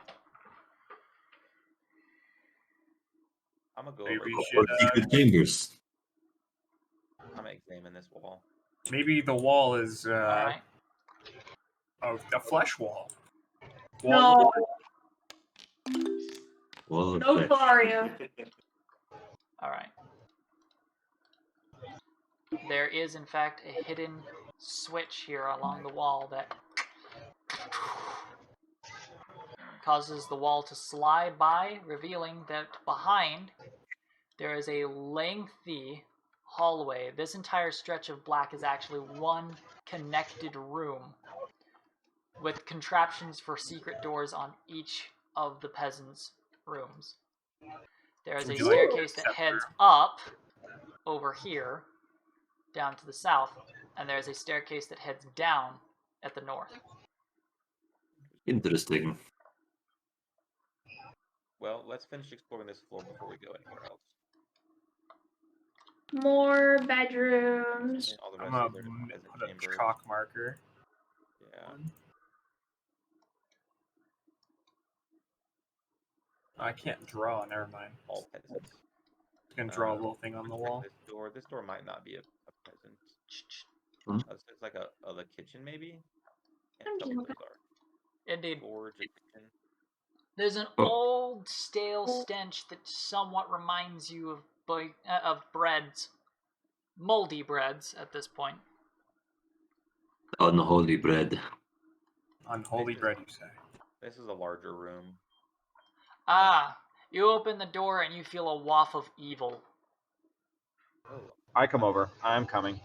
I'm gonna go Maybe over we here. should, Secret chambers. I'm gonna examine this wall. Maybe the wall is Alright. a flesh wall. No, Well, no fetch. Claria. Alright. There is, in fact, a hidden switch here along the wall that causes the wall to slide by, revealing that behind there is a lengthy hallway. This entire stretch of black is actually one connected room with contraptions for secret doors on each of the peasants' rooms. There is a Would you like to staircase that accept heads her? up over here, down to the south, and there's a staircase that heads down at the north. Interesting. Well, let's finish exploring this floor before we go anywhere else. More And bedrooms. then all the I'm rest gonna of their peasant put a chambers. chalk marker. Yeah. I can't draw. Never mind. All peasants. Just gonna draw a little thing on the Check wall. This door. This door might not be a peasant. Hmm? It's like the kitchen maybe. Can't I'm tell just what those are. Indeed. Forge, a kitchen. There's an Oh. old, stale stench that somewhat reminds you of breads. Moldy breads at this point. Unholy bread. Unholy bread, you say? This is a larger room. Ah, you open the door and you feel a waft of evil. Oh, I come over. I'm coming.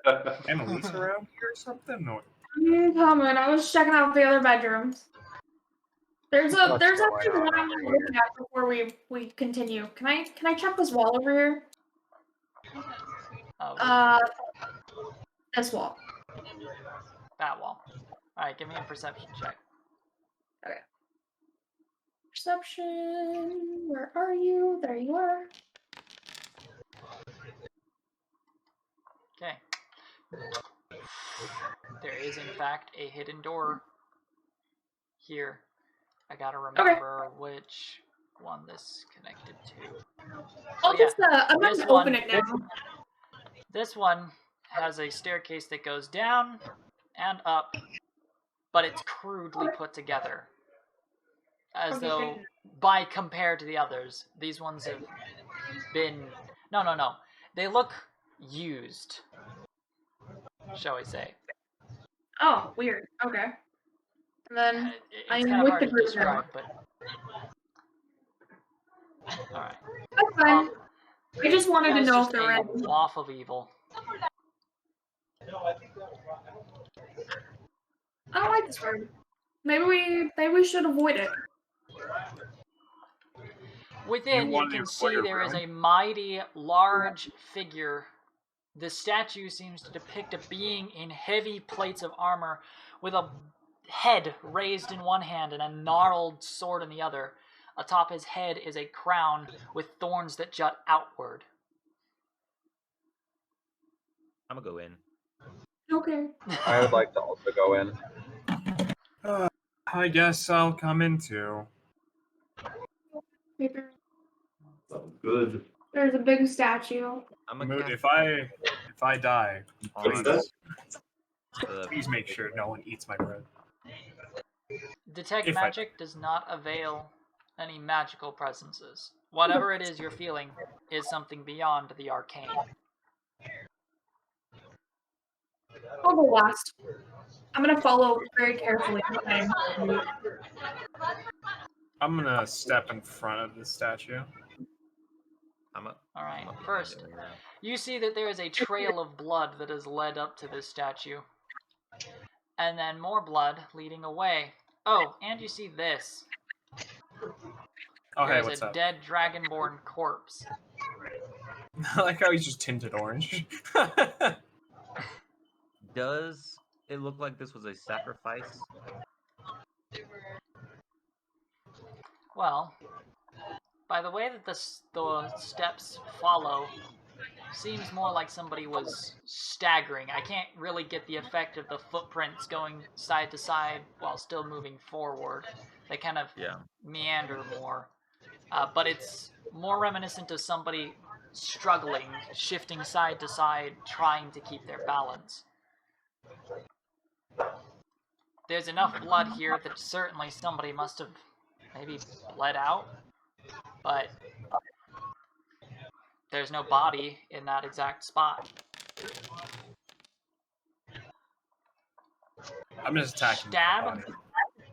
Amelise around here or something? Or... I'm coming. I was checking out the other bedrooms. There's What's actually going one I on want to over look at before we continue. Can I check this wall over here? This wall. That wall. Alright, give me a perception check. Perception. Where are you? There you are. Okay. There is, in fact, a hidden door here. I gotta remember which one this connected to. I'll just I'm this gonna open one- it now. This one has a staircase that goes down and up, but it's crudely put together. As Okay, though, by compared to the others, these ones have been... No. They look used, shall we say. Oh, weird. Okay. And then It's I'm kind of with hard the to group describe, now. but... Alright. That's fine. I just wanted to It's know just if there were a any. waft of evil. I don't like this room. Maybe we should avoid it. Within, you wanted can to see acquire there is room? a mighty, large figure. The statue seems to depict a being in heavy plates of armor with a head raised in one hand and a gnarled sword in the other. Atop his head is a crown with thorns that jut outward. I'm gonna go in. Okay. I would like to also go in. I guess I'll come in too. Maybe Sounds good. there's a big statue. I'm Moot, gonna if I die, What's that? please make sure no one eats my bread. Detect If I- magic does not avail any magical presences. Whatever it is you're feeling is something beyond the arcane. I'll go last. I'm gonna follow very carefully. I'm gonna step in front of the statue. Alright, first, you see that there is a trail of blood that has led up to this statue. And then more blood leading away. Oh, and you see this. Oh, hey, There's what's a up? dead dragonborn corpse. I like how he's just tinted orange. Does it look like this was a sacrifice? Well, by the way that the steps follow, seems more like somebody was staggering. I can't really get the effect of the footprints going side to side while still moving forward. They kind of meander more. But it's more reminiscent of somebody struggling, shifting side to side, trying to keep their balance. There's enough blood here that certainly somebody must have maybe bled out, but there's no body in that exact spot. I'm just attacking. Stab?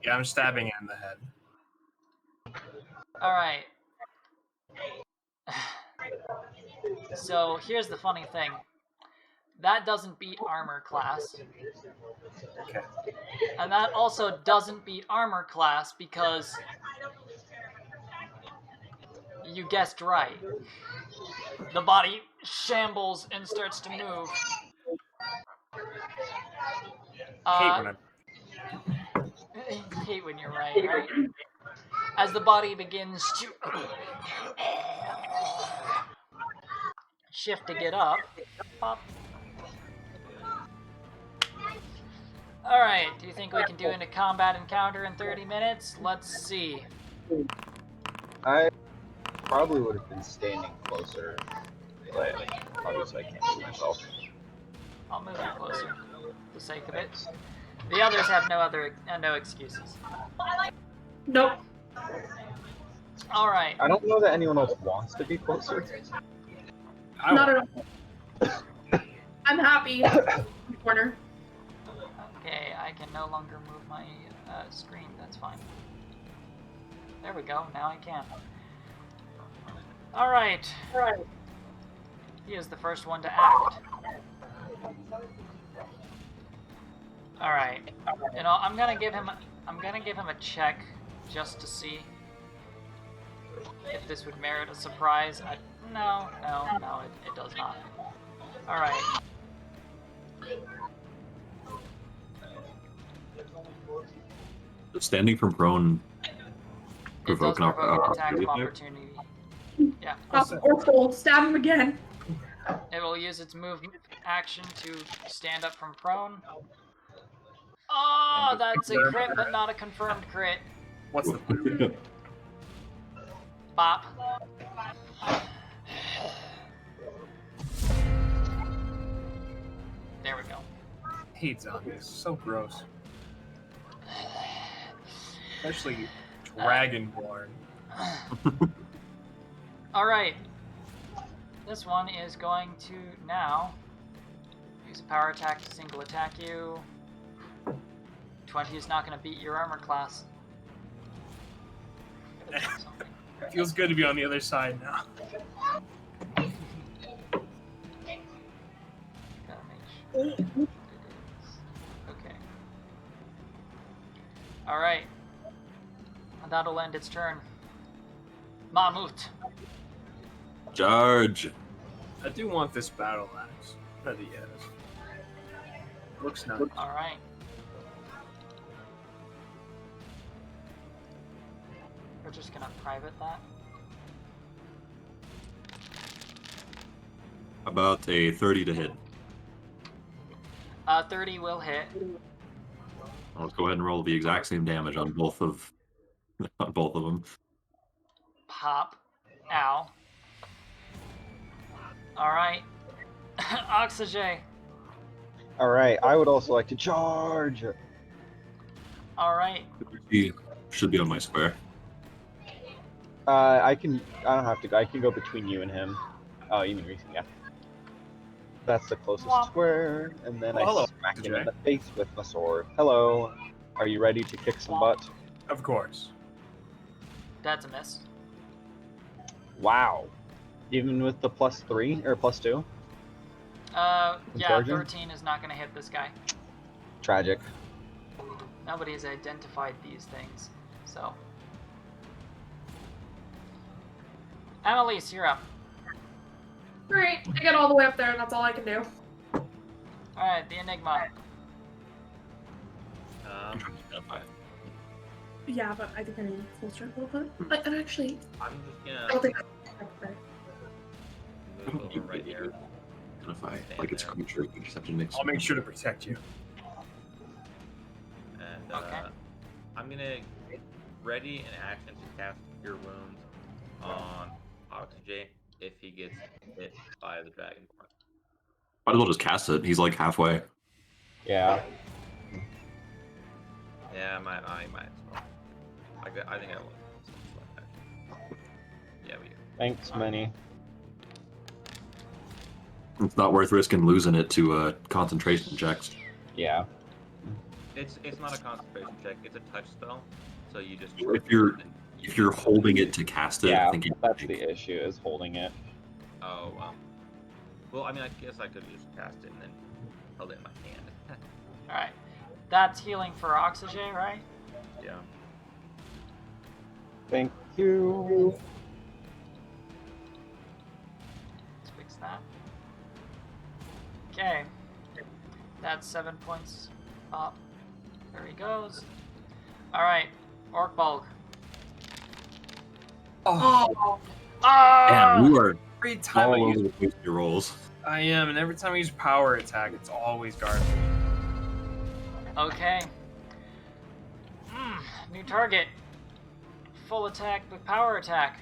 Yeah, I'm stabbing it in the head. Alright. So here's the funny thing. That doesn't beat armor class. Okay. And that also doesn't beat armor class because you guessed right. The body shambles and starts to move. Hate when you're right? As the body begins to shift to get up, pop. Alright, do you think we can do a combat encounter in 30 minutes? Let's see. I probably would have been standing closer, but obviously I can't see myself. I'll move you closer, for the sake of it. The others have no excuses. Nope. Alright. I don't know that anyone else wants to be closer. Not at all. I'm happy. Corner. Okay, I can no longer move my screen. That's fine. There we go. Now I can. Alright. He is the first one to act. Alright. You know, I'm gonna give him a check just to see if this would merit a surprise. No, it does not. Alright. Standing from prone It does provoke an provoke an attack of opportunity. opportunity. Yeah. Or fold. Stab him again. It will use its move action to stand up from prone. Oh, that's a crit, but not a confirmed crit. What's the Bop. There we go. hate zombies? So gross. Especially Dragonborn. Alright. This one is going to now use a power attack to single attack you. 20 is not going to beat your armor class. Feels good to be on the other side now. Gotta make sure it is. Okay. Alright. That'll end its turn. Mammut. Charge. I do want this battle axe that he has. Looks nice. All right. We're just gonna private that. About a 30 to hit. 30 will hit. Let's go ahead and roll the exact same damage on both of them. Pop. Ow. All right. Oczixei. All right, I would also like to charge. All right. He should be on my square. I don't have to go. I can go between you and him. Oh, you mean Reese? Yeah. That's the closest Womp. square, and then Oh, hello, I smack him Jay. in the face with my sword. Hello. Are you ready to kick some butt? Of course. That's a miss. Wow. Even with the +3 or +2? Yeah, charging? 13 is not gonna hit this guy. Tragic. Nobody has identified these things, so. Amelise, you're up. Great. I get all the way up there, and that's all I can do. Alright, the Enigma. Yeah, but I think I need closer a little bit. And actually, I'm just I gonna don't think. move over right here. Identify like it's a creature. You just have to mix. I'll make sure to protect you. And Okay. I'm gonna ready an action to cast Cure Wounds on Oczixei if he gets hit by the dragonborn. Might as well just cast it. He's like halfway. Yeah. Yeah, I might as well. I think I will. Yeah, we do. Thanks, Minnie. It's not worth risking losing it to concentration checks. Yeah. It's not a concentration check. It's a touch spell, so you just. If you're holding it to cast it, Yeah, I think that's the issue, is holding it. Oh well, I mean, I guess I could have just cast it and then held it in my hand. Alright. That's healing for Oczixei, right? Yeah. Thank you. Let's fix that. Okay. That's 7 points up. There he goes. Alright. Orc Bulk. Oh, Ah! Damn, you are Every time I all over use, the place with your rolls. I am, and every time I use power attack, it's always garbage. Okay. New target. Full attack with power attack.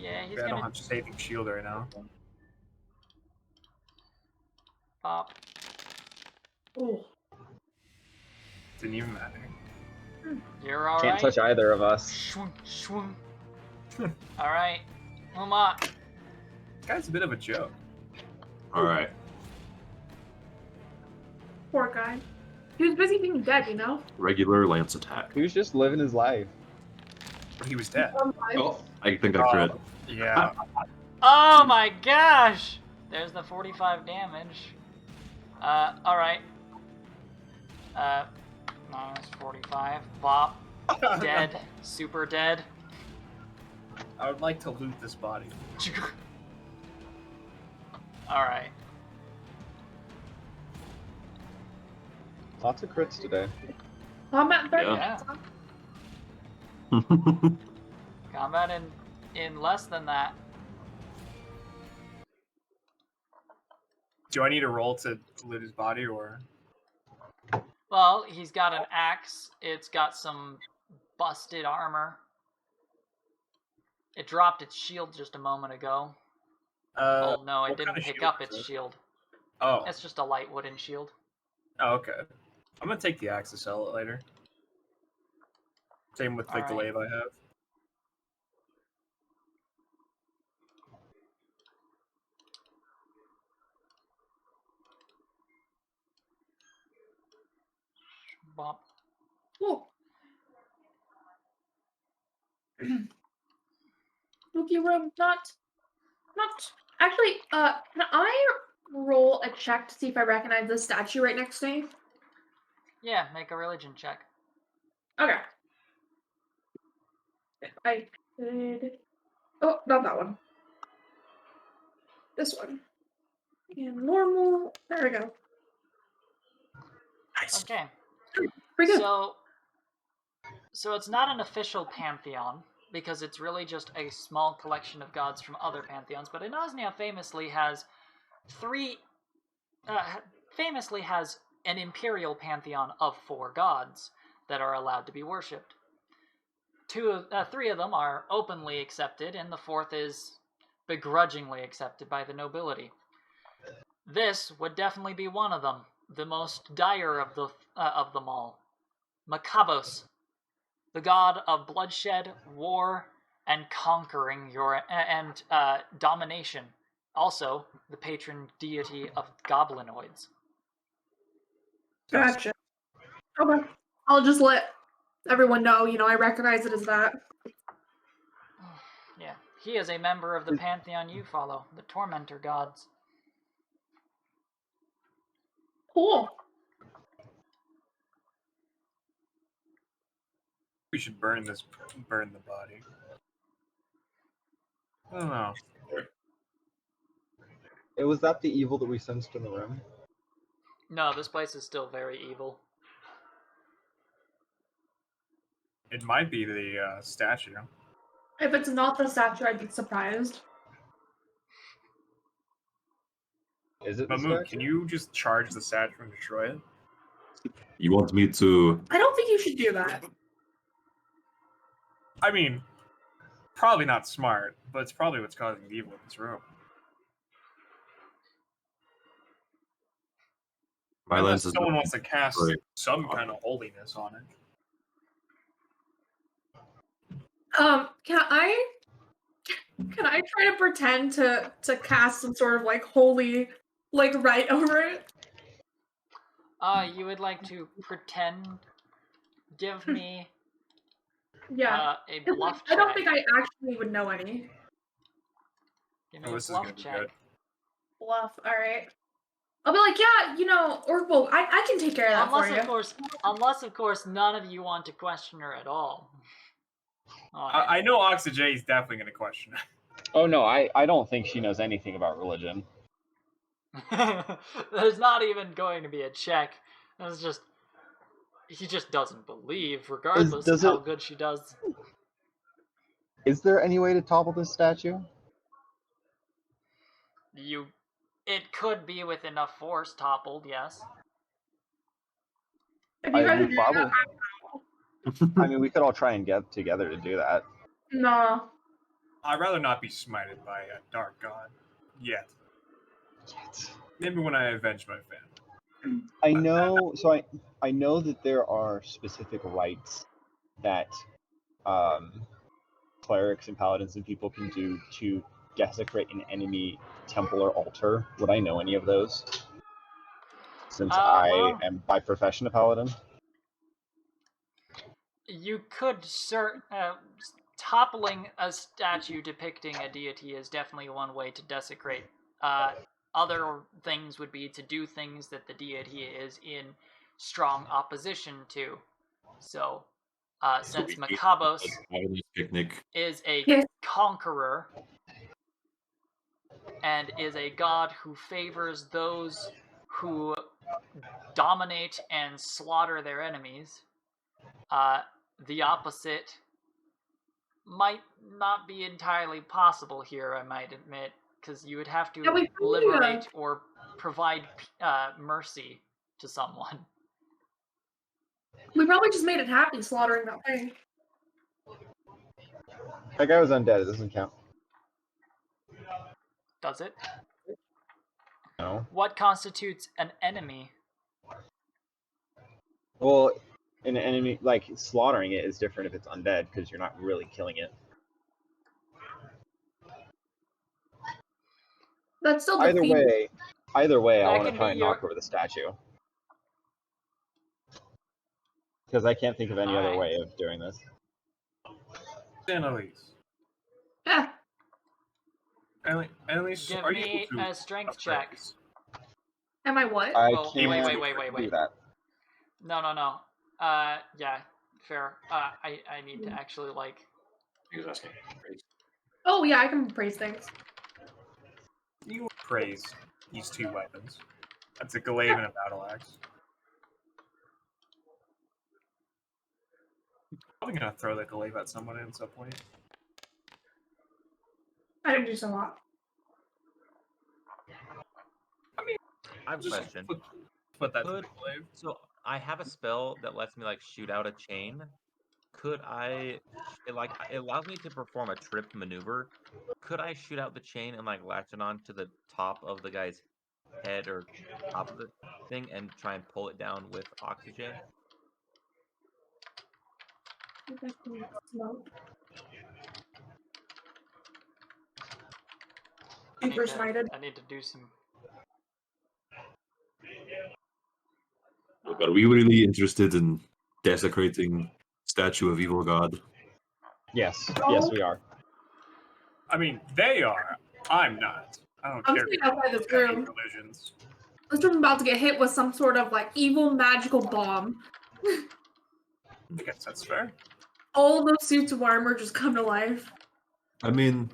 Yeah, he's I don't gonna have saving shield right now. pop. oh. Didn't even matter. You're alright. Can't touch either of us. Shwoong, shwoong. Alright. Uma. This guy's a bit of a joke. All right. Poor guy. He was busy being dead, you know? Regular lance attack. He was just living his life. But he was dead. Oh, I think I crit. Yeah. Oh my gosh! There's the 45 damage. Alright. Minus 45. Bop. Dead. Super dead. I would like to loot this body. Alright. Lots of crits today. Combat 30. Yeah. Combat in less than that. Do I need a roll to loot his body, or? Well, he's got an axe. It's got some busted armor. It dropped its shield just a moment ago. Oh no, it what didn't kind of pick shield up is its it? shield. Oh. It's just a light wooden shield. Oh, okay. I'm gonna take the axe to sell it later. Same with like the Alright. lave I have. Bop. Oh. Spooky room, not. Actually, can I roll a check to see if I recognize this statue right next to me? Yeah, make a religion check. Okay. I could. Oh, not that one. This one. And normal. There we go. Nice. Okay. Pretty good. So it's not an official pantheon because it's really just a small collection of gods from other pantheons. But Inaznia famously has an imperial pantheon of 4 gods that are allowed to be worshipped. 3 of them are openly accepted, and the 4th is begrudgingly accepted by the nobility. This would definitely be one of them, the most dire of them all. Makabos, the god of bloodshed, war, and conquering and domination. Also, the patron deity of goblinoids. Gotcha. Okay. I'll just let everyone know, I recognize it as that. Yeah, he is a member of the pantheon you follow, the Tormentor gods. Cool. We should burn the body. I don't know. Was that the evil that we sensed in the room? No, this place is still very evil. It might be the statue. If it's not the statue, I'd be surprised. Is it the Mammut, statue? can you just charge the statue and destroy it? You want me to? I don't think you should do that. I mean, probably not smart, but it's probably what's causing the evil in this room. My Unless lens is someone wants to cast Sorry. some kind of holiness on it. Can I try to pretend to cast some sort of like holy rite over it? You would like to pretend? Give me Yeah. a bluff check. I don't think I actually would know any. Give me Oh, a this is bluff gonna be check. good. Bluff, alright. I'll be like, yeah, Orville, I can take care of that for you. Unless of course none of you want to question her at all. I know Oczixei is definitely going to question it. Oh no, I don't think she knows anything about religion. There's not even going to be a check. It's just he just doesn't believe, regardless of how good she does. Is there any way to topple this statue? It could be with enough force toppled, yes. If you guys do that, I mean, we could all try and get together to do that. no. I'd rather not be smited by a dark god yet. Maybe when I avenge my family. I know. So I know that there are specific rites that clerics and paladins and people can do to desecrate an enemy temple or altar. Would I know any of those? Since I am by profession a paladin. You could toppling a statue depicting a deity is definitely one way to desecrate. Other things would be to do things that the deity is in strong opposition to. So, since Makabos is a conqueror and is a god who favors those who dominate and slaughter their enemies, the opposite might not be entirely possible here, I might admit, because you would have to liberate or provide mercy to someone. We probably just made it happy slaughtering that thing. That guy was undead. It doesn't count. Does it? No. What constitutes an enemy? Well, an enemy, like, slaughtering it is different if it's undead, because you're not really killing it. That's still Either way, I want to try and knock over the statue. Because I can't think of any other way of doing this. Annalise. Yeah. Annalise, Give are you me able to a strength check. Am I what? I Oh, can't wait. do that. No. Yeah. fair. I need to actually like. He was asking. Oh yeah, I can praise things. You praise these two weapons. That's a glaive and a battle axe. Probably gonna throw the glaive at someone at some point. I can do some lot. I mean, I have a just question. put that to Could- the glaive. So I have a spell that lets me like shoot out a chain. Could I? It allows me to perform a trip maneuver. Could I shoot out the chain and like latch it on to the top of the guy's head or top of the thing and try and pull it down with Oczixei? Super smited. I need to do some. Look, are we really interested in desecrating statue of evil god? Yes, yes, we are. I mean, they are. I'm not. I don't I'm care. sitting outside this about room. religions. This room about to get hit with some sort of like evil magical bomb. I guess that's fair. All those suits of armor just come to life. I mean,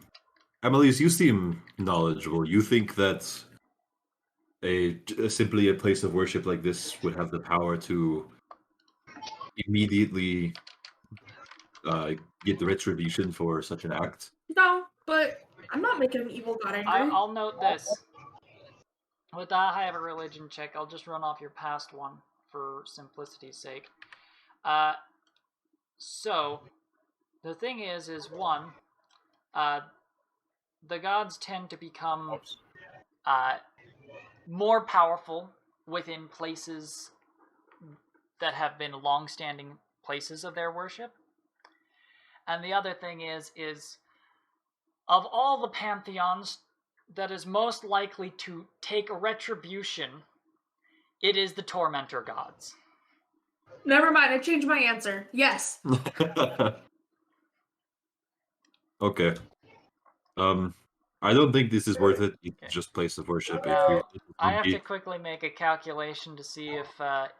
Amelise, you seem knowledgeable. You think that simply a place of worship like this would have the power to immediately get the retribution for such an act? No, but I'm not making an evil god angry. I'll note this. With that, I have a religion check. I'll just run off your past one for simplicity's sake. So, the thing is one, the gods tend to become more powerful within places that have been long-standing places of their worship. And the other thing is of all the pantheons that is most likely to take a retribution, it is the Tormentor gods. Never mind, I changed my answer. Yes. Okay. I don't think this is worth it. It's just place of worship. Now, I have to quickly make a calculation to see if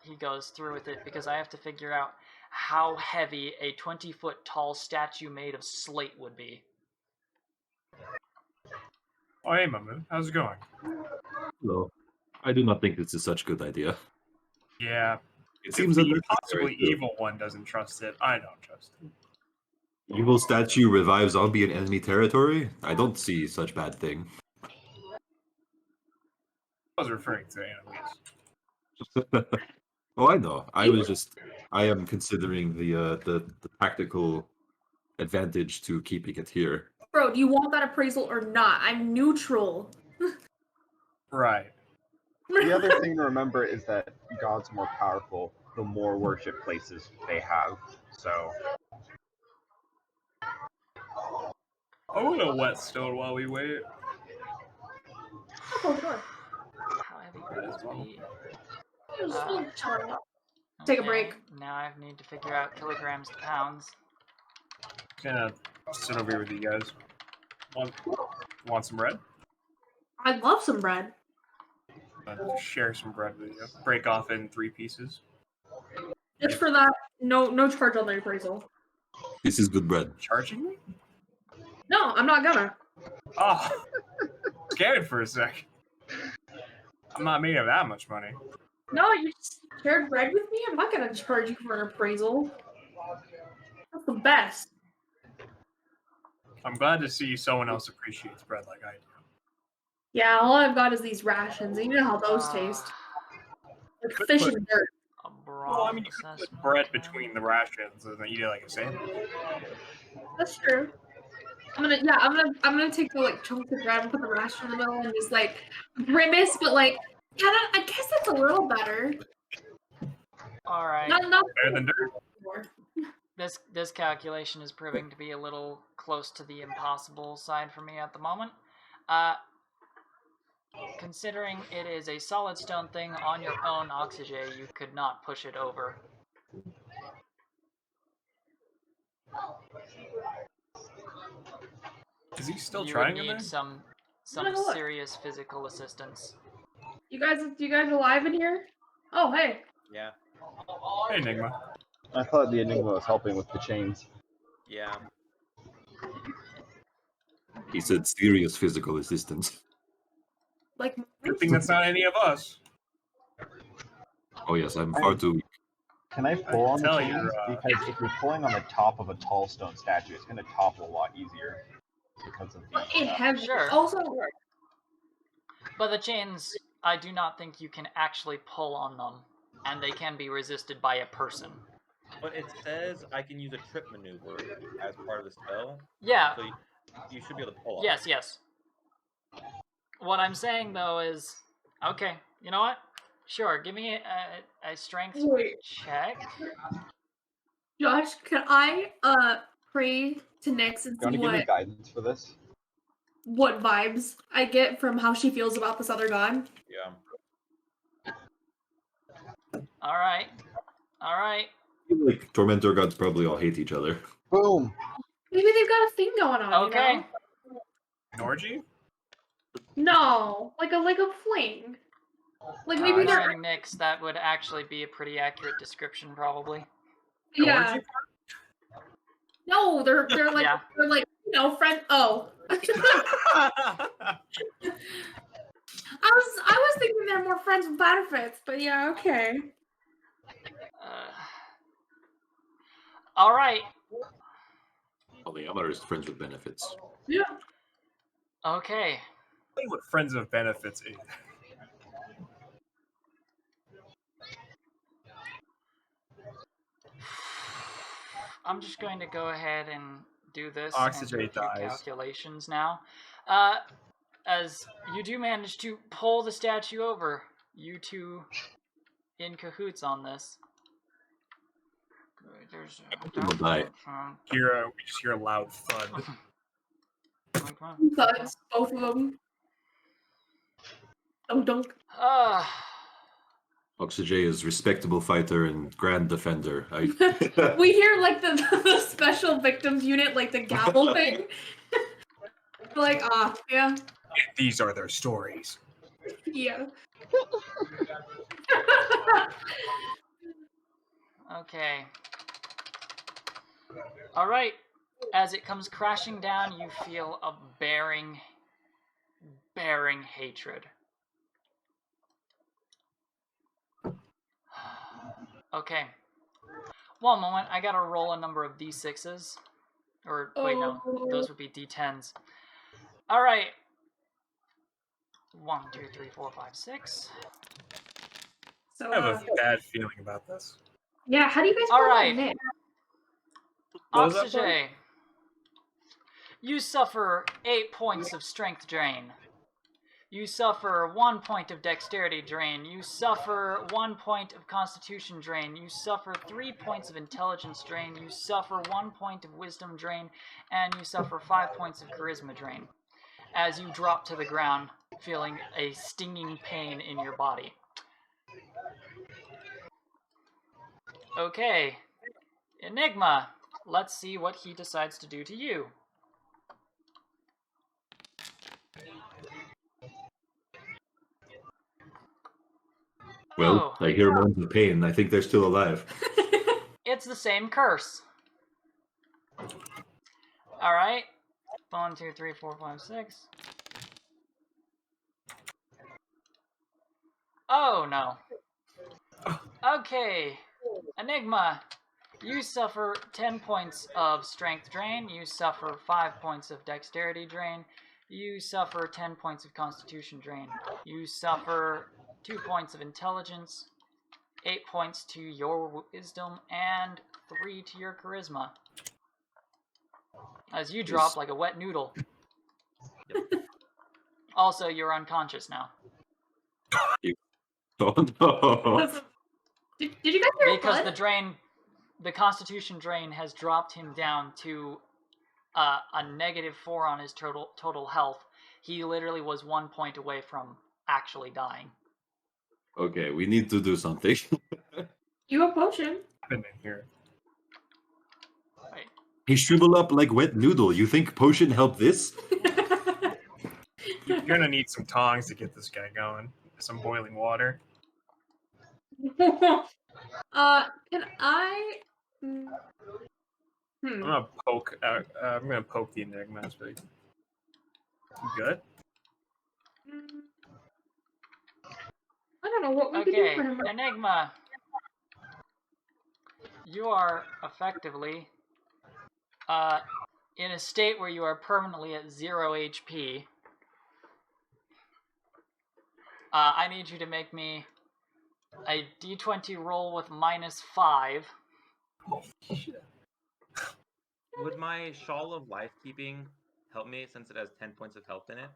he goes through with it, because I have to figure out how heavy a 20-foot tall statue made of slate would be. Oh, hey, Mammut. How's it going? Hello. I do not think this is such a good idea. Yeah. It seems the unnecessary. possibly evil one doesn't trust it. I don't trust it. Evil statue revives zombie in enemy territory? I don't see such bad thing. I was referring to Annalise. Oh, I know. I am considering the tactical advantage to keeping it here. Bro, do you want that appraisal or not? I'm neutral. Right. The other thing to remember is that gods are more powerful the more worship places they have. So I want a whetstone while we wait. Oh, sure. How heavy would this be? Take a Okay, break. Now I need to figure out kilograms to pounds. Gonna sit over here with you guys. Want some bread? I'd love some bread. Share some bread with you. Break off in 3 pieces. Just for that, no charge on the appraisal. This is good bread. Charging me? No, I'm not gonna. Oh, scared for a sec. I'm not made of that much money. No, you just shared bread with me? I'm not gonna charge you for an appraisal. That's the best. I'm glad to see someone else appreciates bread like I do. Yeah, all I've got is these rations, and you know how those taste. Like Could fish put- and dirt. A Well, I mean, you could put bread between the rations and then eat it like a sandwich. That's true. I'm gonna take the like chunks of bread and put the ration in the middle and just like grimace, but like yeah, I guess that's a little better. All right. Not Better than dirt. more. This calculation is proving to be a little close to the impossible side for me at the moment. Considering it is a solid stone thing on your own, Oczixei, you could not push it over. Is he still You trying would in need there? some No, look. serious physical assistance. You guys alive in here? Oh hey. Yeah. Hey, Enigma. I thought the Enigma was helping with the chains. Yeah. He said serious physical assistance. Like, Good thing that's not any of us. Oh yes, I'm far too weak. Can I pull on the tell chains? you're, Because if you're pulling on the top of a tall stone statue, it's going to topple a lot easier because of but the. it has Sure. also. But the chains, I do not think you can actually pull on them, and they can be resisted by a person. But it says I can use a trip maneuver as part of the spell. Yeah. So you should be able to pull off. Yes, yes. What I'm saying though is, okay, you know what? Sure, give me a strength Wait. check. Josh, can I pray to Nyx and Do you want see to give me guidance for this? what vibes I get from how she feels about this other god? Yeah. All right. All right. I feel like Tormentor gods probably all hate each other. Boom! Maybe they've got a thing going on. Okay. You know? An orgy? No, like a fling. Like maybe they're Knowing Nyx, that would actually be a pretty accurate description, probably. yeah. Orgy? No, they're like Yeah. they're like friend. Oh, I was thinking they're more friends with benefits, but yeah, okay. All right. Only Amar is friends with benefits. Yeah. Okay. Tell you what friends of benefits is. I'm just going to go ahead and do this Oczixei and do dies. calculations now. As you do manage to pull the statue over, you two in cahoots on this. There's We'll die. We just hear a loud thud. Thuds, both of them. Dunk. Oczixei is respectable fighter and grand defender. We hear like the special victims unit, like the gavel thing. Like, yeah. These are their stories. Yeah. Okay. All right. As it comes crashing down, you feel a bearing hatred. Okay. One moment. I gotta roll a number of d6s. Or, wait, no. Those would be d10s. All right. 1, 2, 3, 4, 5, 6. So, I have a bad feeling about this. yeah, how do you guys All feel about right. Nick? What was that part? Oczixei, you suffer 8 points of strength drain. You suffer 1 point of dexterity drain. You suffer 1 point of constitution drain. You suffer 3 points of intelligence drain. You suffer 1 point of wisdom drain. And you suffer 5 points of charisma drain. As you drop to the ground, feeling a stinging pain in your body. Okay. Enigma. Let's see what he decides to do to you. Well, I hear moans of pain. I think they're still alive. It's the same curse. Alright. 1, 2, 3, 4, 5, 6. Oh, no. Okay. Enigma. You suffer 10 points of strength drain. You suffer 5 points of dexterity drain. You suffer 10 points of constitution drain. You suffer 2 points of intelligence, 8 points to your wisdom, and 3 to your charisma. As you drop like a wet noodle. Also, you're unconscious now. Oh no! Did you guys hear Because blood? the constitution drain has dropped him down to a -4 on his total health. He literally was 1 point away from actually dying. Okay, we need to do something. You have potion. Been in here. Wait. He shriveled up like wet noodle. You think potion helped this? You're gonna need some tongs to get this guy going. Some boiling water. Can I Hmm. I'm gonna poke. I'm gonna poke the Enigma. It's really good. I don't know what we could do Okay, for him. Enigma. You are effectively in a state where you are permanently at 0 HP. I need you to make me a d20 roll with -5. Would my Shawl of Lifekeeping help me since it has 10 points of health in it?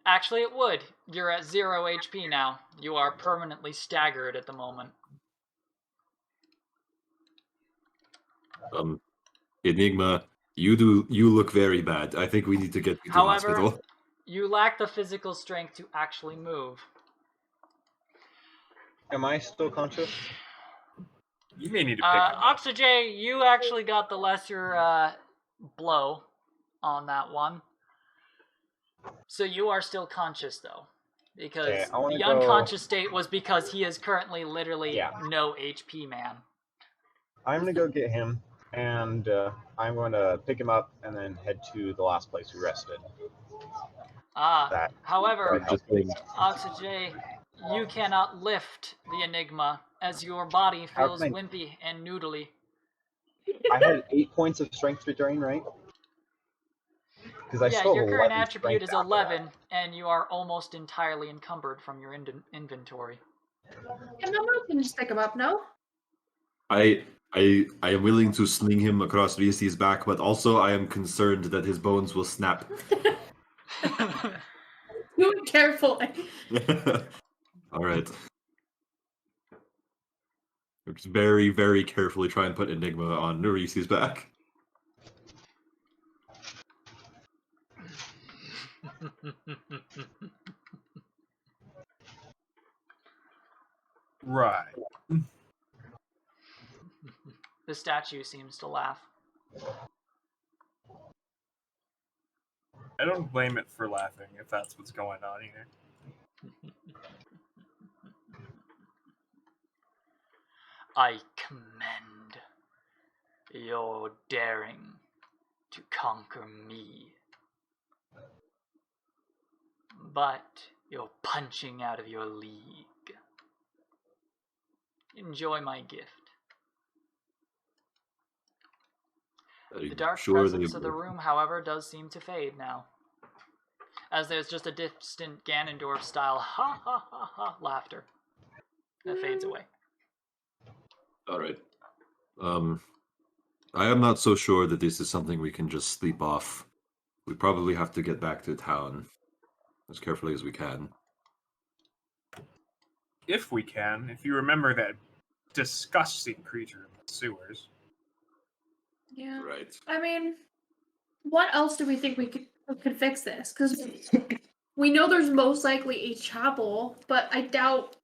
Actually, it would. You're at 0 HP now. You are permanently staggered at the moment. Enigma, you look very bad. I think we need to get you to the However, hospital. you lack the physical strength to actually move. Am I still conscious? You may need to pick him up. Oczixei, you actually got the lesser blow on that one. So you are still conscious, though. Because Okay, I wanna the go- unconscious state was because he is currently literally Yeah. no HP man. I'm gonna go get him, and I'm going to pick him up and then head to the last place we rested. That However, Just Oczixei, you cannot lift the Enigma as your body How feels can I- wimpy and noodly. I had 8 points of strength to drain, right? Because I Yeah, still your have current 11 attribute is strength after that. 11, and you are almost entirely encumbered from your inventory. And then we can just pick him up, no? I am willing to sling him across Risi's back, but also I am concerned that his bones will snap. Do it carefully. All right. Just very, very carefully try and put Enigma on Risi's back. Right. The statue seems to laugh. I don't blame it for laughing if that's what's going on here. I commend your daring to conquer me. But you're punching out of your league. Enjoy my gift. The dark presence of the room, however, does seem to fade now. As there's just a distant Ganondorf-style ha ha ha ha laughter that fades away. All right. I am not so sure that this is something we can just sleep off. We probably have to get back to town as carefully as we can. If we can, if you remember that disgusting creature in the sewers. Yeah. Right. I mean, what else do we think we could fix this? Because we know there's most likely a chapel, but I doubt,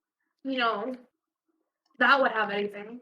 that would have anything.